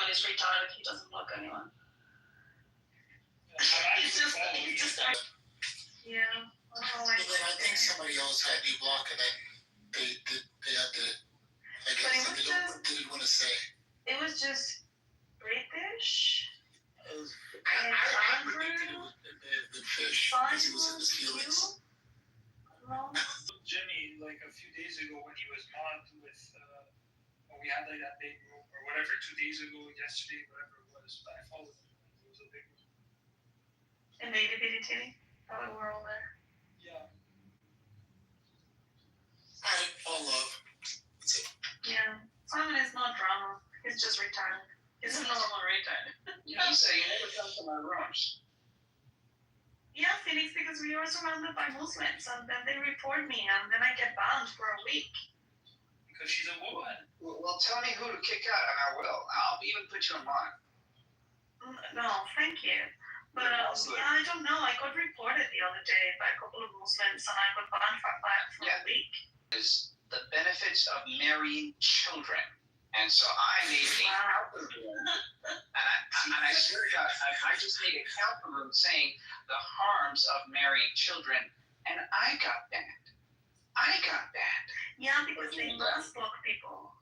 is retarded. He doesn't block anyone. He's just. Yeah. Oh, But then I think somebody else had you block and then they had to, I But guess, it was they didn't want to say. It was just British. I predicted it would have been fish because he was in his feelings. Jimmy, like a few days ago when he was mobbed with, when we had like that big room or whatever, 2 days ago, yesterday, whatever it was, but I followed him. It was a big room. And they defeated Timmy. Oh, we were all there. Yeah. Alright, all love. That's it. Yeah. Simon is not drama. He's just retarded. He's a normal retard. You say you never come to my rooms. Yeah, Phoenix, because we were surrounded by Muslims, and then they report me, and then I get banned for a week. Because she's a woman. Well, tell me who to kick out, and I will. I'll even put you in line. No, thank you. But yeah, I don't know. I got reported the other day by a couple of Muslims, and I got banned for a week. Is the benefits of marrying children. And so I made a counter room, and I swear to God, I just made a counter room saying the harms of marrying children, and I got banned. Yeah, because they must block people.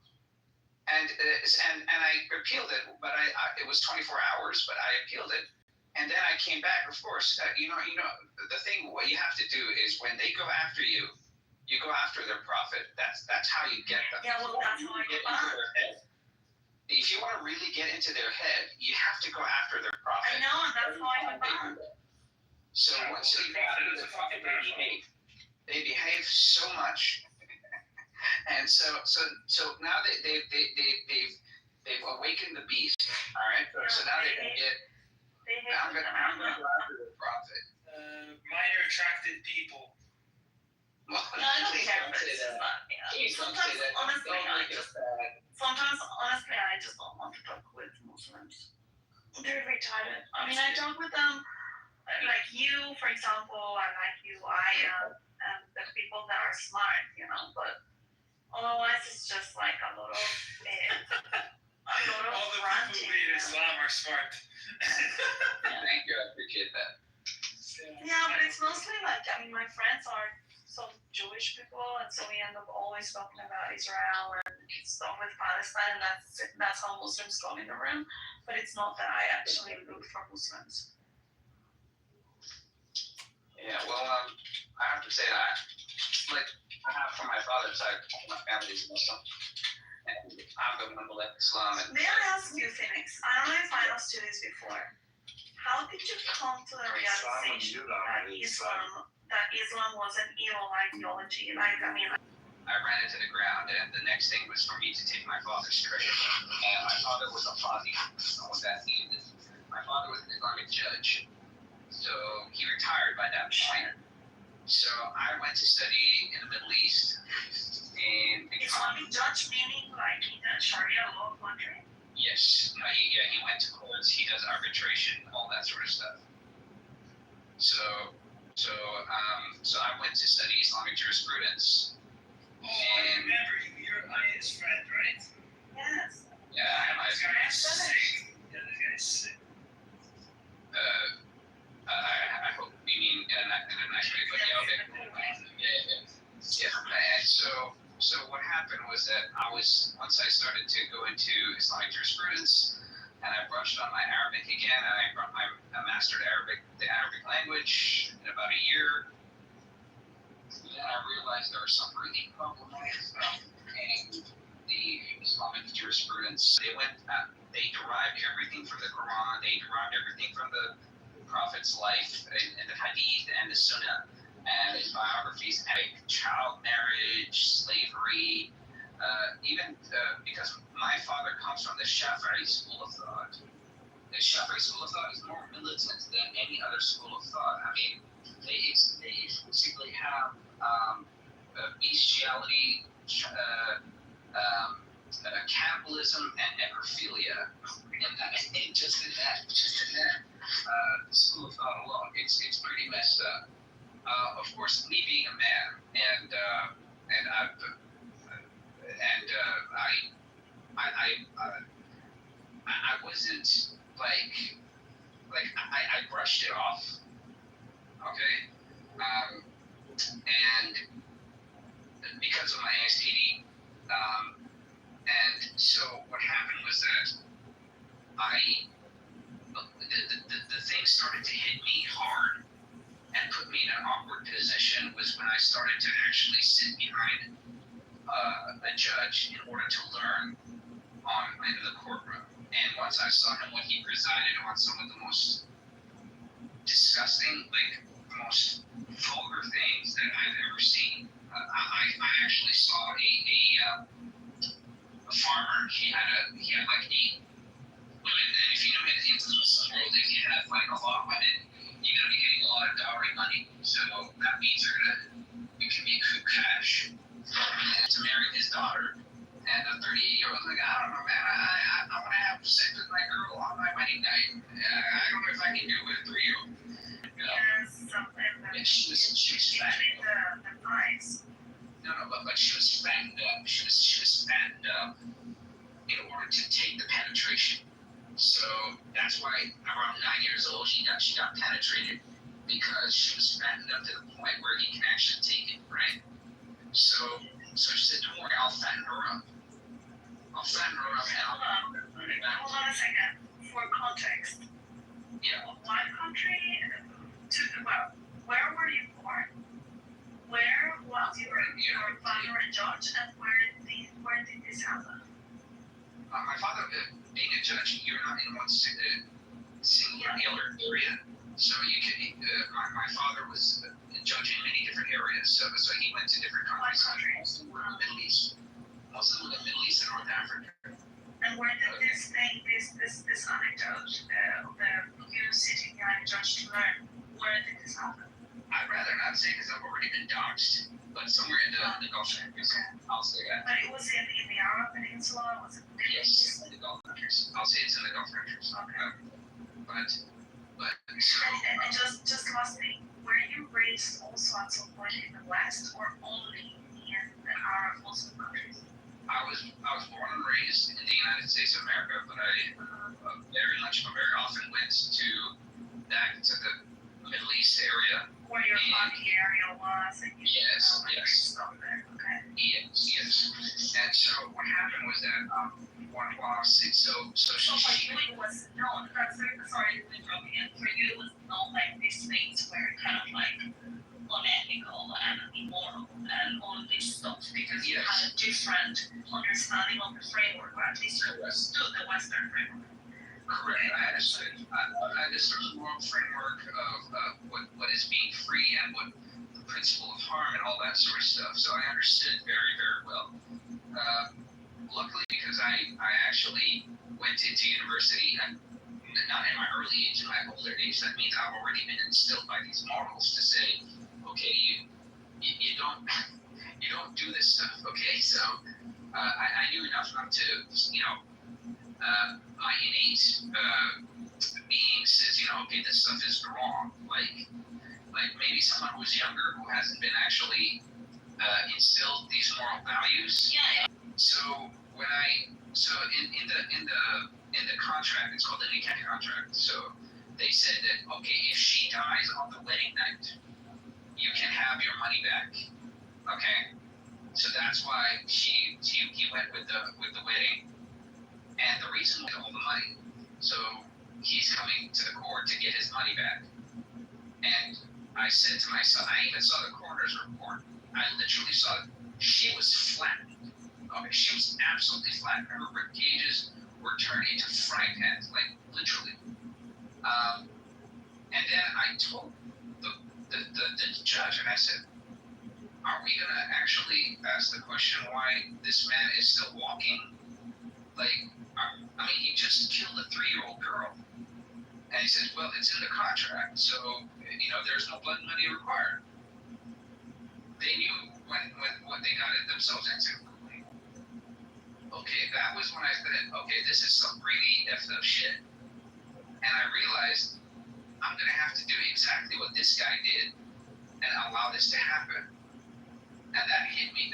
And I appealed it, but it was 24 hours, but I appealed it. And then I came back, of course. You know, the thing, what you have to do is when they go after you, you go after their profit. That's how you get them. Yeah, well, that's how I get banned. If you want to really get into their head, you have to go after their profit. I know, and that's how I got banned. So once they go after their profit, they behave so much, and so now they've awakened the beast. All right. So now they can get. I'm gonna go after their profit. Minor attracted people. No, I don't care, but it's just not, sometimes, honestly, I just don't want to talk with Muslims. They're retarded. I mean, I talk with them, like you, for example, and like you, I am, and the people that are smart, but otherwise it's just like a lot of all the ranting. people who read Islam are smart. Thank you, I appreciate that. Yeah, but it's mostly like, I mean, my friends are some Jewish people, and so we end up always talking about Israel and stuff with Palestine, and that's how Muslims come in the room, but it's not that I actually root for Muslims. Yeah, well, I have to say that, like, I have from my father's side, my family is Muslim, and I'm the one who left Islam. May I ask you, Phoenix, I don't know if I asked you this before, how did you come to the realization that Islam was an evil ideology? Like, I mean, I ran into the ground, and the next thing was for me to take my father's trade. And my father was a Fadi. What that means is my father was an Islamic judge, so he retired by that point. So I went to study in the Middle East. Islamic judge meaning like in a Sharia law country? Yes. He went to courts. He does arbitration, all that sort of stuff. So I went to study Islamic jurisprudence. Oh, I remember you. You're Aya's friend, right? Yes. Yeah, I'm Aya's friend. Yeah, this guy's sick. I hope you mean in a nice way, but yeah, okay. Yeah. And so what happened was that once I started to go into Islamic jurisprudence, and I brushed on my Arabic again, and I mastered the Arabic language in about a year. Then I realized there was some really problematic stuff in the Islamic jurisprudence. They derived everything from the Quran, they derived everything from the Prophet's life and the Hadith and the Sunnah and his biographies, like child marriage, slavery, even because my father comes from the Shafi'i school of thought. The Shafi'i school of thought is more militant than any other school of thought. I mean, they exclusively have bestiality, cannibalism, and necrophilia. And just in that school of thought alone, it's pretty messed up. Of course, me being a man, I wasn't like I brushed it off. Okay. court position was when I started to actually sit behind a judge in order to learn in the courtroom. And once I saw him when he presided on some of the most disgusting, like the most vulgar things that I've ever seen. I actually saw a farmer. He had like 8 women, and if you know anything into this world, if you have like a lot of women, you're gonna be getting a lot of dowry money. So that means it can be coup cash to marry his daughter. And a 38-year-old like, I don't know, man. I want to have sex with my girl on my wedding night. I don't know if I can do it with a 3-year-old. And she was fattened up. No, but she was fattened up. She was fattened up in order to take the penetration. So that's why around 9 years old she got penetrated, because she was fattened up to the point where he can actually take it, right? So she said, don't worry, I'll fatten her up. And I'll put it back. Hold on a second. For context. Yeah. What country? Where were you born? Where was your father a judge, and where did this happen? My father, being a judge, you're not in one singular area. So you can. My father was judging many different areas. So he went to different countries. Middle East. Also the Middle East and North Africa. And where did this anecdote, you sitting behind a judge to learn, where did this happen? I'd rather not say because I've already been doxxed, but somewhere in the Gulf countries. Okay. I'll say that. But it was in the Arab Peninsula, was it? Yes, in the Gulf countries. I'll say it's in the Gulf countries. Okay. But so. And just lastly, were you raised also at some point in the West, or only in the Arab Muslim countries? I was born and raised in the United States of America, but I very often went back to the Middle East area. Where your hockey area was, and you stuff there. Okay. Yes. And so what happened was that while I was sick, so for you it was known. Sorry to interrupt you. For you it was known like these things were kind of like unethical and immoral and all of this stuff, because you had a different understanding of the framework, or at least you understood the Western framework. Correct. I understood. I understood the moral framework of what is being free and what the principle of harm and all that sort of stuff. So I understood very, very well. Luckily, because I actually went into university, and not in my early age, in my older age, that means I've already been instilled by these morals to say, okay, you don't do this stuff, okay? So I knew enough not to, my innate being says, okay, this stuff is wrong. Like maybe someone who's younger who hasn't been actually instilled these moral values. Yeah. So in the contract, it's called the nikah contract. So they said that, okay, if she dies on the wedding night, you can have your money back. Okay. So that's why he went with the wedding. And the reason was all the money. So he's coming to the court to get his money back. And I said to myself, I even saw the coroner's report. I literally saw it. She was flattened. Okay, she was absolutely flattened. Her rib cages were turned into frying pans, like literally. And then I told the judge, and I said, are we gonna actually ask the question why this man is still walking? Like, I mean, he just killed a 3-year-old girl. And he said, well, it's in the contract, so, there's no blood money required. They knew what they got themselves into. Okay, that was when I said, okay, this is some really effed up shit. And I realized I'm going to have to do exactly what this guy did and allow this to happen. And that hit me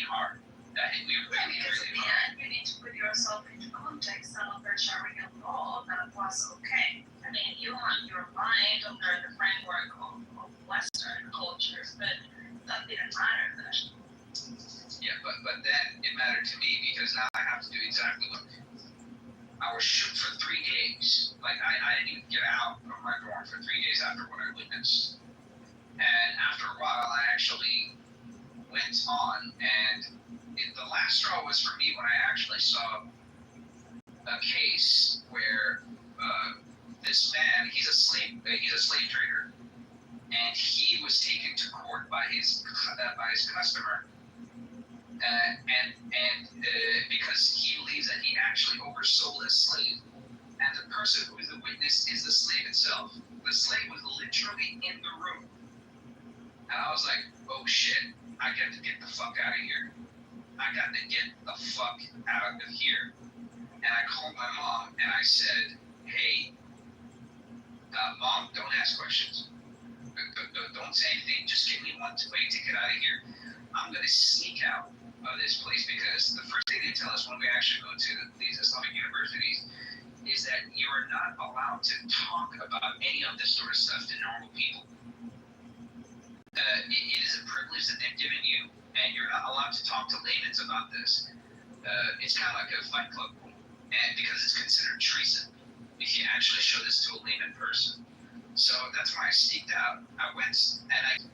hard. That hit me really, really hard. You need to put yourself into context of the Sharia law that was okay. I mean, you want your mind under the framework of Western cultures, but that didn't matter then. Yeah, but then it mattered to me because now I have to do exactly what I was shook for 3 days. Like I didn't even get out of my dorm for 3 days after what I witnessed. And after a while, I actually went on, and the last straw was for me when I actually saw a case where this man, he's a slave trader, and he was taken to court by his customer, because he believes that he actually oversold a slave, and the person who is the witness is the slave itself. The slave was literally in the room, and I was like, oh shit, I got to get the fuck out of here. I got to get the fuck out of here. And I called my mom and I said, hey, Mom, don't ask questions. Don't say anything. Just give me one way to get out of here. I'm going to sneak out of this place, because the first thing they tell us when we actually go to these Islamic universities is that you are not allowed to talk about any of this sort of stuff to normal people. It is a privilege that they've given you, and you're not allowed to talk to laymen about this. It's kind of like a fight club, and because it's considered treason if you actually show this to a layman person. So that's why I sneaked out. I went, and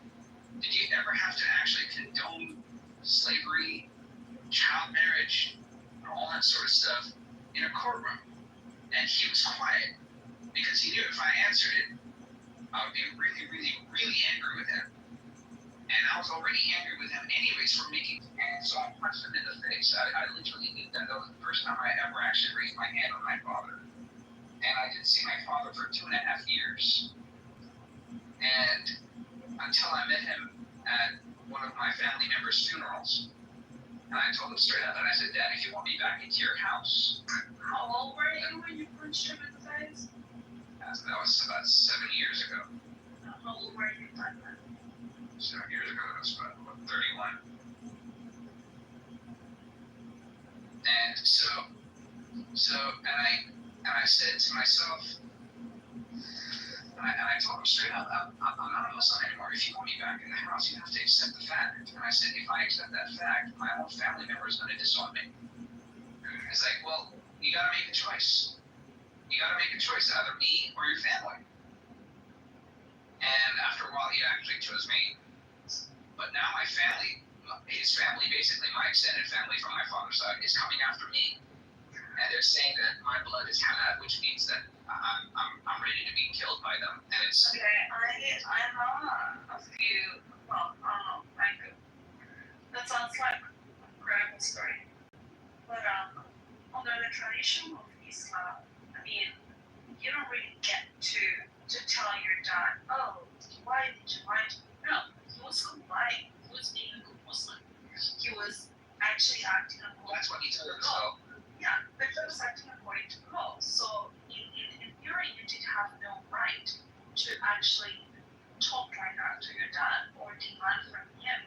did you ever have to actually condone slavery, child marriage, and all that sort of stuff in a courtroom? And he was quiet, because he knew if I answered it, I would be really, really, really angry with him. And I was already angry with him anyways for making, and so I punched him in the face. I literally did that. That was the first time I ever actually raised my hand on my father. And I didn't see my father for 2.5 years. And until I met him at one of my family members' funerals. And I told him straight up, and I said, Dad, if you want me back into your house. How old were you when you punched him in the face? That was about 7 years ago. How old were you back then? 7 years ago, I was about 31. And and I said to myself, and I told him straight up, I'm not a Muslim anymore. If you want me back in the house, you have to accept the fact. And I said, if I accept that fact, my own family member is going to disown me. It's like, well, you got to make a choice. You got to make a choice, either me or your family. And after a while, he actually chose me. But now my family, his family, basically my extended family from my father's side, is coming after me. And they're saying that my blood is halal, which means that I'm ready to be killed by them. And it's okay. I know a few. Well, like that sounds like a incredible story. But under the tradition of Islam, I mean, you don't really get to tell your dad, oh, why did you lie to me? No, he was complying. He was being a good Muslim. He was actually acting according that's what he told us. Yeah, but he was acting according to the law. So in theory, you did have no right to actually talk like that to your dad or demand from him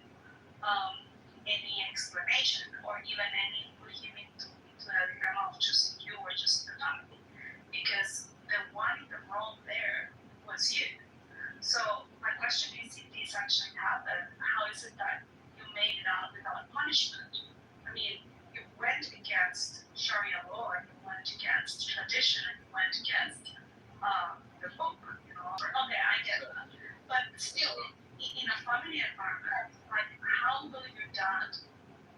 any explanation or even any put him into your mouth just you or just the family. Because the one in the wrong there was you. So my question is, if this actually happened, how is it that you made it out without punishment? I mean, you went against Sharia law, and you went against tradition, and you went against the book, you know. Okay, I get that. But still, in a family environment, like, how will your dad,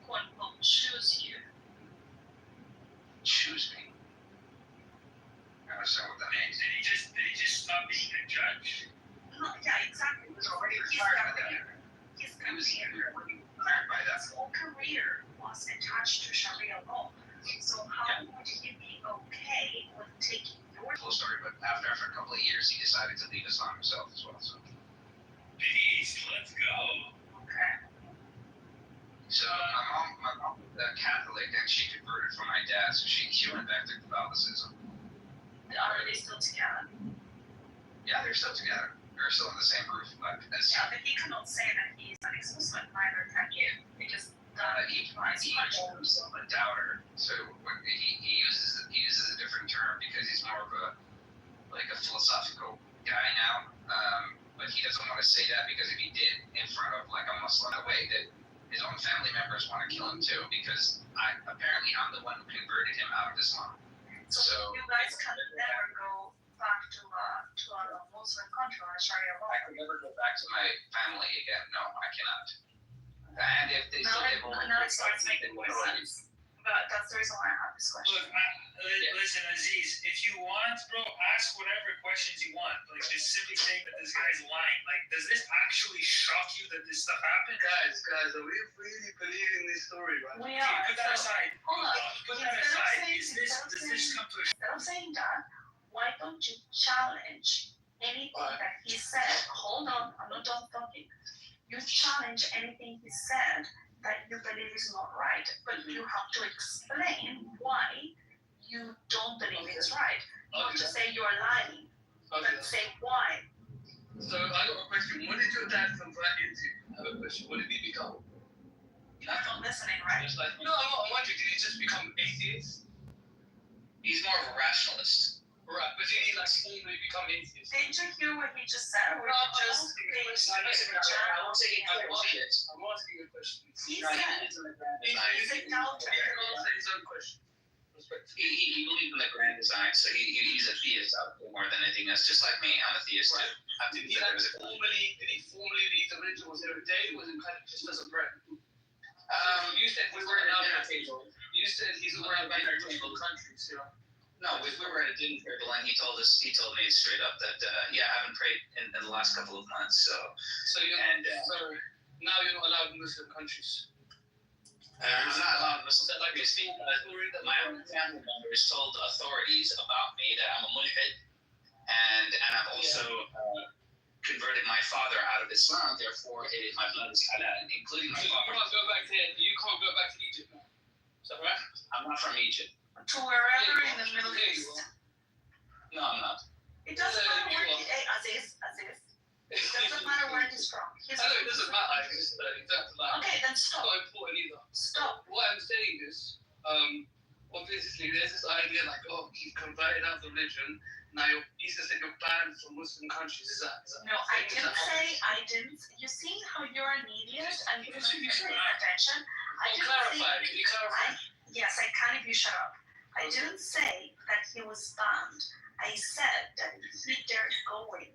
quote unquote, choose you? Choose me? I understand what that means. Did he just stop being a judge? No, yeah, exactly. He was already retired by that. His whole career was attached to Sharia law. So how would he be okay with taking your full story? But after a couple of years, he decided to leave Islam himself as well. So. Peace, let's go. Okay. So my mom was Catholic, and she converted from my dad, so she went back to Catholicism. Are they still together? Yeah, they're still together. They're still in the same roof. But he cannot say that he's an ex-Muslim, neither can you, because he calls himself a doubter. So he uses a different term because he's more of a philosophical guy now. But he doesn't want to say that, because if he did in front of like a Muslim, a way that his own family members want to kill him too, because apparently I'm the one who converted him out of Islam. So you guys can never go back a Muslim country on a Sharia law. I could never go back to my family again. No, I cannot. And if they Now, say they won't, now it starts making more sense. But that's the reason why I have this question. Look, listen, Aziz, if you want, bro, ask whatever questions you want. Like, just simply saying that this guy's lying. Like, does this actually shock you that this stuff happened? Guys, are we really believing this story, right? We are. Put that aside. Hold on. Put that aside. Does this come to a... Instead of saying that, why don't you challenge anything that he said? Hold on, I'm not done talking. You challenge anything he said that you believe is not right, but you have to explain why you don't believe it's right. Not to say you are lying, but say why. So I got a question. What did your dad convert into? I have a question. What did he become? You're not listening, right? No, I'm wondering, did he just become atheist? He's more of a rationalist. Right, but did he formally become atheist? Did you hear what he just said, or just I won't say he converted it. I'm asking a question. He said he's a doubter. He can answer his own question. He believes in the grand design, so he's a theist more than anything else. Just like me, I'm a theist too. Did he formally leave the religion? Was there a day? Was it kind of just as a friend? You said we were at a dinner table. You said he's around Muslim countries, you know. No, we were at a dinner table, and he told me straight up that I haven't prayed in the last couple of months. So now you're not allowed in Muslim countries. I'm not allowed in Muslim countries. My own family members told authorities about me that I'm a mulhid, and I've also converted my father out of Islam. Therefore, my blood is halal, including my father. You can't go back to Egypt now. Is that right? I'm not from Egypt. To wherever in the Middle East. No, I'm not. It doesn't matter where he is. Aziz. It doesn't matter where he's from. I know it doesn't matter. It's okay, then stop. not important either. Stop. What I'm saying is, obviously there's this idea like, oh, he's converted out of religion. Now you said you're banned from Muslim countries. Is that no, I didn't. You see how you're an idiot and you're not paying attention? Can you clarify? Yes, I can if you shut up. I didn't say that he was banned. I said that if he dared going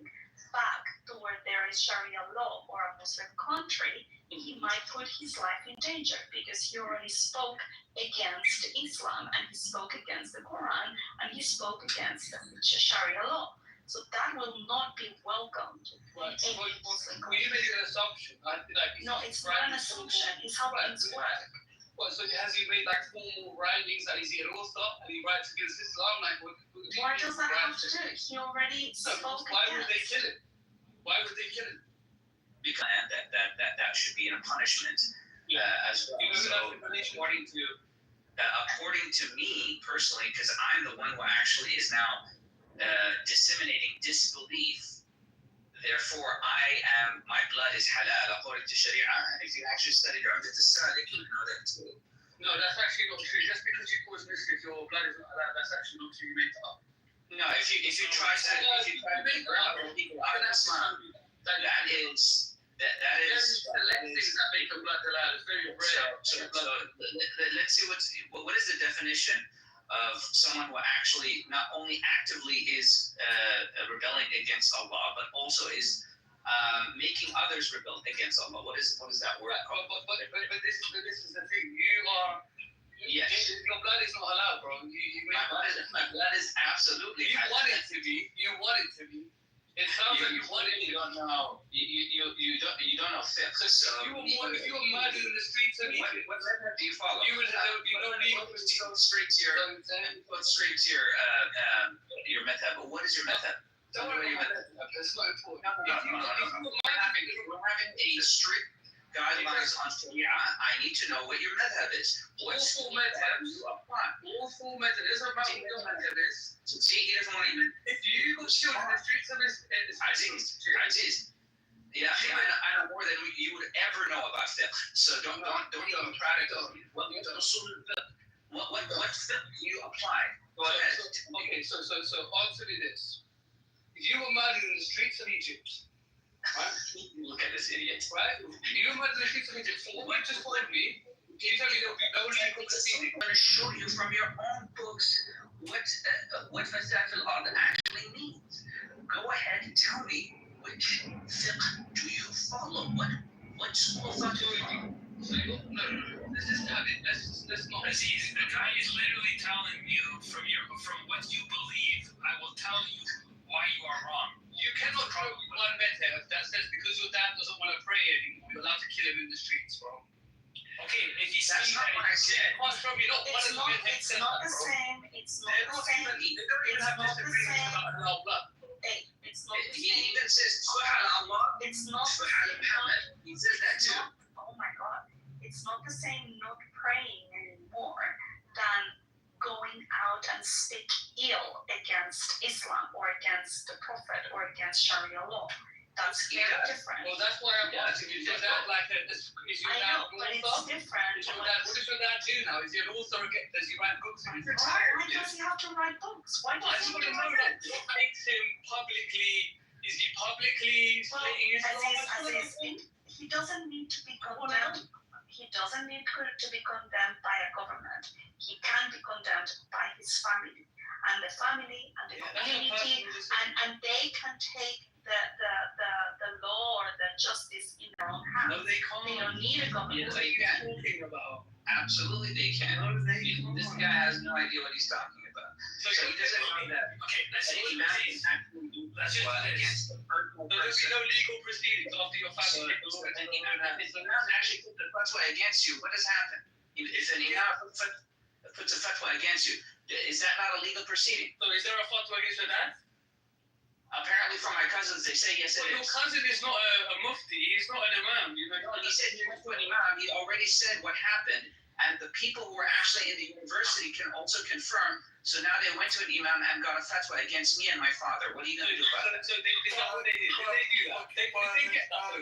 back to where there is Sharia law or a Muslim country, he might put his life in danger because he already spoke against Islam and he spoke against the Quran and he spoke against the Sharia law. So that will not be welcomed in any Muslim country. You made an assumption. No, it's not an assumption. It's how things work. So has he made formal writings that he's an author and he writes against Islam? What does that have to do? He already spoke Why would they kill him? Because that should be a punishment as well. So according to me personally, because I'm the one who actually is now disseminating disbelief. Therefore, my blood is halal according to Sharia. And if you actually study Umdat al-Salik, you know that too. No, that's actually not true. Just because you cause Muslims, your blood is not halal, that's actually not true. You made it up. No, if you try to make people out of Islam, that is things that make your blood halal. It's very rare. So let's see what is the definition of someone who actually not only actively is rebelling against Allah, but also is making others rebel against Allah. What is that word called? But this is the thing. Your blood is not halal, bro. My blood is absolutely halal. You want it to be. It sounds like you want it. You don't know. You don't know fiqh. So if you were murdered in the streets of Egypt, what method do you follow? There would be no legal go straight to your method. But what is your method? Don't worry about that. That's not important. We're having a strict guidelines on Sharia. I need to know what your method is. What school method you apply? All method is about what your method is. See, he doesn't want to even. If you got killed in the streets of Aziz. Yeah, I know more than you would ever know about fiqh. So don't even try to go. What fiqh do you apply? Go ahead. Okay, so answer me this. If you were murdered in the streets of Egypt, right? Look at this idiot. Right? You were murdered in the streets of Egypt. For what just told me, can you tell me there will be no legal proceeding? I'm going to show you from your own books what Fasad al-Ard actually actually means. Go ahead and tell me which fiqh do you follow? What school of thought do you follow? No. This is not it. That's not easy. The guy is literally telling you from what you believe. I will tell you why you are wrong. You cannot quote one method that says because your dad doesn't want to pray anymore, you're allowed to kill him in the streets, bro. Okay, if you say that's not what I said. It's not the same. It's not the same. They don't even have disagreements about halal blood. Hey, it's not the same. He even says subhanallah. It's not the same. He says that too. Oh my God. It's not the same not praying anymore than going out and speak ill against Islam or against the Prophet or against Sharia law. That's very different. Well, that's why I'm asking you. Is your dad like a, is your dad an author? It's different. What does your dad do now? Is he an author? Does he write books? He's retired. Why does he have to write books? Why does he have to write books? What makes him publicly, is he publicly stating his he doesn't need to be condemned. He doesn't need to be condemned by a government. He can be condemned by his family. And the family and the community, and they can take the law or the justice in their own hands. No, they can't. They don't need a government. What are you talking about? Absolutely, they can. No, this guy has no idea what he's talking about. So he doesn't know that. Okay, let's say he can actually do fatwa against the personal person. There's no legal proceedings after your fatwa. If the imam actually puts the fatwa against you, what has happened? If an imam puts a fatwa against you, is that not a legal proceeding? So is there a fatwa against your dad? Apparently, from my cousins, they say yes, it is. Your cousin is not a mufti. He's not an imam. You know, he said he went to an imam. He already said what happened, and the people who were actually in the university can also confirm. So now they went to an imam and got a fatwa against me and my father. What are you going to do about it? So they did that. What they did? Did they do that? They get that.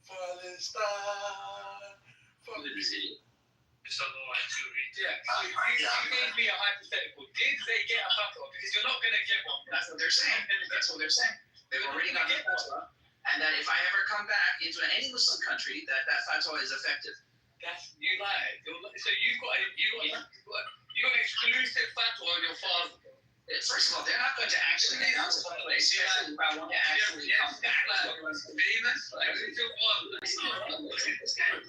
Palestine. So yeah, you gave me a hypothetical. Did they get a fatwa? Because you're not going to get one. That's what they're saying. That's what they're saying. They've already got a fatwa. And that if I ever come back into any Muslim country, that fatwa is effective. That's you lied. So you got an exclusive fatwa on your father. First of all, they're not going to actually announce a fatwa, especially if I want to actually come back to a famous. Like it's your father. It's not this guy. Who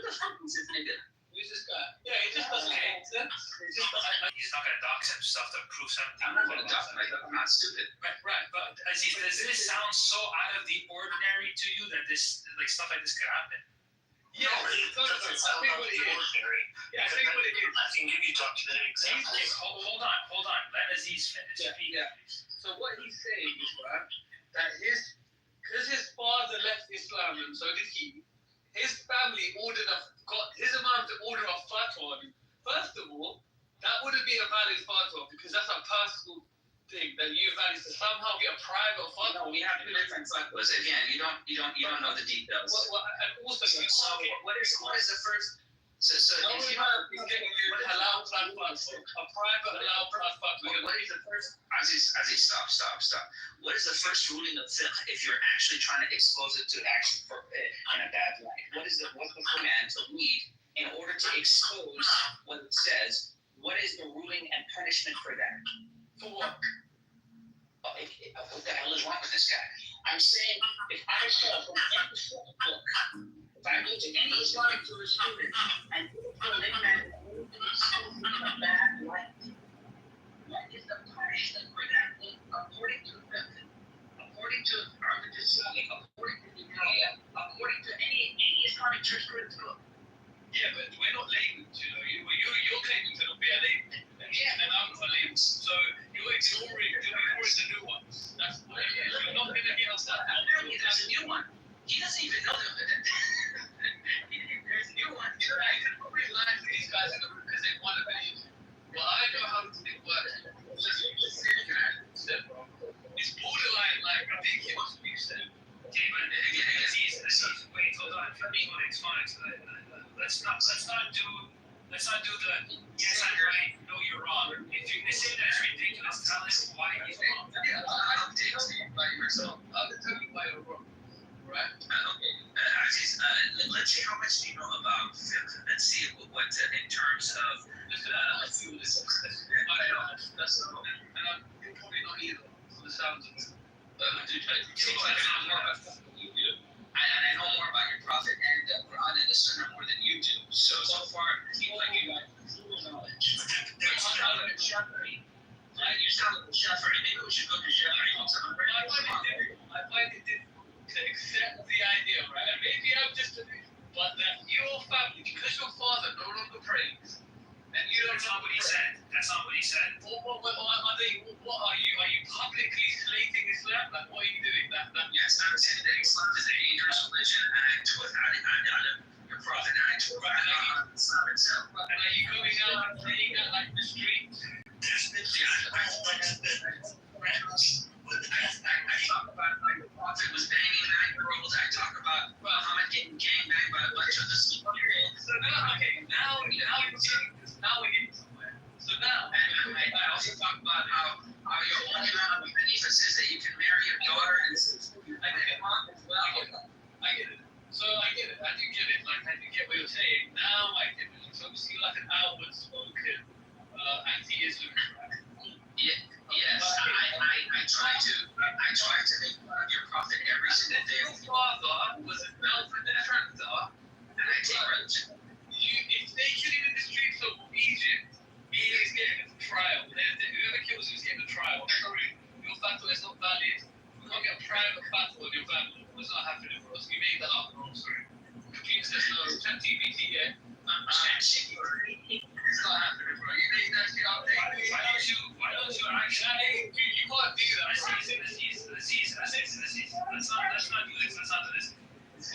the fuck is this nigga? Who's this guy? Yeah, he just doesn't make sense. He's not gonna dox himself to prove something. I'm not gonna dox myself. I'm not stupid. Right. But Aziz, does this sound so out of the ordinary to you that this stuff like this could happen? Yeah, no, it doesn't sound out of the ordinary. Yeah, I think what it is. I can give you documented examples. Hold on. Let Aziz finish. Yeah. So what he's saying is that because his father left Islam and so did he. His family got his imam to order a fatwa. First of all, that wouldn't be a valid fatwa because that's a personal thing that you valid to somehow get a private fatwa. No, we have different fatwas. Again, you don't know the details. And also, what is the first? So if you are getting your halal fatwa, a private halal fatwa. What is the first? Aziz, stop. What is the first ruling of fiqh if you're actually trying to expose it to action in a bad light? What's the command to read in order to expose what it says? What is the ruling and punishment for that? For what? What the hell is wrong with this guy? I'm saying if I saw from any book, if I go to any Islamic jurisprudence and proclaim that a bad light, what is the punishment for that? According to our religious according to the Naya, according to any Islamic jurisprudence book. Yeah, but we're not laymen, you're claiming to not be a layman. Yeah, and I'm not a layman. So you're ignoring the new ones. That's what it is. You're not going to get us that. Apparently there's a new one. He doesn't even know that. There's a new one. I can probably lie to these guys in the room because they want to believe. Well, I you sound like a Shepherd. Maybe we should go to Shepherd. I find it difficult to accept the idea, right? And maybe I'm just but that your family, because your father no longer prays, and you don't. That's not what he said. That's not what he said. What are they? What are you? Are you publicly slating Islam? Like, what are you doing? Yes, I'm saying that Islam is a dangerous religion, and I took your prophet, and I took Islam itself. And are you going out and playing at like the streets? I talk about like the prophet was banging 9-year-olds. I talk about Muhammad getting gangbanged by a bunch of the sleep-year-olds. So now we're getting somewhere. So now, and I also talk about how your only amount of Hanifa says that you can marry your daughter and I get it. So I get it. I do get it. Like, I do get what you're saying. Now I get it. So obviously you're like an outward spoken anti-Islam. Yes, I try to make fun of your prophet every single day. Your father was a Belford tractor, and I take religion. If they kill him in the streets of Egypt, he is getting a trial. Whoever kills him is getting a trial. Sorry, your fatwa is not valid. We can't get a private fatwa of your family. It's not happening for us. You made that up. Oh, sorry. Computer says no. ChatGPT, yeah. It's not happening, bro. You made that shit up. Why don't you actually? You can't do that. Let's not do this. Let's not do this.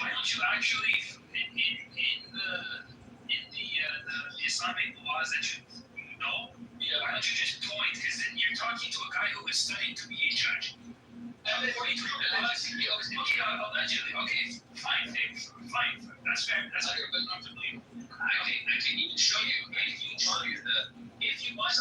Why don't you actually, in the Islamic laws that you know, why don't you just point? Because then you're talking to a guy who is studying to be a judge. According to the laws, allegedly. Okay, fine. That's fair. That's fair, but not to believe. I can even show you. If you want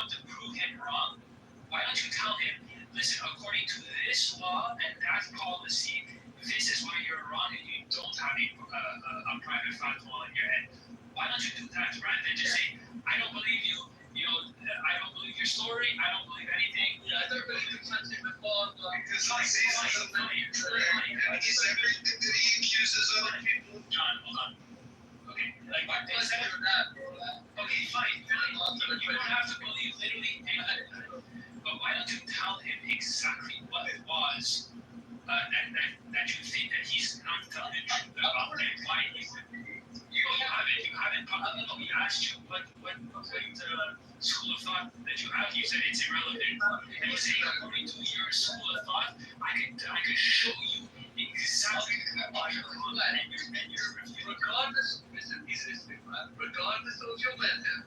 to prove him wrong, why don't you tell him, listen, according to this law and that policy, this is why you're wrong and you don't have a private fatwa in your head. Why don't you do that rather than just say, I don't believe you, I don't believe your story, I don't believe anything. I don't believe you touching the father. Because he says he's everything that he accuses other people of. John, hold on. Okay, like what they said or not, okay, fine. You don't have to believe literally anything. But why don't you tell him exactly what it was that you think that he's not telling the truth about and why he's you haven't I don't know, we asked you what school of thought that you have, you said it's irrelevant. And you say according to your school of thought, I could show you exactly why you're wrong and you're regardless of your method,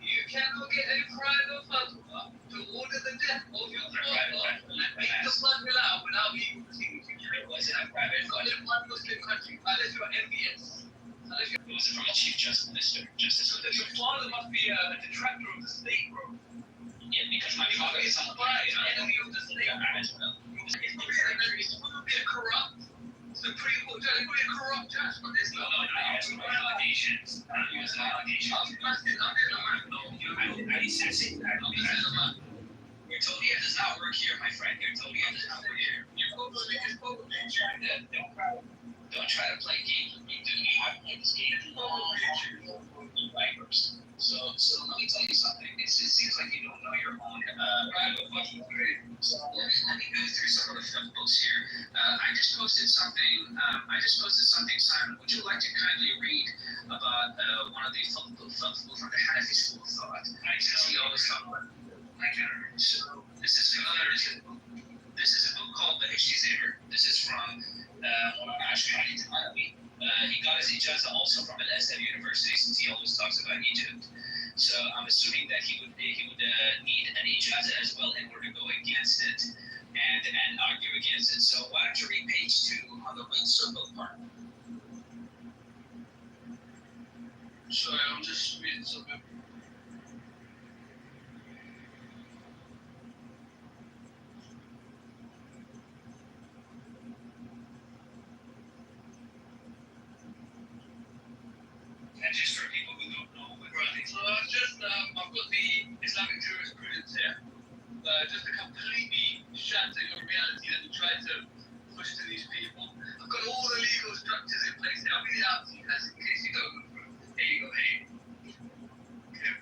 you cannot get a private fatwa to order the death of your father and make the blood will out without legal proceedings. Was it a private? Not in one Muslim country, unless you're MBS. It was from a chief justice. Your father must be a detractor of the state, bro. Yeah, because my father is an enemy of the state. It's going to be a corrupt Supreme Court judge. It's going to be a corrupt judge, but there's no allegations. Utopia does not work here, my friend. Utopia does not work here. It's probably trying to don't try to play games with me, dude. You have to play this game vipers. So let me tell you something. It seems like you don't know your own So let me go through some of the flip books here. I just posted something, Simon. Would you like to kindly read about one of the flip books from the Hanafi school of thought? He always talks about. I can't remember. So this is a book called The Zimmer. This is from Ashkari Tanawi. He got his ijaza also from an Azhar university since he always talks about Egypt. So I'm assuming that he would need an ijaza as well in order to go against it and argue against it. So why don't you read page 2 on the red circle part? Sorry, I'm just reading something. And just for people who don't know what So I've got the Islamic jurisprudence here. Just to completely shatter your reality that you try to push to these people. I've got all the legal structures in place here. I'll read it out to you guys in case you don't go through. There you go, hey. Okay.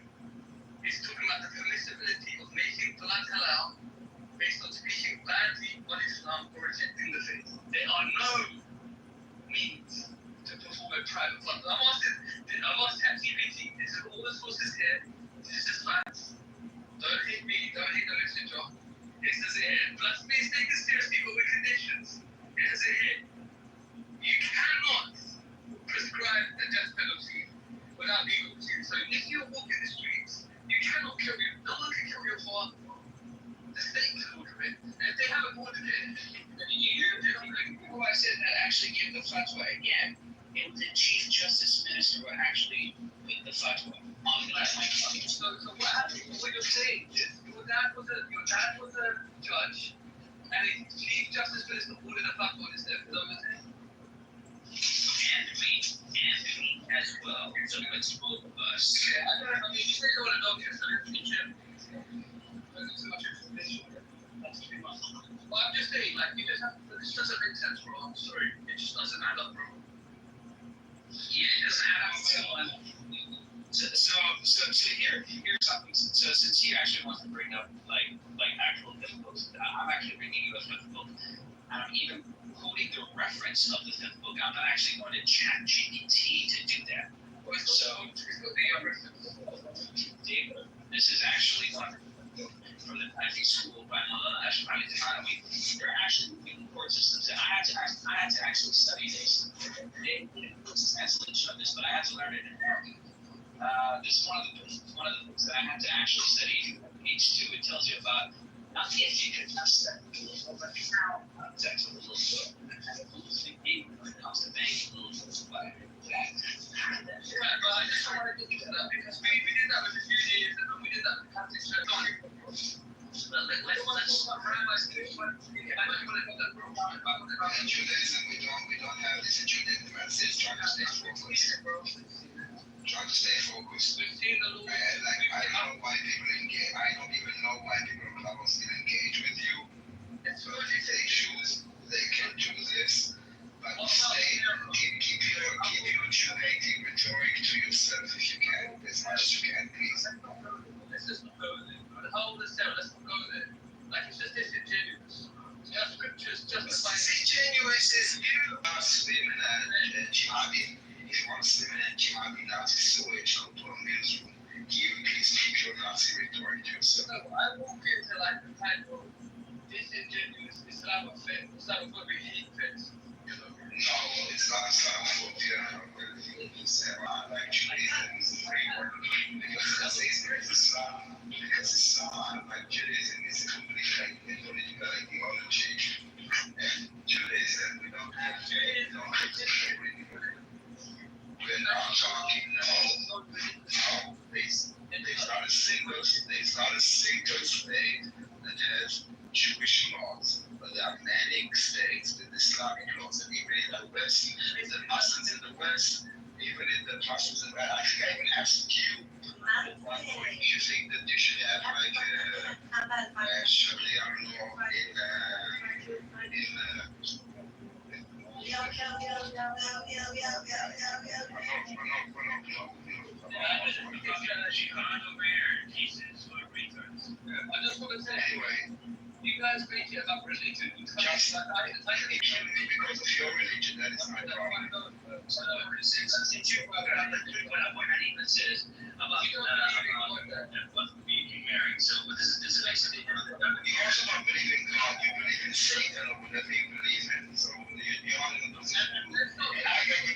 It's talking about the permissibility of making It doesn't hit. But please take this seriously, but with conditions. It doesn't hit. You cannot prescribe the death penalty without legal proceedings. So if you walk in the streets, you cannot kill you. No one can kill your father. The state can order it. And if they haven't ordered it, then who I said that actually give the fatwa again, it was the Chief Justice Minister who actually put the fatwa on the last night. So what happened? What you're saying is your dad was a judge, and the Chief Justice Minister ordered a fatwa on his death. Is that what you're saying? And me as well. So it's both of us. Okay, I mean, you say you want to know this, so let's get you. Too much information. Well, I'm just saying, like, you just have to, this doesn't make sense, bro. I'm sorry. It just doesn't add up, bro. Yeah, it doesn't add up. So here's something. So since he actually wants to bring up, like actual fifth books, I'm actually bringing you a fifth book. I'm even quoting the reference of the fifth book. I'm not actually going to chat GPT to do that. So, David, this is actually one from the Penalty School by Malala Ashwani. They're actually moving court systems, and I had to actually study this. They didn't put a translation of this, but I had to learn it in Arabic. This is one of the books that I had to actually study. Page 2, it tells you about not if you can study, but how. It's actually a little book. When it comes to banking, a little bit like that. Right, but I just wanted to get that because we did that with a few years ago. We did that with Catholic Church. Let's rabbis do it. In Judaism, we don't have this in Judaism. It's trying to stay focused. Trying to stay focused. Like, I don't know why people engage. I don't even know why people in Clubhouse still engage with you. So if they choose, they can do this. But keep your Judaism rhetoric to yourself if you can, as much as you can, please. Let's just not go there. The whole of Sarah, let's not go there. Like, it's just disingenuous. Your scriptures justify. Disingenuous is you are swimming and jihadi. If you want to swim in jihadi Nazi sewage, go to a men's room. Please keep your Nazi rhetoric to yourself. So I walk into like the type of disingenuous Islamophobic hate fest. No, it's not Islamophobia. Like Judaism is a framework because Islam, like Judaism is a complete like political ideology, and Judaism we don't have we're not talking no. There's not a single state that has Jewish laws, but there are many states with Islamic laws, and even in the West, the Muslims in the West, even in the Muslims in the West, I think I even asked you at one point, do you think that you should have like Sharia law I just want to say, anyway, you guys make it about religion. Just because of your religion, that is my problem. Since you brought it up, what Abu Hanifa says about being married, so this is nice of you. You also don't believe in God, you believe in Satan or whatever you believe in, so you're not in a position. And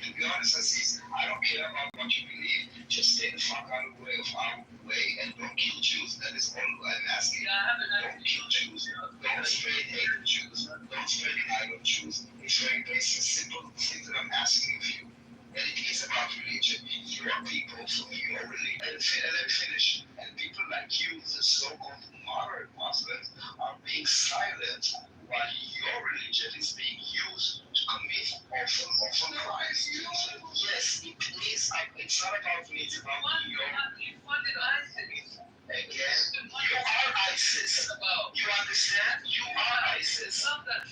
to be honest, Aziz, I don't care about what you believe, just stay the fuck out of our way and don't kill Jews. That is all I'm asking. Don't kill Jews. Don't spread hate of Jews. Don't spread lie of Jews. It's very basic, simple things that I'm asking of you. And it is about religion. Your people from your religion. And let me finish. And people like you, the so-called moderate Muslims, are being silenced while your religion is being used to commit awful crimes. Yes, it is. It's not about me. It's about your. You funded ISIS. Again, you are ISIS. You understand? You are ISIS. But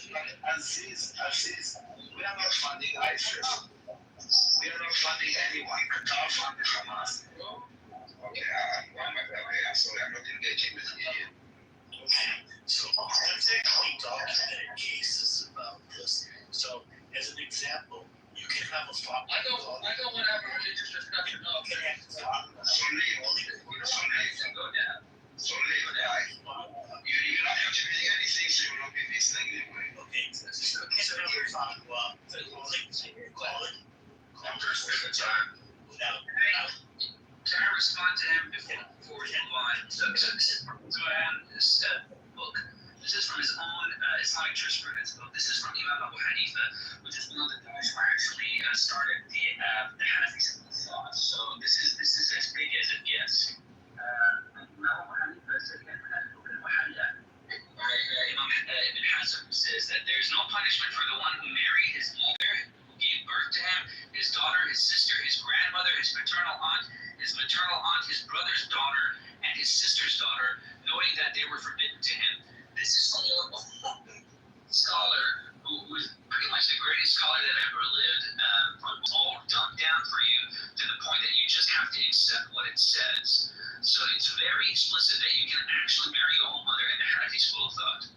Aziz, we are not funding ISIS. We are not funding anyone. Qatar funded Hamas. Okay, I'm sorry, I'm not engaging with you. this book. This is from his own Islamic jurisprudence book. This is from Imam Abu Hanifa, which is one of the guys who actually started the Hanafi school of thought. So this is as big as it gets. Imam Abu Hanifa said again, Imam Ibn Hazm says that there is no punishment for the one who married his mother, who gave birth to him, his daughter, his sister, his grandmother, his maternal aunt, his brother's daughter, and his sister's daughter, knowing that they were forbidden to him. This is from a scholar who was pretty much the greatest scholar that ever lived, but all dumbed down for you to the point that you just have to accept what it says. So it's very explicit that you can actually marry your own mother in the Hanafi school of thought.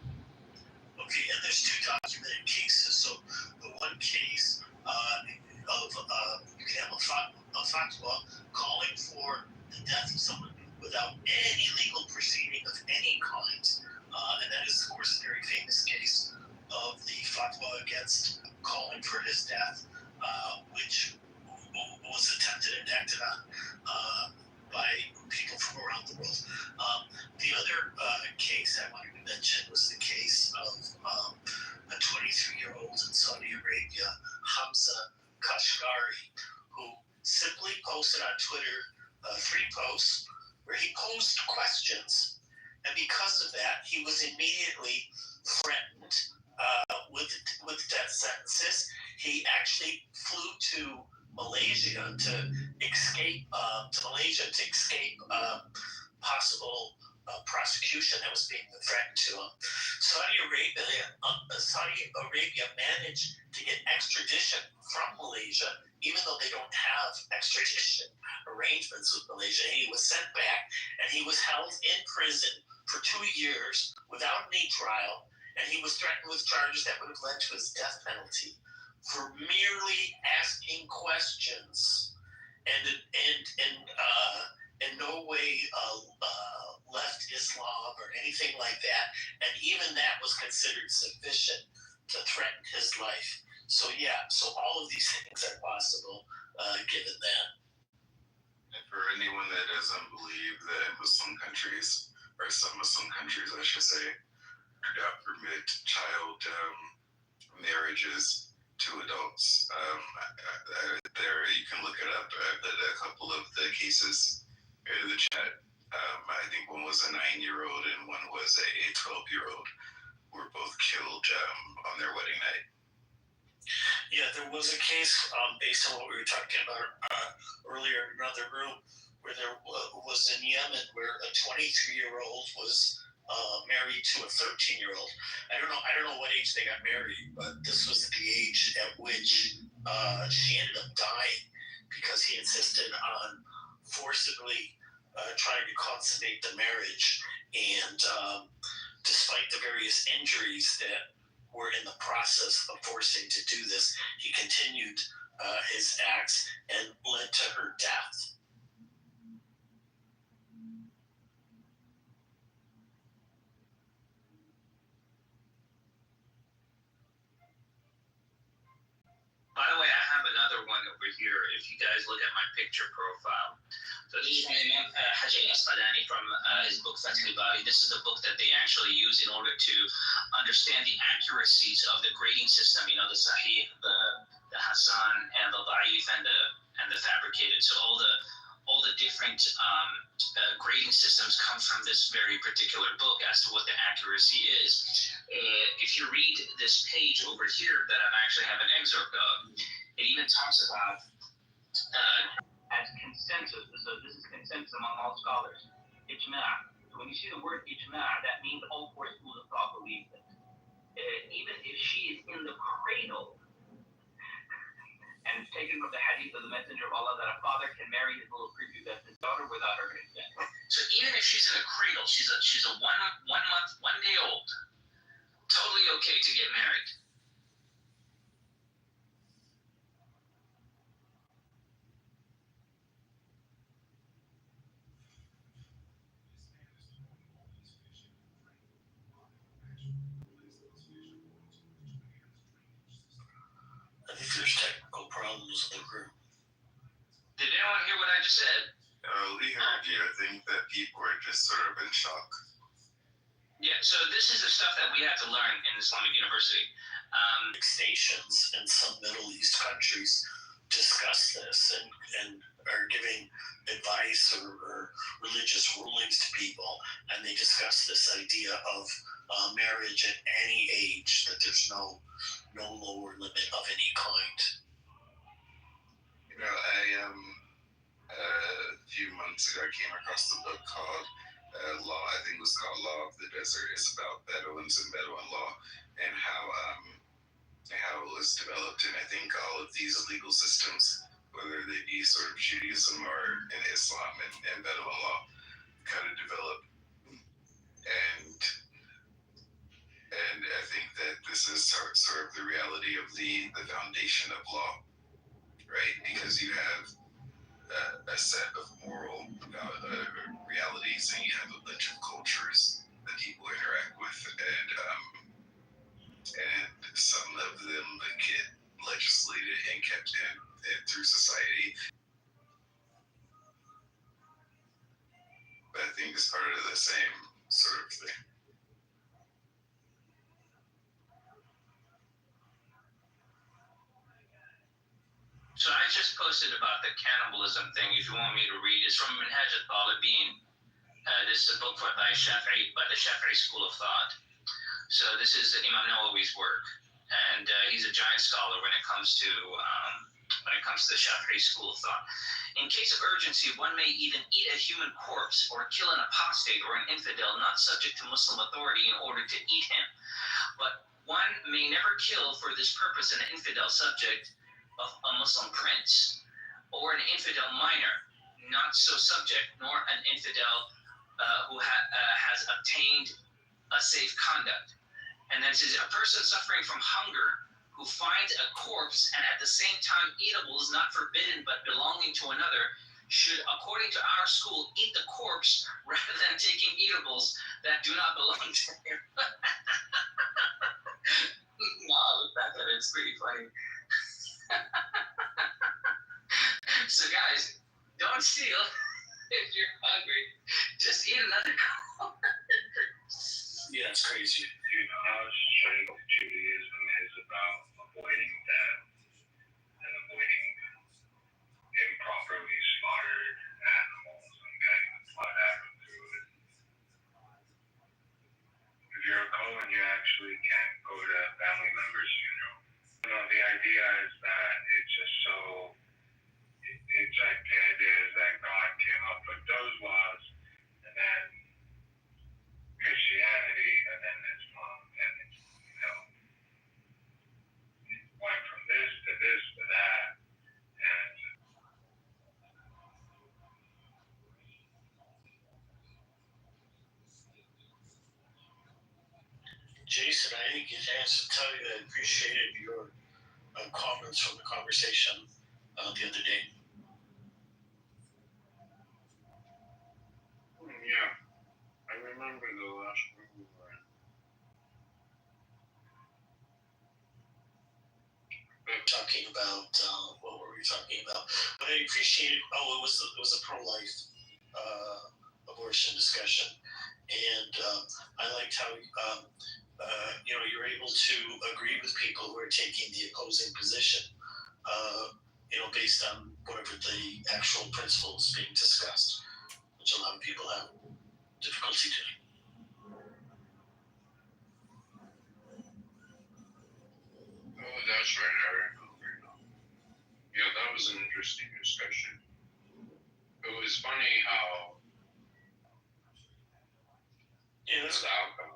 Okay, and there's two documented cases. So the one case you can have a fatwa calling for the death of someone without any legal proceeding of any kind. And that is, of course, a very famous case of the fatwa against calling for his death, which was attempted and acted on by people from around the world. The other case I wanted to mention was the case of a 23-year-old in Saudi Arabia, Hamza Kashgari, who simply posted on Twitter 3 posts where he posed questions. And because of that, he was immediately threatened with death sentences. He actually flew to Malaysia to escape possible prosecution that was being threatened to him. Saudi Arabia managed to get extradition from Malaysia, even though they don't have extradition arrangements with Malaysia. He was sent back, and he was held in prison for 2 years without any trial, and he was threatened with charges that would have led to his death penalty for merely asking questions, and in no way left Islam or anything like that, and even that was considered sufficient to threaten his life. So all of these things are possible given that. And for anyone that doesn't believe that Muslim countries, or some Muslim countries, I should say, do not permit child marriages to adults, there you can look it up. A couple of the cases in the chat. I think one was a 9-year-old and one was a 12-year-old, were both killed on their wedding night. Yeah, there was a case based on what we were talking about earlier in another room, where there was in Yemen, where a 23-year-old was married to a 13-year-old. I don't know what age they got married, but this was the age at which she ended up dying because he insisted on forcibly trying to consummate the marriage, and despite the various injuries that were in the process of forcing to do this, he continued his acts and led to her death. By the way, I have another one over here if you guys look at my picture profile. So this is from Imam Hajar al-Asqalani from his book Fath al-Bari. This is the book that they actually use in order to understand the accuracies of the grading system, the Sahih, the Hasan, and the Da'if, and the fabricated. So all the different grading systems come from this very particular book as to what the accuracy is. If you read this page over here that I actually have an excerpt of, it even talks about as consensus. So this is consensus among all scholars. Ijma'. So when you see the word ijma', that means all 4 schools of thought believe it. Even if she is in the cradle, and it's taken from the hadith of the Messenger of Allah that a father can marry his little prepubescent daughter without her consent. So even if she's in a cradle, she's a 1 month, 1 day old, totally okay to get married. I think there's technical problems in the group. Did anyone hear what I just said? We heard you. I think that people are just sort of in shock. So this is the stuff that we have to learn in Islamic University. Stations in some Middle East countries discuss this and are giving advice or religious rulings to people, and they discuss this idea of marriage at any age, that there's no lower limit of any kind. You know, a few months ago I came across a book called Law, I think it was called Law of the Desert. It's about Bedouins and Bedouin law and how it was developed. And I think all of these legal systems, whether they be sort of Judaism or in Islam and Bedouin law, kind of develop. And I think that this is sort of the reality of the foundation of law, right? Because you have a set of moral realities, and you have a bunch of cultures that people interact with, and some of them that get legislated and kept in through society. But I think it's part of the same sort of thing. So I just posted about the cannibalism thing. If you want me to read, it's from Minhaj al-Talibin. This is a book by the Shafi'i school of thought. So this is Imam Nawawi's work, and he's a giant scholar when it comes to the Shafi'i school of thought. In case of urgency, one may even eat a human corpse or kill an apostate or an infidel not subject to Muslim authority in order to eat him. But one may never kill for this purpose an infidel subject of a Muslim prince or an infidel minor not so subject, nor an infidel who has obtained a safe conduct. And then it says, a person suffering from hunger who finds a corpse and at the same time eatable is not forbidden but belonging to another should, according to our school, eat the corpse rather than taking eatables that do not belong to him. No, it's pretty funny. So guys, don't steal if you're hungry. Just eat another corpse. Yeah, it's crazy. You know how straight Judaism is about avoiding death and avoiding improperly slaughtered animals and getting the blood out through it. If you're a Cohen, you actually can't go to a family member's funeral. You know, the idea is that it's just so, it's like the idea is that God came up with those laws, and then Christianity, and then Islam, and it's, you know, it went from this to that, and Jason, I didn't get a chance to tell you I appreciated your comments from the conversation the other day. yeah, I remember the last room we were in. Talking about what were we talking about? But I appreciated. Oh, it was a pro-life abortion discussion, and I liked how you're able to agree with people who are taking the opposing position, based on whatever the actual principles being discussed, which a lot of people have difficulty doing. Oh, that's right. I remember now. Yeah, that was an interesting discussion. It was funny how that's the outcome.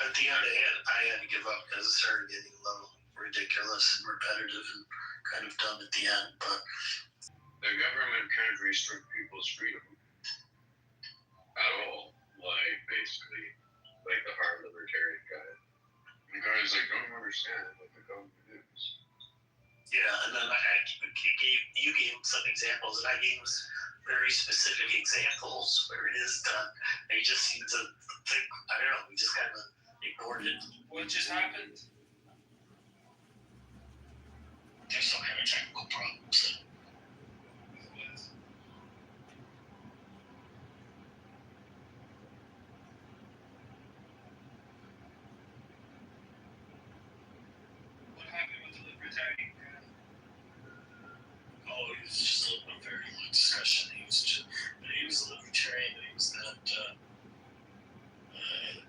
At the end, I had to give up because it started getting a little ridiculous and repetitive and kind of dumb at the end. But the government can't restrict people's freedom at all. Like, basically, like the hard libertarian guy. The guy's like, don't understand what the government is. Yeah, and then you gave some examples, and I gave very specific examples where it is done. And you just seem to think, I don't know, we just kind of ignored it. What just happened? There's some kind of technical problems. was just a very long discussion. He was a libertarian, but he was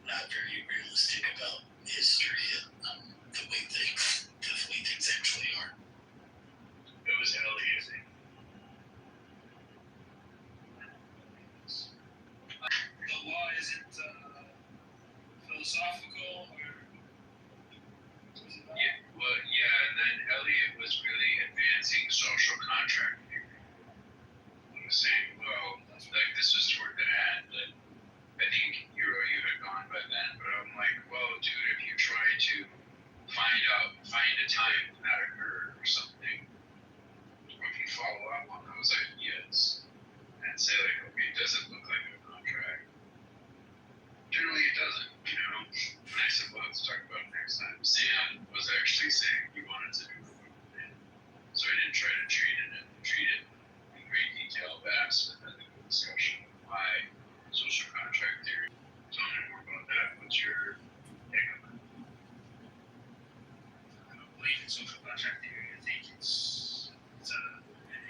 not very realistic about history and the way things actually are. It was Elliot. The law isn't philosophical, or Yeah, well, yeah, and then Elliot was really advancing social contract theory. He was saying, well, like this was toward the end, but I think you had gone by then. But I'm like, well, dude, if you try to find a time when that occurred or something, if you follow up on those ideas and say like, okay, it doesn't look like a contract. Generally, it doesn't, you know. And I said, well, let's talk about it next time. Sam was actually saying he wanted to do it, so I didn't try to treat it in great detail, but asked him a good discussion of why social contract theory. Tell me more about that. What's your take on that? I don't believe in social contract theory. I think it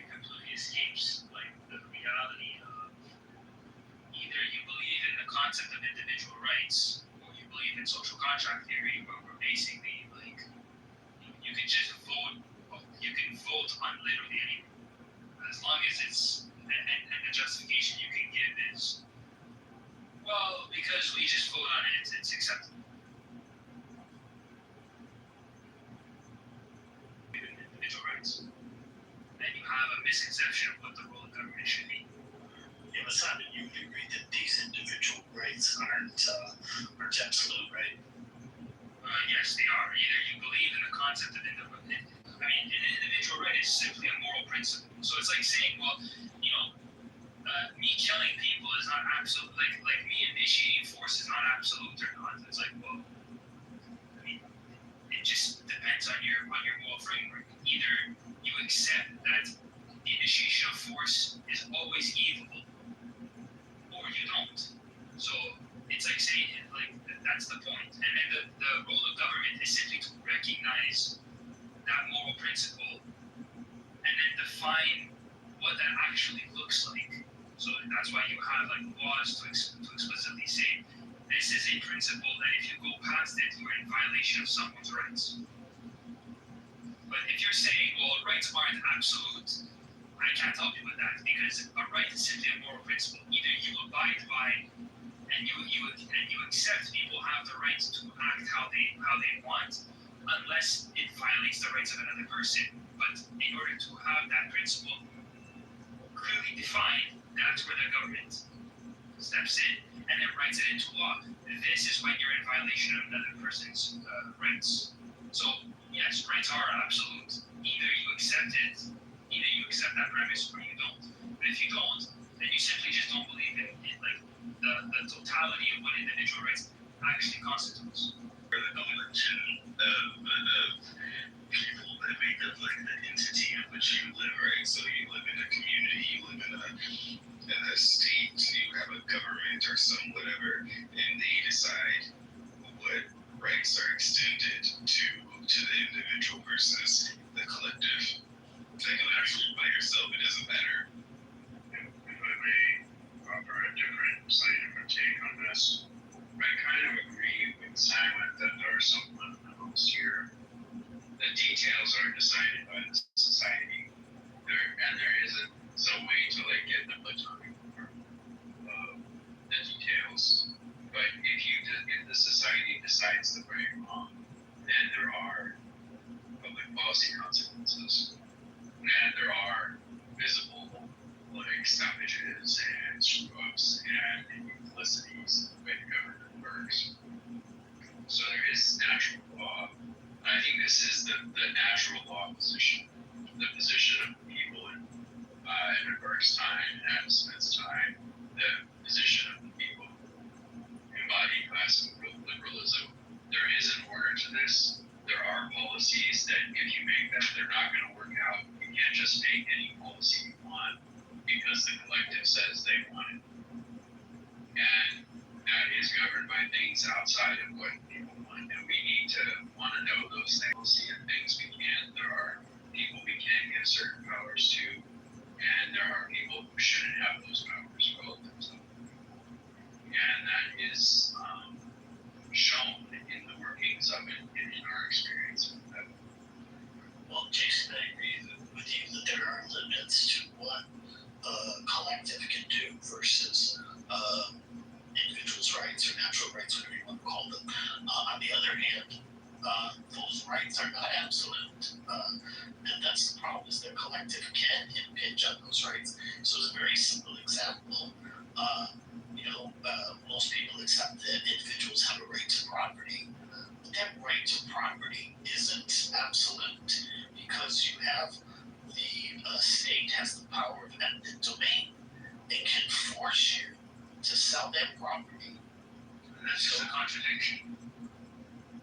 completely escapes like the reality of either you believe in the concept of individual rights or you believe in social contract theory, where we're basically like you can just vote. You can vote on literally anything as long as it's and the justification you can give is, well, because we just vote on it, it's acceptable. Individual rights. Then you have a misconception of what the role of government should be. Yeah, but Simon, you would agree that these individual rights aren't absolute, right? Yes, they are. Either you believe in the concept of an individual right is simply a moral principle. So it's like saying, well, you know, me killing people is not absolute. Like me initiating force is not absolute or not. It's like, well, I mean, it just depends on your moral framework. Either you accept that the initiation of force is always evil, or you don't. So it's like saying, like, that's the point. And then the role of government is simply to recognize that moral principle and then define what that actually looks like. So that's why you have like laws to explicitly say this is a principle that if you go past it, you're in violation of someone's rights. But if you're saying, well, rights aren't absolute, I can't help you with that, because a right is simply a moral principle. Either you abide by and you accept people have the right to act how they want, unless it violates the rights of another person. But in order to have that principle clearly defined, that's where the government steps in and then writes it into law. This is when you're in violation of another person's rights. So yes, rights are absolute. Either you accept that premise, or you don't. But if you don't, then you simply just don't believe in like the totality of what individual rights actually constitutes. For the knowledge of people that make up like the entity in which you live, right? So you live in a community, you live in a state, you have a government or some whatever, and they decide what rights are extended to the individual versus the collective. Like actually by yourself, it doesn't matter. If I may offer a different scientific take on this, I kind of agree with Simon that there are some fundamentals here. The details are decided by the society, there isn't some way to like get the autonomy for the details. But if the society decides the right or wrong, then there are public policy consequences, and there are visible like stoppages and screw-ups and infelicities in the way the government works. So there is natural law. I think this is the natural law position, the position of people in Edinburgh's time, in Adam Smith's time, the position of the people embodying classical liberalism. There is an order to this. There are policies that if you make them, they're not going to work out. You can't just make any policy you want because the collective says they want it. And that is governed by things outside of what people want. And we need to want to know those things. We'll see in things we can. There are people we can give certain powers to shouldn't have those powers for themselves. And that is shown in the workings of it and in our experience with that. Well, Jason, I agree with you that there are limits to what a collective can do versus individuals' rights or natural rights, whatever you want to call them. On the other hand, those rights are not absolute, and that's the problem. Is their collective can impinge on those rights. So, as a very simple example, most people accept that individuals have a right to property. But that right to property isn't absolute because you have the state has the power of eminent domain. It can force you to sell that property. And that's just a contradiction.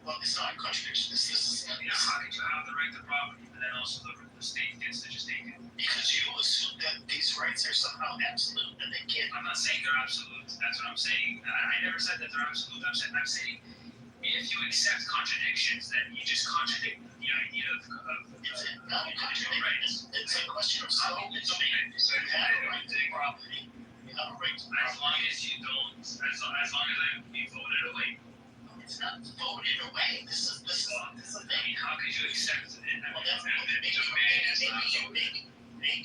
Well, it's not a contradiction. This is how could you have the right to property, but then also the state gets to just take it? Because you assume that these rights are somehow absolute and they can't. I'm not saying they're absolute. That's what I'm saying. I never said that they're absolute. I'm saying if you accept contradictions, then you just contradict the idea of it's not a contradiction. It's a question of sovereign domain. So you have a right to property. You have a right to property. As long as you don't, as long as I be voted away. It's not voted away. This is a thing. How could you accept it? Well, that's maybe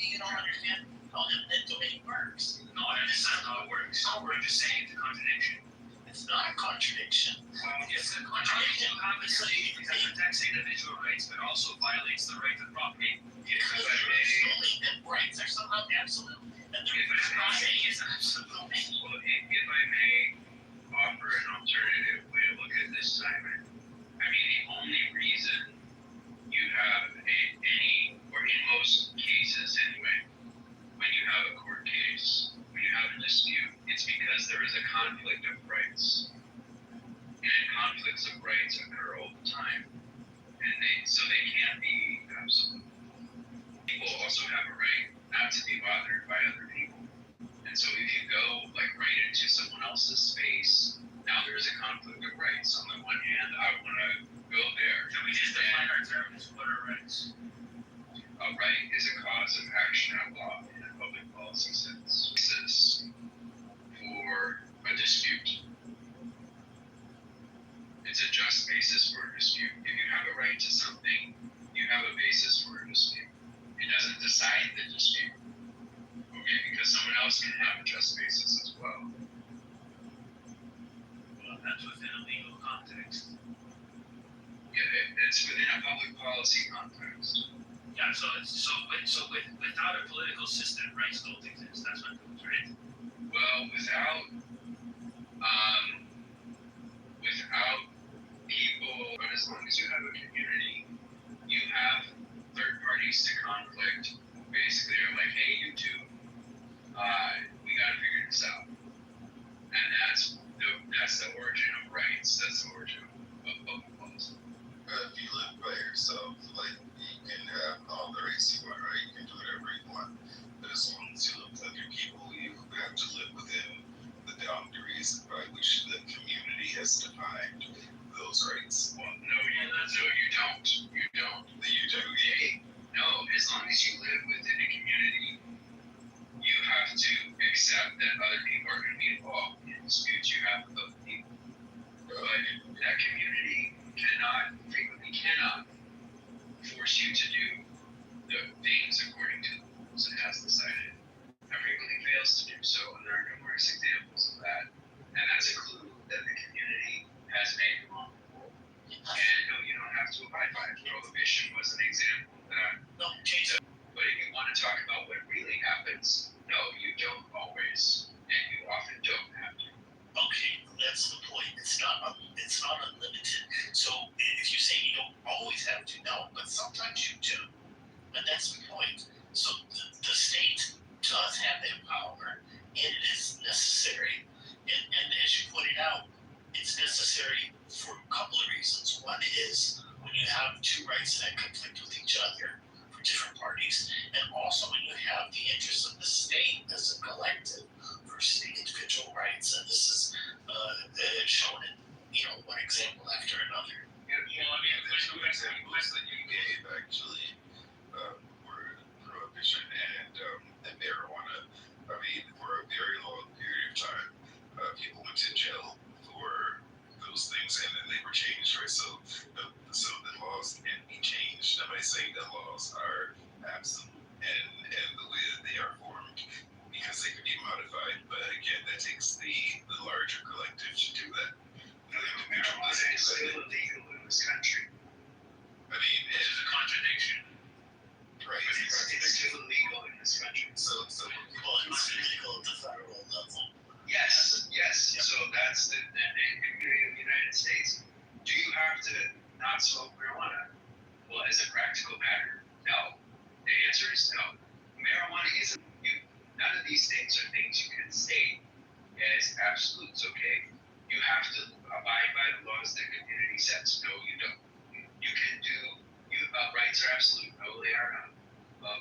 you don't understand how eminent domain works. No, I understand how it works. We're just saying it's a contradiction. It's not a contradiction. It's a contradiction. Obviously, that protects individual rights, but also violates the right to property. Because you're assuming that rights are somehow absolute. And if I'm not saying it's absolute. Well, if I may offer an alternative way to look at this, Simon, I mean, the only reason you have any, or in most cases anyway, when you have a court case, when you have a dispute, it's because there is a conflict of rights. And conflicts of rights occur all the time. And so they can't be absolute. People also have a right not to be bothered by other people. And so if you go right into someone else's space, now there's a conflict of rights. On the one hand, I want to go there. Can we just define our terms? What are rights? A right is a cause of action at law in a public policy sense. This is for a dispute. It's a just basis for a dispute. If you have a right to something, you have a basis for a dispute. It doesn't decide the dispute. Okay, because someone else can have a just basis as well. Well, that's within a legal context. Yeah, it's within a public policy context. Yeah, so without a political system, rights don't exist. That's what it means, right? Well, without people, but as long as you have a community, you have third parties to conflict. Basically, are like, hey, you two, we gotta figure this out. And that's the origin of rights. That's the origin of public policy. If you live by yourself, you can have all the rights you want, right? You can do whatever you want. But as long as you live with other people, you have to live within the boundaries by which the community has defined those rights. Well, no, you don't. You don't. You do. No, as long as you live within a community, you have to accept that other people are going to be involved in disputes you have with other people. But that community frequently cannot force you to do the things according to the rules it has decided. It frequently fails to do so, and there are numerous examples of that. And that's a clue that the community has made the wrong rule. And no, you don't have to abide by it. Prohibition was an example of that. No, Jason. But if you want to talk about what really happens, no, you don't always, and you often don't have to. Okay, that's the point. It's not unlimited. So if you say you don't always have to, no, but sometimes you do, and that's the point. So the state does have that power, and it is necessary. And as you pointed out, it's necessary for a couple of reasons. One is when you have two rights that conflict with each other for different parties, and also when you have the interests of the state as a collective versus the individual rights. And this is shown in one example after another. The examples that you gave actually were of these things are things you can state as absolutes, okay? You have to abide by the laws that community sets. No, you don't. You can do, rights are absolute. No, they are not.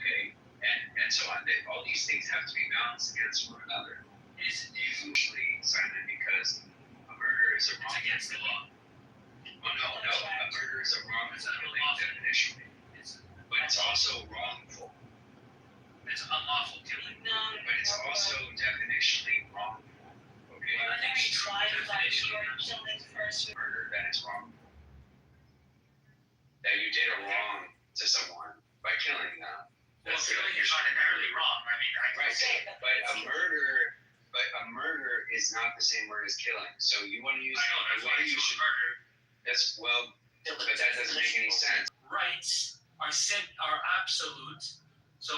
Okay? And so on. All these things have to be balanced against one another. It's usually, Simon, because a murder is a wrong. It's against the law. Well, no. A murder is a wrongful killing definition. But it's also wrongful. It's unlawful killing. No. But it's also definitionally wrongful. Okay? Well, I think we tried to killing first. Murder, that is wrong. That you did a wrong to someone by killing them. Well, killing is ordinarily wrong. I mean, but a murder is not the same word as killing. So you want to use murder. That's but that doesn't make any sense. Rights are absolute. So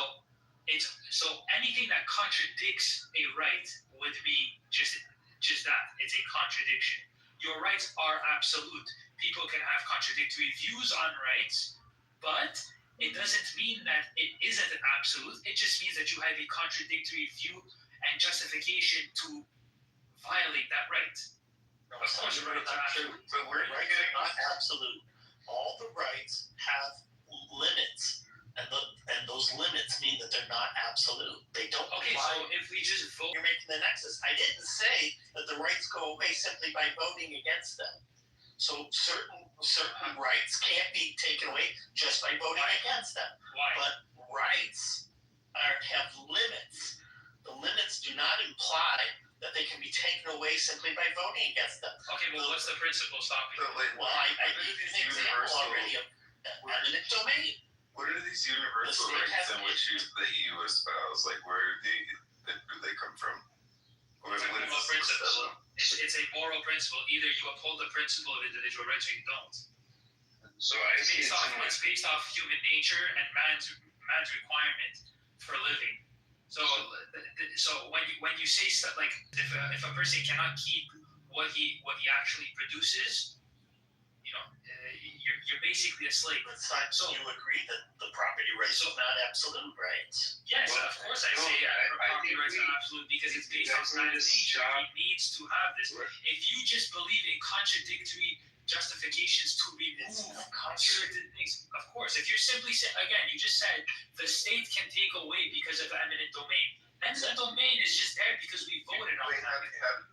anything that contradicts a right would be just that. It's a contradiction. Your rights are absolute. People can have contradictory views on rights, but it doesn't mean that it isn't an absolute. It just means that you have a contradictory view and justification to violate that right. No, of course, your rights are absolute. But rights are not absolute. All the rights have limits, and those limits mean that they're not absolute. They don't apply. So if we just vote, you're making the nexus. I didn't say that the rights go away simply by voting against them. So certain rights can't be taken away just by voting against them. Why? But rights have limits. The limits do not imply that they can be taken away simply by voting against them. Okay, well, what's the principle stopping? Well, I gave you an example already of eminent domain. What are these universal rights in which you espouse? Like, where do they come from? What is principle? It's a moral principle. Either you uphold the principle of individual rights or you don't. So it's based off human nature and man's requirement for living. So when you say stuff like if a person cannot keep what he actually produces, you're basically a slave. So you agree that the property rights are not absolute rights? Yes, of course I say property rights are absolute because it's based on man's nature. He needs to have this. If you just believe in contradictory justifications to remove certain things, of course. If you're simply saying, again, you just said the state can take away because of eminent domain. Eminent domain is just there because we voted on it.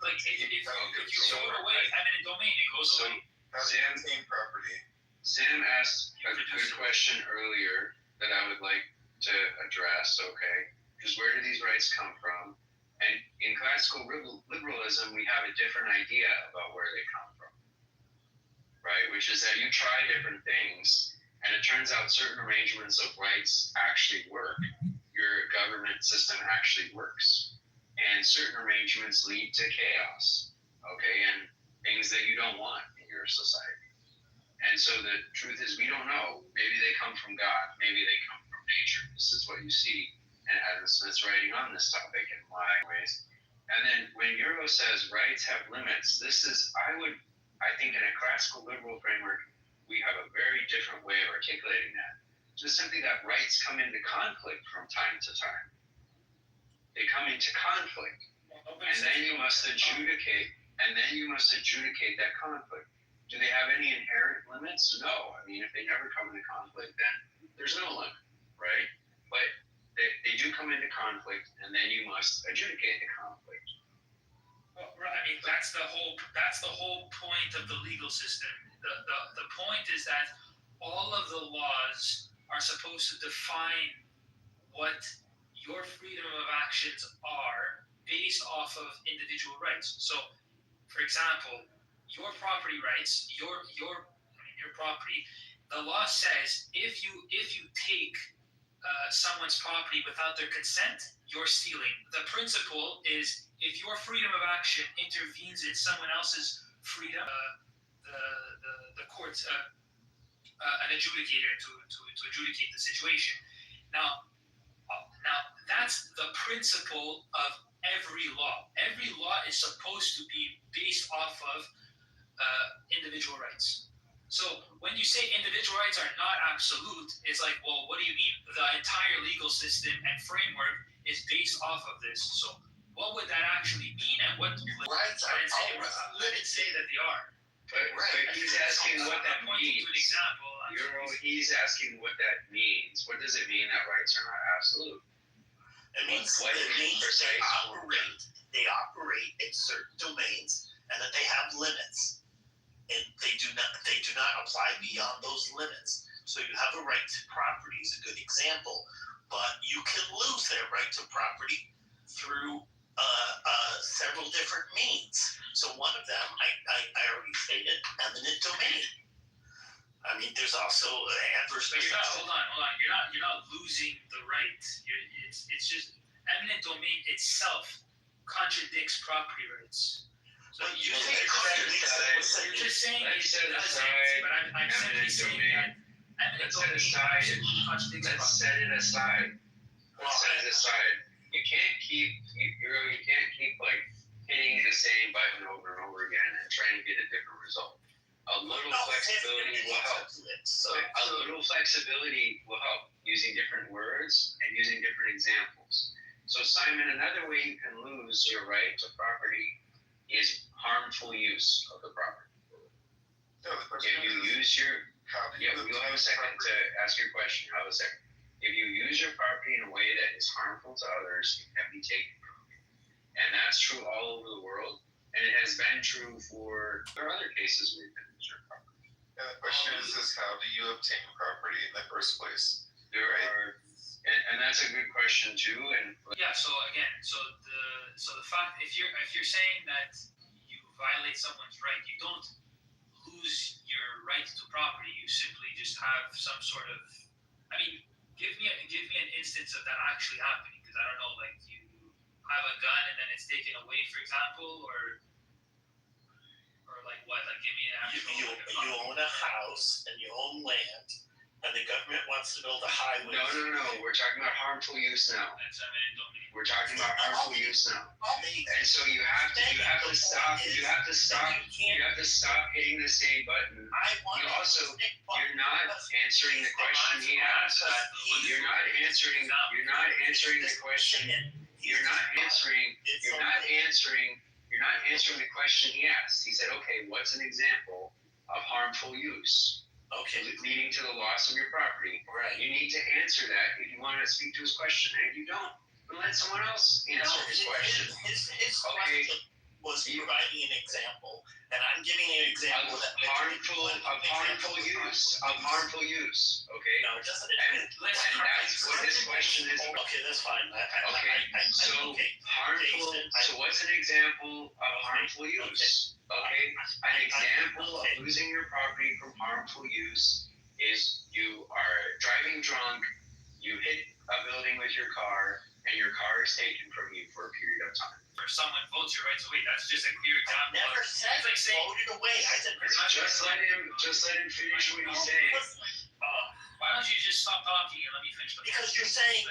Like if you vote away eminent domain, it goes away. Sam's property. Sam asked a good question earlier that I would like to address, okay? Because where do these rights come from? And in classical liberalism, we have a different idea about where they come from, right? Which is that you try different things, and it turns out certain arrangements of rights actually work. Your government system actually works. And certain arrangements lead to chaos, okay? And things that you don't want in your society. And so the truth is we don't know. Maybe they come from God. Maybe they come from nature. This is what you see in Adam Smith's writing on this topic in my ways. And then when Euro says rights have limits, I think in a classical liberal framework, we have a very different way of articulating that. Just simply that rights come into conflict from time to time. They come into conflict. And then you must adjudicate that conflict. Do they have any inherent limits? No. I mean, if they never come into conflict, then there's no limit, right? But they do come into conflict, and then you must adjudicate the conflict. Well, right. I mean, that's the whole point of the legal system. The point is that all of the laws are supposed to define what your freedom of actions are based off of individual rights. So, for example, your property rights, your property, the law says if you take someone's property without their consent, you're stealing. The principle is if your freedom of action intervenes in someone else's freedom, the courts, an adjudicator to adjudicate the situation. Now that's the principle of every law. Every law is supposed to be based off of individual rights. So when you say individual rights are not absolute, it's like, well, what do you mean? The entire legal system and framework is based off of this. So what would that actually mean, and what Rights are I didn't say that they are. But he's asking what that Pointing to an means. example. He's asking what that means. What does it mean that rights are not absolute? It means they operate in certain domains, and that they have limits, and they do not apply beyond those limits. So you have a right to property is a good example, but you can lose that right to property through several different means. So one of them I already stated, eminent domain. I mean, there's also adverse. But hold on. You're not losing the right. It's just eminent domain itself contradicts property rights. So You're just saying it doesn't. But I'm simply saying that eminent domain contradicts. Let's set it aside. You can't keep like hitting the same button over and over again and trying to get a different result. A little flexibility will help. A little flexibility will help using different words and using different examples. So Simon, another way you can lose your right to property is harmful use of the property. If you use your, you'll have a second to ask your question. Have a second. If you use your property in a way that is harmful to others, it can be taken from you. And that's true all over the world. And it has been true for other cases where you've been using your property. And the question is how do you obtain property in the first place? And that's a good question too. And yeah. So again, so the fact if you're saying that you violate someone's right, you don't lose your right to property. You simply just have some sort of. I mean, give me an instance of that actually happening, because I don't know, like you have a gun and then it's taken away, for example, or like what? Like give me an actual. You own a house and you own land, and the government wants to build a highway. No. We're talking about harmful use now. We're talking about harmful use now. And so you have to stop hitting the same button. You're not answering the question he asked. You're not answering the question. You're not answering the question he asked. He said, okay, what's an example of harmful use? Okay, leading to the loss of your property. Right. You need to answer that if you want to speak to his question. And if you don't, then let someone else answer his question. His question was providing an example, and I'm giving you an example of harmful use. Okay. No, it doesn't. And that's what his question is. Okay, that's fine. Harmful. So what's an example of harmful use? Okay, an example of losing your property from harmful use is you are driving drunk, you hit a building with your car, and your car is taken from you for a period of time. Or someone votes your rights away. That's just a clear example. I never said like voted away. I said just let him finish what he's saying. Why don't you just stop talking and let me finish the point? Because you're saying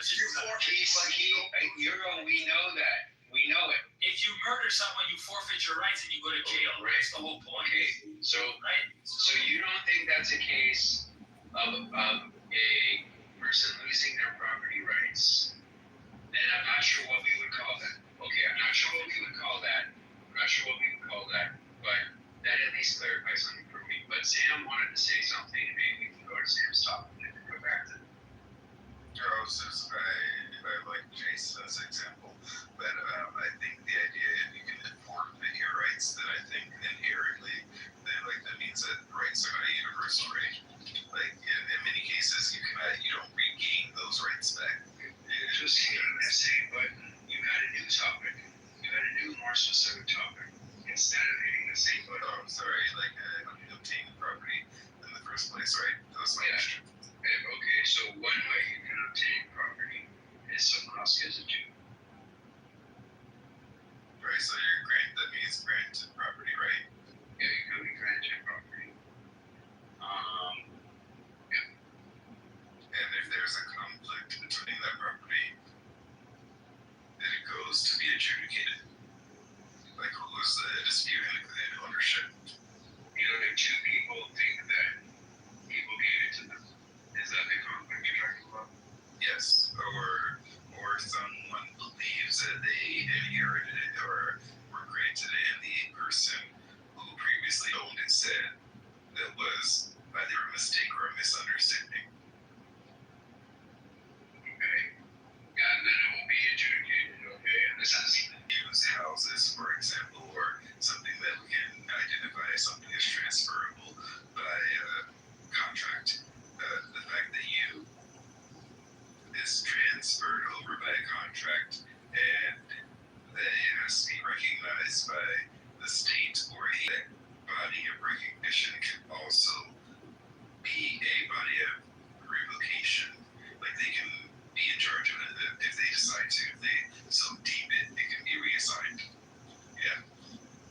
you're Euro, we know that. We know it. If you murder someone, you forfeit your rights and you go to jail. Right. That's the whole point. Okay. So you don't think that's a case of a person losing their property rights? And I'm not sure what we would call that. Okay, I'm not sure what we would call that. But that at least clarifies something for me. But Sam wanted to say something, and maybe we can go to Sam's topic and then go back to. If I like Jason as an example, but I think the idea if you can forfeit your rights, then I think inherently that means that rights are not a universal right. Like in many cases, you don't regain those rights back. Just hitting the same button. You had a new topic. You had a new, more specific topic instead of hitting the same button. Oh, I'm sorry. Like obtain property in the first place, right? That was my question. Okay, so one way you can obtain property is someone else gives it to you. Right, so that means granted property, right? Yeah, you could be granted property. Yeah. And if there's a conflict between that property, then it goes to be adjudicated. Like who was the dispute in ownership? If two people think that people gave it to them, is that the conflict you're talking about? Yes, or someone contract, and that it has to be recognized by the state, or a body of recognition can also be a body of revocation. Like they can be in charge of it if they decide to. If they so deem it, it can be reassigned. Yeah.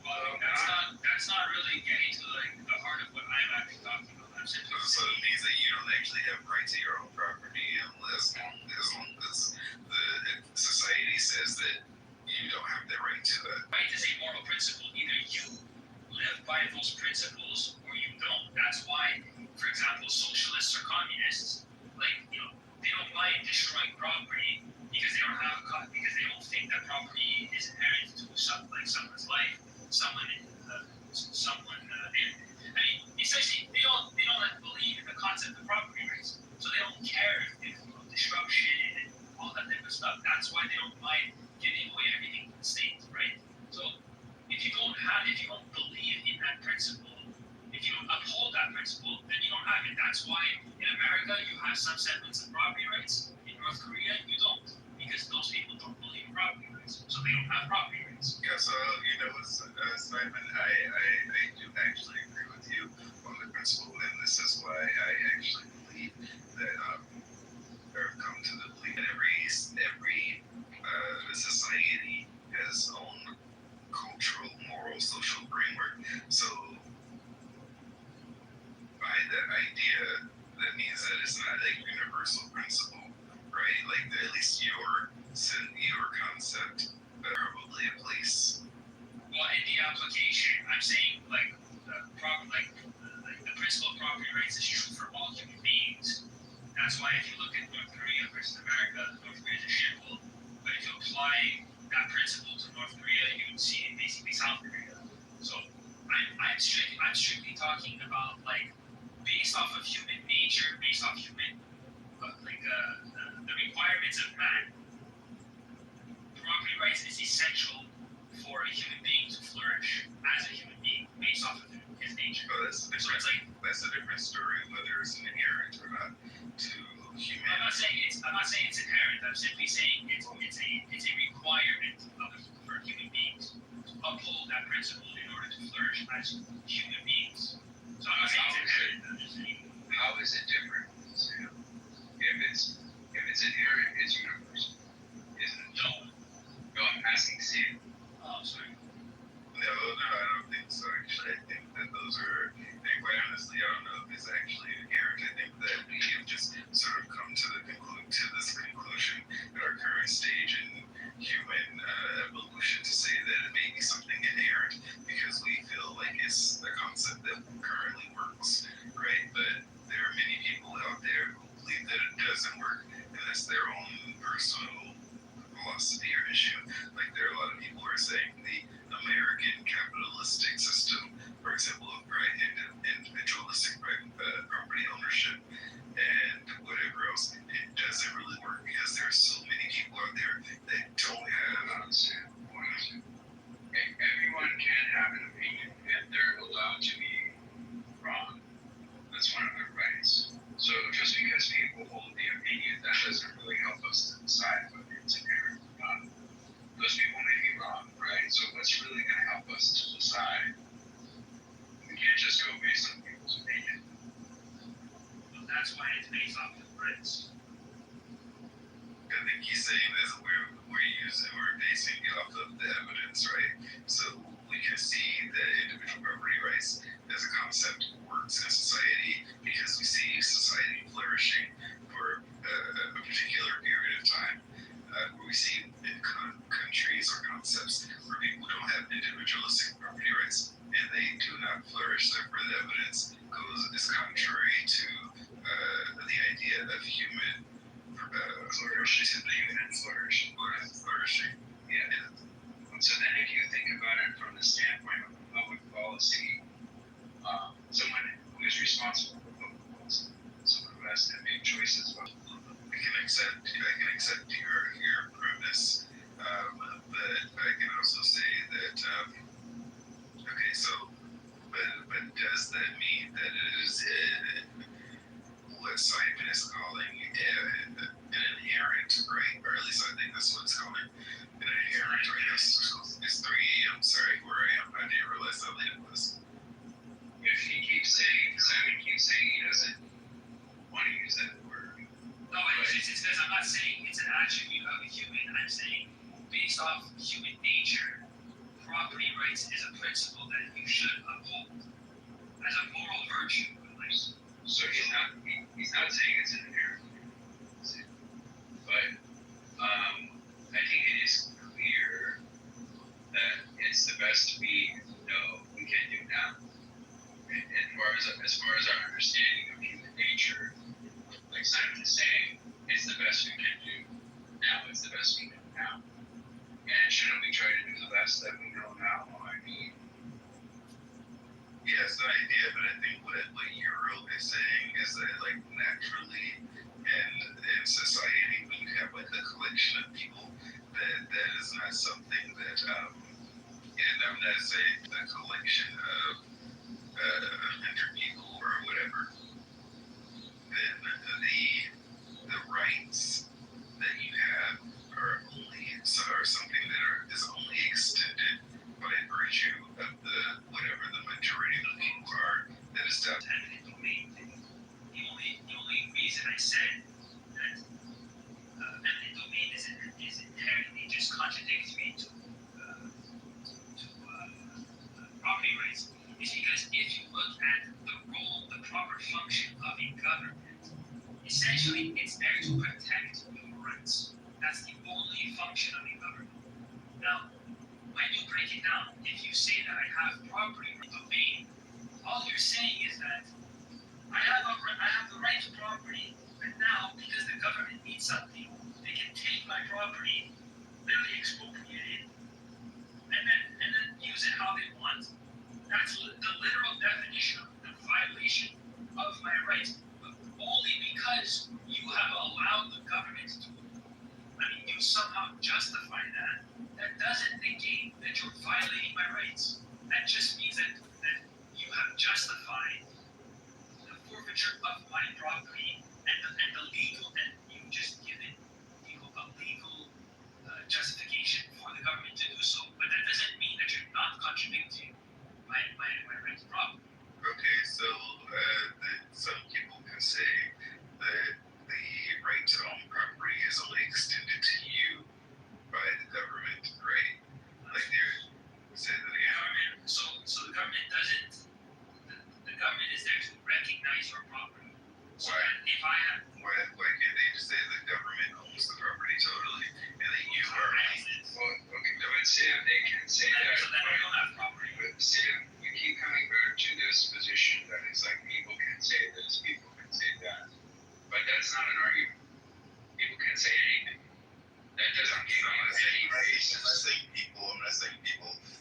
Well, that's not really getting to like the heart of what I'm actually talking about. I'm simply so it means that you don't actually have right to your own property unless as long as the society says that you don't have the right to that. Right is a moral principle. Either you live by those principles or you don't. That's why, for example, socialists or communists, like, you know, they don't mind destroying property because they don't think that property is inherent to someone's life, I mean, essentially, they don't like believe in the concept of property rights, so they don't care if destruction and all that type of stuff. That's why they don't mind giving away everything to the state, right? So if you don't believe in that principle, if you don't uphold that principle, then you don't have it. That's why in America you have some semblance of property rights. In North Korea you don't, because those people don't believe in property rights, so they don't have property rights. Yeah, so Simon, I do actually agree with you on the principle, and this is why I actually believe that or come to the belief that every society has its own cultural, moral, social framework. So by that idea, that means that it's not a universal principle, right? Like at least your concept probably a place. Well, in the application, I'm saying like the principle of property rights is true for all human beings. That's why if you look at North Korea versus America, North Korea is a shithole. But if you apply that principle to North Korea, you would see it basically South Korea. So I'm strictly talking about like based off of human nature, based off human the requirements of man. Property rights is essential for a human being to flourish as a human being based off of his nature. Oh, that's a different story, whether it's inherent or not to humanity. I'm not saying it's inherent. I'm simply saying it's a requirement for human beings to uphold that principle in order to flourish as human beings. So I'm not saying it's inherent. I'm just saying. How is it different? If it's inherent, it's universal. Isn't it? No, I'm asking Sam. Oh, sorry. No, I don't think so. Actually, I think that those are, and quite honestly, I don't know if it's actually inherent. I think that we have just sort of come to this conclusion at our current stage in human evolution to say that it may be something inherent because we feel like it's a concept that currently works, right? But there are many people out there who believe that it doesn't work, and that's their own personal philosophy or issue. Like there are a lot of people who are saying the American capitalistic system, for example, of individualistic property ownership and whatever else, it doesn't really work because there are so many people out there that don't have. Everyone can have an opinion, and they're allowed to be wrong. That's one of their rights. So just because people hold the opinion, that doesn't really help us to decide whether it's inherent or not. Those people may be wrong, right? So what's really going to help us to decide? We can't just go based on people's opinion. Well, that's why it's based off of rights. I think he's saying that we're basing it off of the evidence, right? So we can see that individual property rights as a concept works in society because we see society flourishing for a particular period of time. Where we see in countries or concepts where people don't have individualistic property rights and they do not flourish. Therefore, the evidence is contrary to the idea of human flourishing. Yeah. So then, if you think about it from the standpoint of public policy, someone who is responsible for public policy, someone who has to make choices about. I can accept your premise, but I can also say that but does that mean that it is what Simon is calling an inherent right, or at least I think that's off human nature, property rights is a principle that you should uphold as a moral virtue. So he's not saying it's inherent, but I think it is clear that it's the best we know we can do now. And as far as our understanding of human nature, like Simon is saying, it's the best we can do now. It's the best we know now. And shouldn't we try to do the best that we know now? I mean, yeah, it's the idea, but I think what you're really saying is that, like, naturally in society, when you have like a collection of people, that is not something that, and I'm not saying a collection of 100 people or whatever, then the rights that you have are something that is only extended by virtue of the whatever the majority of the people are. That is that. The only reason I said that eminent domain is inherently just contradictory to property rights is because if you look at the role, the proper function of a government, essentially it's there to protect your rights. That's the only function of a government. Now, when you break it down, if you say that I have property domain, all you're saying is that I have the right to property, but now because the government needs something, they can take my property, literally expropriate it, and then use it how they want. That's the literal definition of the violation of my rights, but only because you have allowed the government to. You somehow justify that. That doesn't negate that you're violating my rights. That just means that you have justified the forfeiture of my property and the legal, and you just given people a legal justification for the government to do so. But that doesn't mean that you're not contradicting my right to property. Okay, so some people can say that the right to own property is only extended to you by the government, right? Like they're say that again. So the government doesn't. The government is there to recognize your property. So that if I have, why can't they just say the government owns the property totally, and then you are? Well, okay, but Sam, they can say that. So that I don't have property. But Sam, you keep coming back to this position that it's like people can say this, people can say that, but that's not an argument. People can say anything. That doesn't give you any rights. I'm not saying people.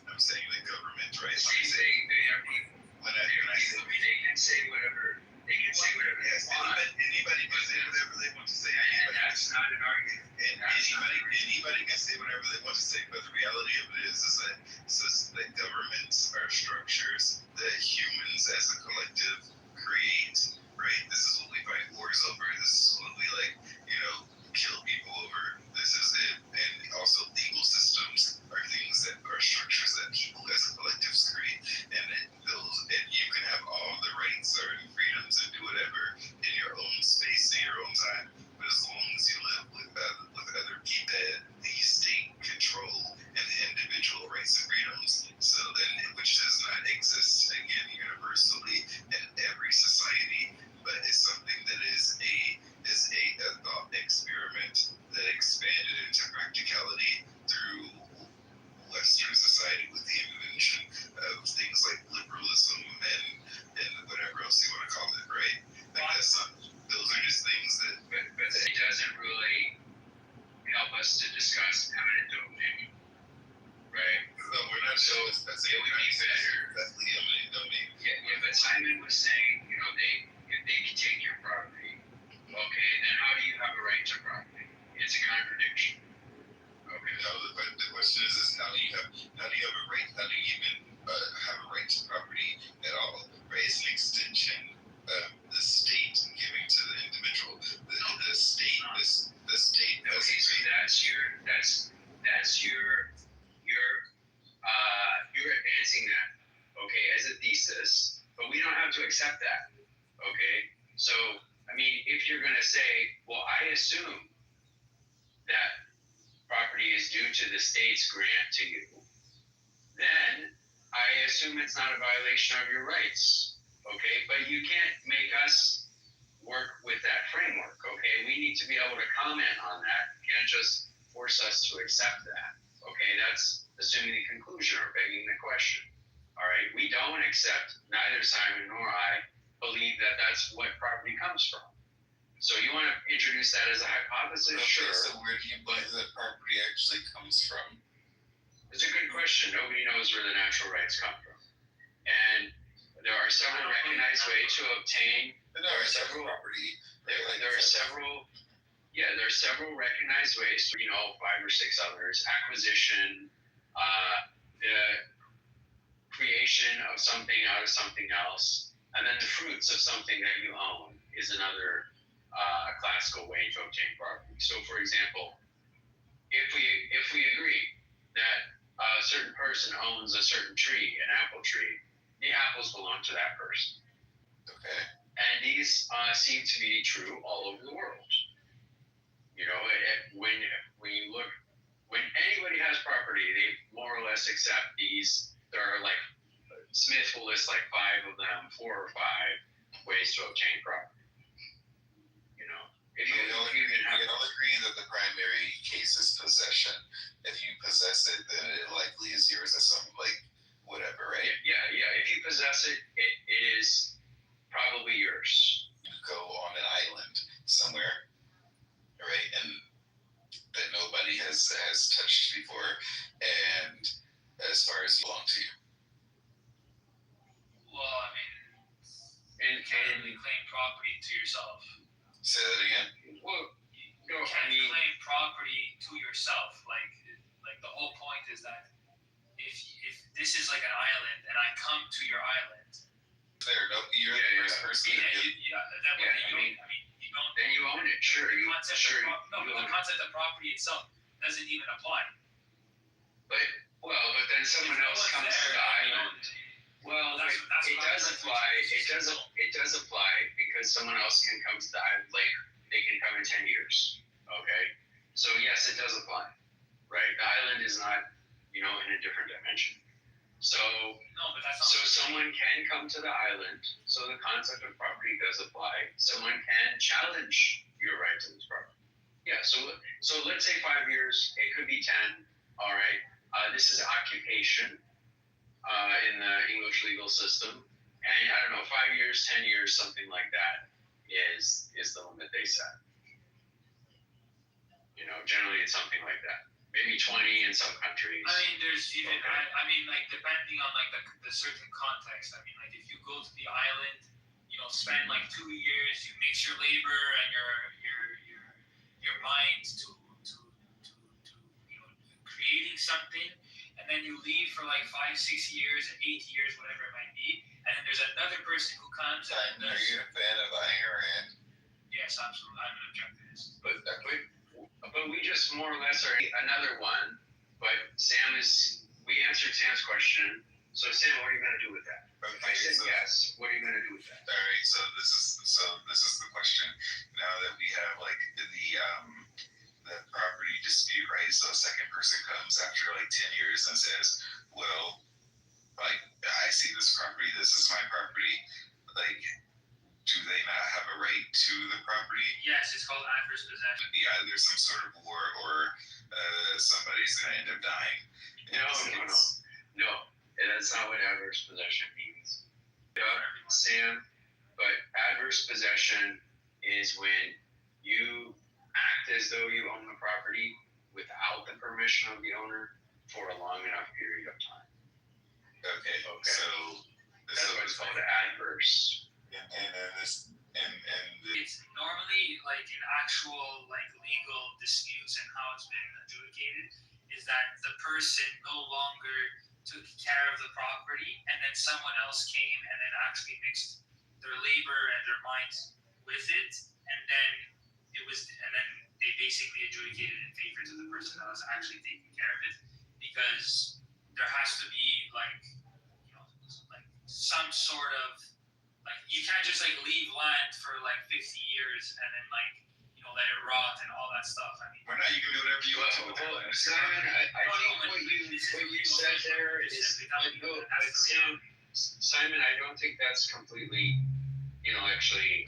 I'm saying the government, right? They have people. When I say they can say whatever. They can say whatever they want. Anybody can say whatever they want to say. And that's not an argument. And anybody can say whatever they want to say. But the reality of it is that governments are structures that humans as a collective create. Right? This is what we fight wars over. This is what we kill people over. This is it. And also legal systems are things that are structures that people as collectives create. And you can have all the rights or freedoms and do whatever in your own space, in your own time. But as long as you live with other people, the state control and the individual rights and freedoms, so then which does not exist again universally in every society, but is something that is a thought experiment that expanded into practicality through Western society with the invention of things like liberalism and whatever else you want to call it, right? I guess those are just things that. But it doesn't really help us to discuss eminent domain, right? No, we're not. So that's it. It would be better. That's the eminent domain. Yeah, but Simon was saying, if they can take your property, okay, then how do you have a right to property? It's a contradiction. Okay. No, but the question is how do you have a right? How do you even have a right to property at all? Right? It's an extension of the state giving to the individual. The state. The state. Okay, so you're advancing that, okay, as a thesis, but we don't have to accept that, okay? So, if you're going to say, well, I assume that property is due due to the state's grant to you, then I assume it's not a violation of your rights. Okay, but you can't make us work with that framework. Okay, we need to be able to comment on that. You can't just force us to accept that. Okay, that's assuming the conclusion or begging the question. All right, we don't accept, neither Simon nor I believe that that's what property comes from. So you want to introduce that as a hypothesis? Okay, sure. so where do you believe that property actually comes from? It's a good question. Nobody knows where the natural rights come from. And there are several recognized ways to obtain. There are several property. There are several. Yeah, there are several recognized ways. 5 or 6 others. Acquisition, the creation of something out of something else, and then the fruits of something that you own is another classical way to obtain property. So, for example, if we agree that a certain person owns a certain tree, an apple tree, the apples belong to that person. Okay. And these seem to be true all over the world. When you look, when anybody has property, they more or less accept these. There are Smith will list 5 of them, 4 or 5 ways to obtain property. If you can all agree that the primary case is possession. If you possess it, then it likely is yours as some whatever, right? Yeah. If you possess it, it is probably yours. You go on an island somewhere, right, and that nobody has touched before, and as far as you belong to you. Well, I mean, you can't really claim property to yourself. Say that again? Well, you can't claim property to yourself. Like the whole point is that if this is like an island and I come to your island, you're the first person. You don't. Then you own it. Sure. The concept of property itself doesn't even apply. But then someone else comes to the island. Well, it does apply. It does apply because someone else can come to the island later. They can come in 10 years. Okay. So yes, it does apply. Right. The island is not, in a different dimension. So someone can come to the island. So the concept of property does apply. Someone can challenge your right to this property. Yeah. So let's say 5 years. It could be 10. All right. This is occupation. In the English legal system, and I don't know, 5 years, 10 years, something like that is the limit they set. Generally it's something like that. Maybe 20 in some countries. I mean, there's even, okay. Depending on the certain context. If you go to the island, spend 2 years, you mix your labor and your mind to creating something. And then you leave for 5, 6 years, 8 years, whatever it might be. And then there's another person who comes and Are you a fan of Ayn Rand? Yes, absolutely. I'm an objectivist. But we just more or less are another one. But we answered Sam's question. So Sam, what are you going to do with that? Okay, I said yes. What are you going to do with that? All right. So this is the question. Now that we have the property dispute, right? So a second person comes after 10 years and says, well, I see this property, this is my property. Do they not have a right to the property? Yes, it's called adverse possession. Be either some sort of war or somebody's going to end up dying. No, that's not what adverse possession means. Sam, but adverse possession is when you act as though you own the property without the permission of the owner for a long enough period of time. Okay. So that's what's called adverse. It's normally in actual legal disputes and how it's been adjudicated is that the person no longer took care of the property and then someone else came and then actually mixed their labor and their minds with it and then they basically adjudicated in favor to the person that was actually taking care of it because there has to be some sort of you can't just leave land for 50 years and then let it rot and all that stuff. I mean, Why not? You can do whatever you want to with that land. Simon, I think what you said there is, Simon, I don't think that's completely intellectually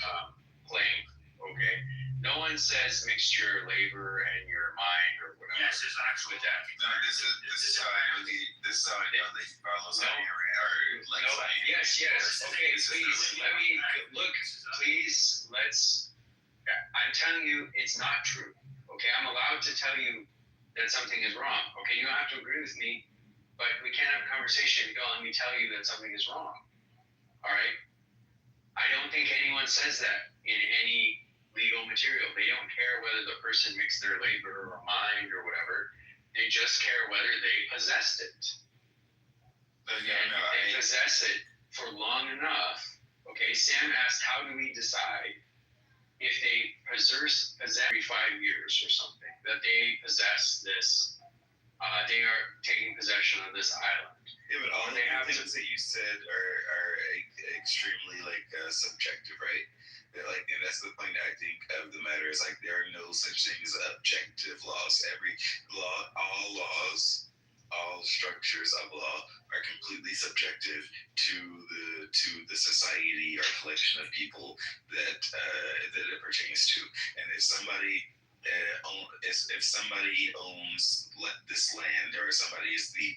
plain. Okay, no one says mix your labor and your mind or whatever. Yes, there's actually with that. No, this is how I know that Carlos or like. No, yes. Okay, please let me look. Please, let's. I'm telling you, it's not true. Okay, I'm allowed to tell you that something is wrong. Okay, you don't have to agree with me, but we can't have a conversation if you don't let me tell you that something is wrong. All right. I don't think anyone says that in any legal material. They don't care whether the person mixed their labor or mind or whatever. They just care whether they possessed it. They possess it for long enough. Okay, Sam asked, how do we decide if they possess every 5 years or something, that they possess this, they are taking possession of this island. Yeah, but all the things that you said are extremely subjective, right? And that's the point I think of the matter is there are no such thing as objective laws. Every law, all laws, all structures of law are completely subjective to the society or collection of people that it pertains to. And if somebody owns this land, or somebody is the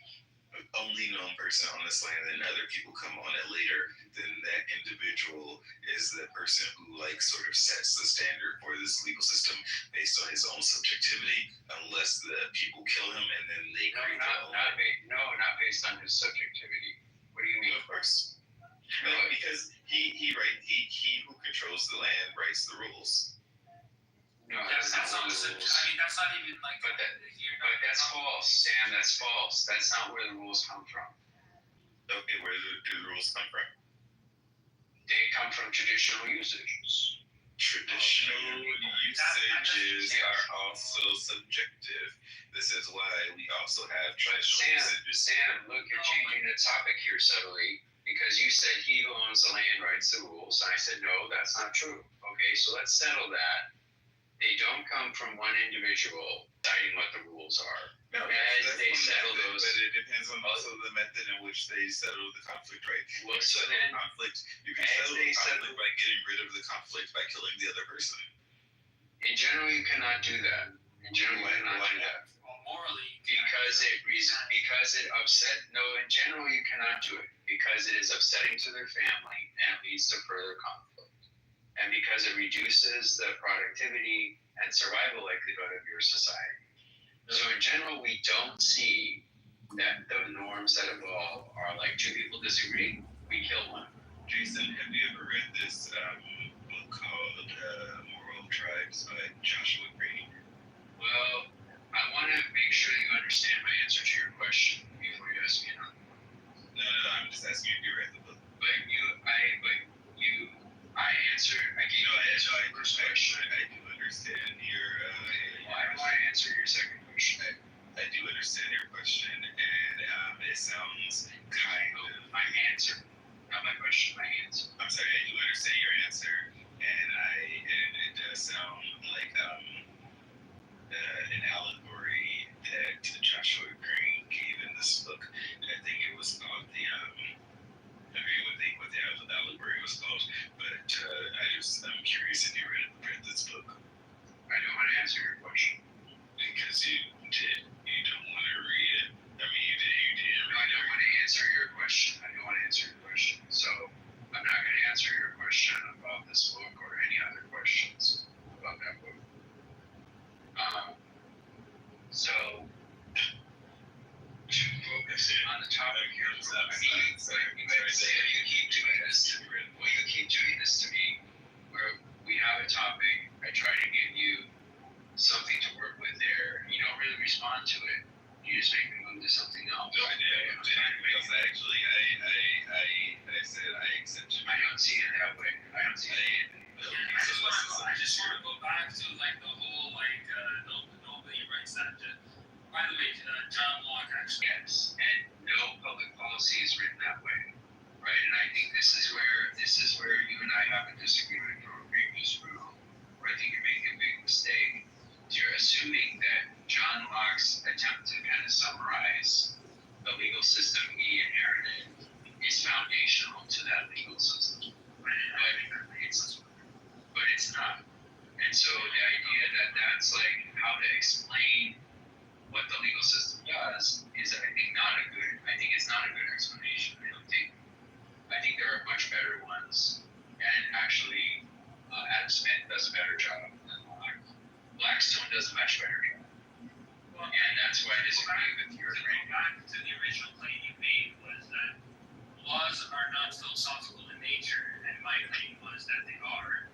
only known person on this land and other people come on it later, then that individual is the person who sort of sets the standard for this legal system based on his own subjectivity, unless the people kill him and then they create not based on his subjectivity. What do you mean? Of course. No, because he who controls the land writes the rules. No, that's not even But that's false, Sam. That's false. That's not where the rules come from. Okay, where do the rules come from? They come from traditional usages. Traditional usages are also subjective. This is why we also have traditional usages. Sam, look, you're changing the topic here subtly, because you said he who owns the land writes the rules. And I said, no, that's not true. Okay, so let's settle that. They don't come from one individual deciding what the rules are. No, as they settle those. But it depends on also the method in which they settle the conflict, right? Well, so then, you can settle the conflict by getting rid of the conflict by killing the other person. In general, you cannot do that. In general, you cannot do that. Well, morally. Because it upset. No, in general, you cannot do it because it is upsetting to their family and it leads to further conflict. And because it reduces the productivity and survival likelihood of your society. So in general, we don't see that the norms that evolve are like two people disagree, we kill one. Jason, have you ever read this book called Moral Tribes by Joshua Green? Well, I want to make sure that you understand my answer to your question before you ask me another one. No, I'm just asking if you read the book. I answered. I gave you my first question. I do understand your. Well, I want to answer your second question. I do understand your question, and it sounds kind of. My answer, not my question. My answer. I'm sorry. I do understand your answer, and it does sound like an allegory that Joshua Green gave in this book. I think it was called the. I forget what the allegory was called, but I'm curious if you read this book. I don't want to answer your question. Because you don't want to read it. I mean, you did. No, I don't want to answer your question. I don't want to answer your question. So I'm not going to answer your question about this book or any other questions about that book. So to focus in on the topic here, you keep doing this to me. Where we have a topic, I try to give you something to work with there. You don't really respond to it. You just make me move to something else. No, I did. Because actually, I said I accept you. I don't see it that way. I don't see it. I just want to go back to the whole nobody writes that. By the way, John Locke actually. Yes, and no public policy is written that way, right? And I think this is where you and I have a disagreement from a previous room, where I think you're making a big mistake. You're assuming that John Locke's attempt to kind of summarize the legal system he inherited is foundational to that legal system. But it's not. And so the idea that that's like how to explain what the legal system does is, I think it's not a good explanation. I think there are much better ones, and actually Adam Smith does a better job than Locke. Blackstone does a much better job. Well, and that's why I disagree with your going back to the original claim you made was that laws are not philosophical in nature, and my claim was that they are,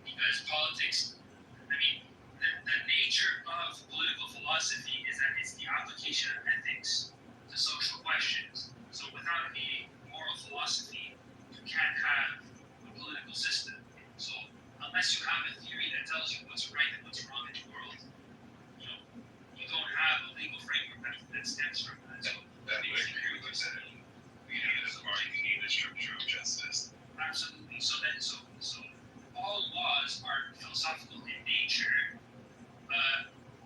because politics, the nature of political philosophy is that it's the application of ethics to social questions. So without a moral philosophy, you can't have a political system. So unless you have a theory that tells you what's right and what's wrong in the world, you don't have a legal framework that stems from that. So that would agree with that. We need a structure of justice. Absolutely. So all laws are philosophical in nature,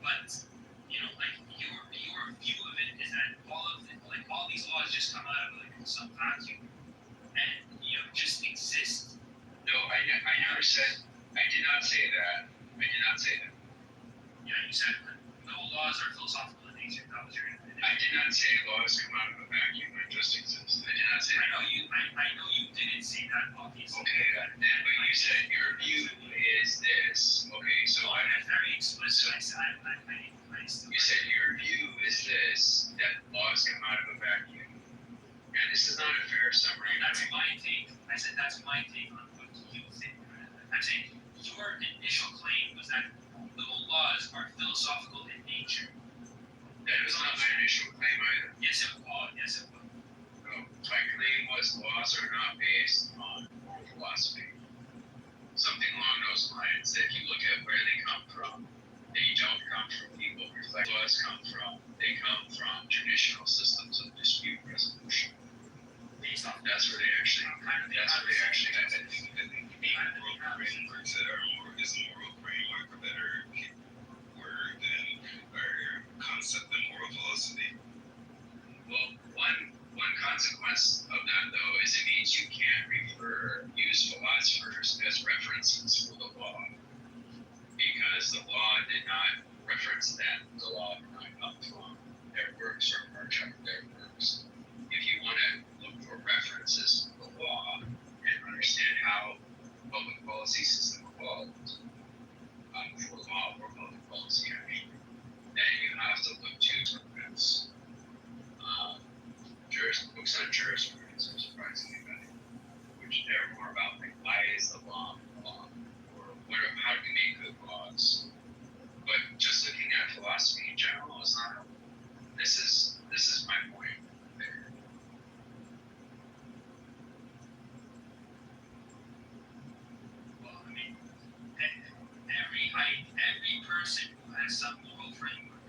but your view of it is that all these laws just come out of some vacuum and just exist. No, I never said. I did not say that. Yeah, you said no laws are philosophical in nature. That was your. I did not say laws come out of a vacuum and just exist. I did not say. I know you didn't say that, obviously. Okay, but you said your view is this. Okay, so I'm very explicit. You said your view is this, that laws come out of a vacuum. And this is not a fair summary. That's my take. I said that's my take on what you think. I'm saying your initial claim was that little laws are philosophical in nature. That was not my initial claim either. Yes, it was. No, my claim was laws are not based on moral philosophy. Something along those lines, that if you look at where they come from, they don't come from people reflect laws come from. They come from traditional systems of dispute resolution. That's where they actually got that. Moral frameworks that are more is a moral framework a better word than or concept than moral philosophy. Well, one consequence of that though is it means you can't use philosophers as references for the law, because the law did not reference them. The law did not come from their works or merge out their works. If you want to look for references for the law and understand how public policy system evolved, for law or public policy action, then you have to look to books on jurisprudence, surprisingly enough, which they're more about like why is the law or how do we make good laws. But just looking at philosophy in general is not. This is my point there. Well, every person who has some moral framework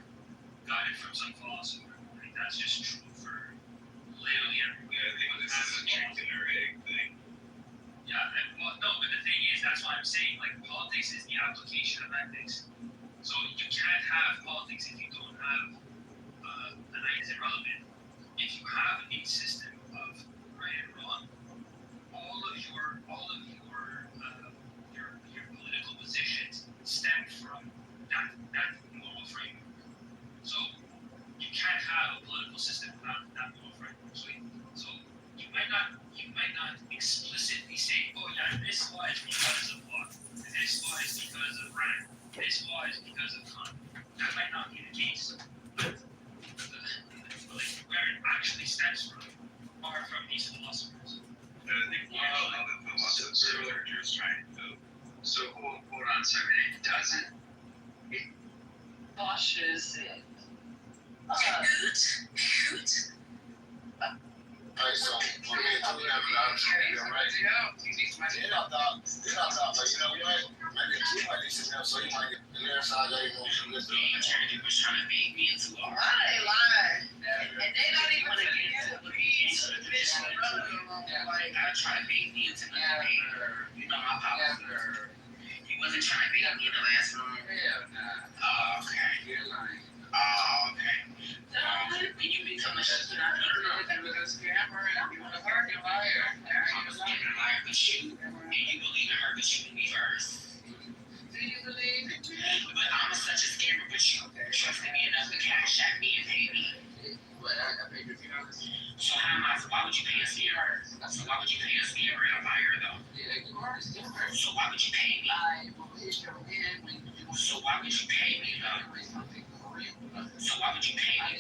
got it from some philosopher. I think that's just true for literally everyone. Yeah, I think this is a chicken or egg thing. Yeah, but the thing is, that's why I'm saying, politics is the application of ethics. So you can't have politics if you don't have it's irrelevant. If you have a system of right and wrong, all of your political positions stem from that moral framework. So you can't have a political system without that moral framework. So you might not explicitly say, oh yeah, this law is because of law, this law is because of rank, this law is because of Kant. That might not be the case, but where it actually stems from are from these philosophers. I think the philosophers are just trying to. So hold on a second. It doesn't. Washes it. Alright, so for me, I would have a lot of people right now. They're not that, but you know what? I did too much this now, so you might get the left side of you know some of this. The attorney was trying to beat me into a They lying. And they not even want to get into the case of the mission. Like, Trying to beat me into the debate, or my power. He wasn't trying to beat me in the last room. with you, and you believe in her, but you believe her. Do you believe it? But I'm such a scammer, but you trusted me enough to cash at me and pay me. But I paid you $50. So why would you pay a scammer? So why would you pay a scammer and a liar though? Yeah, you are a scammer. So why would you pay me? I will issue in when you. So why would you pay me though? So why would you pay me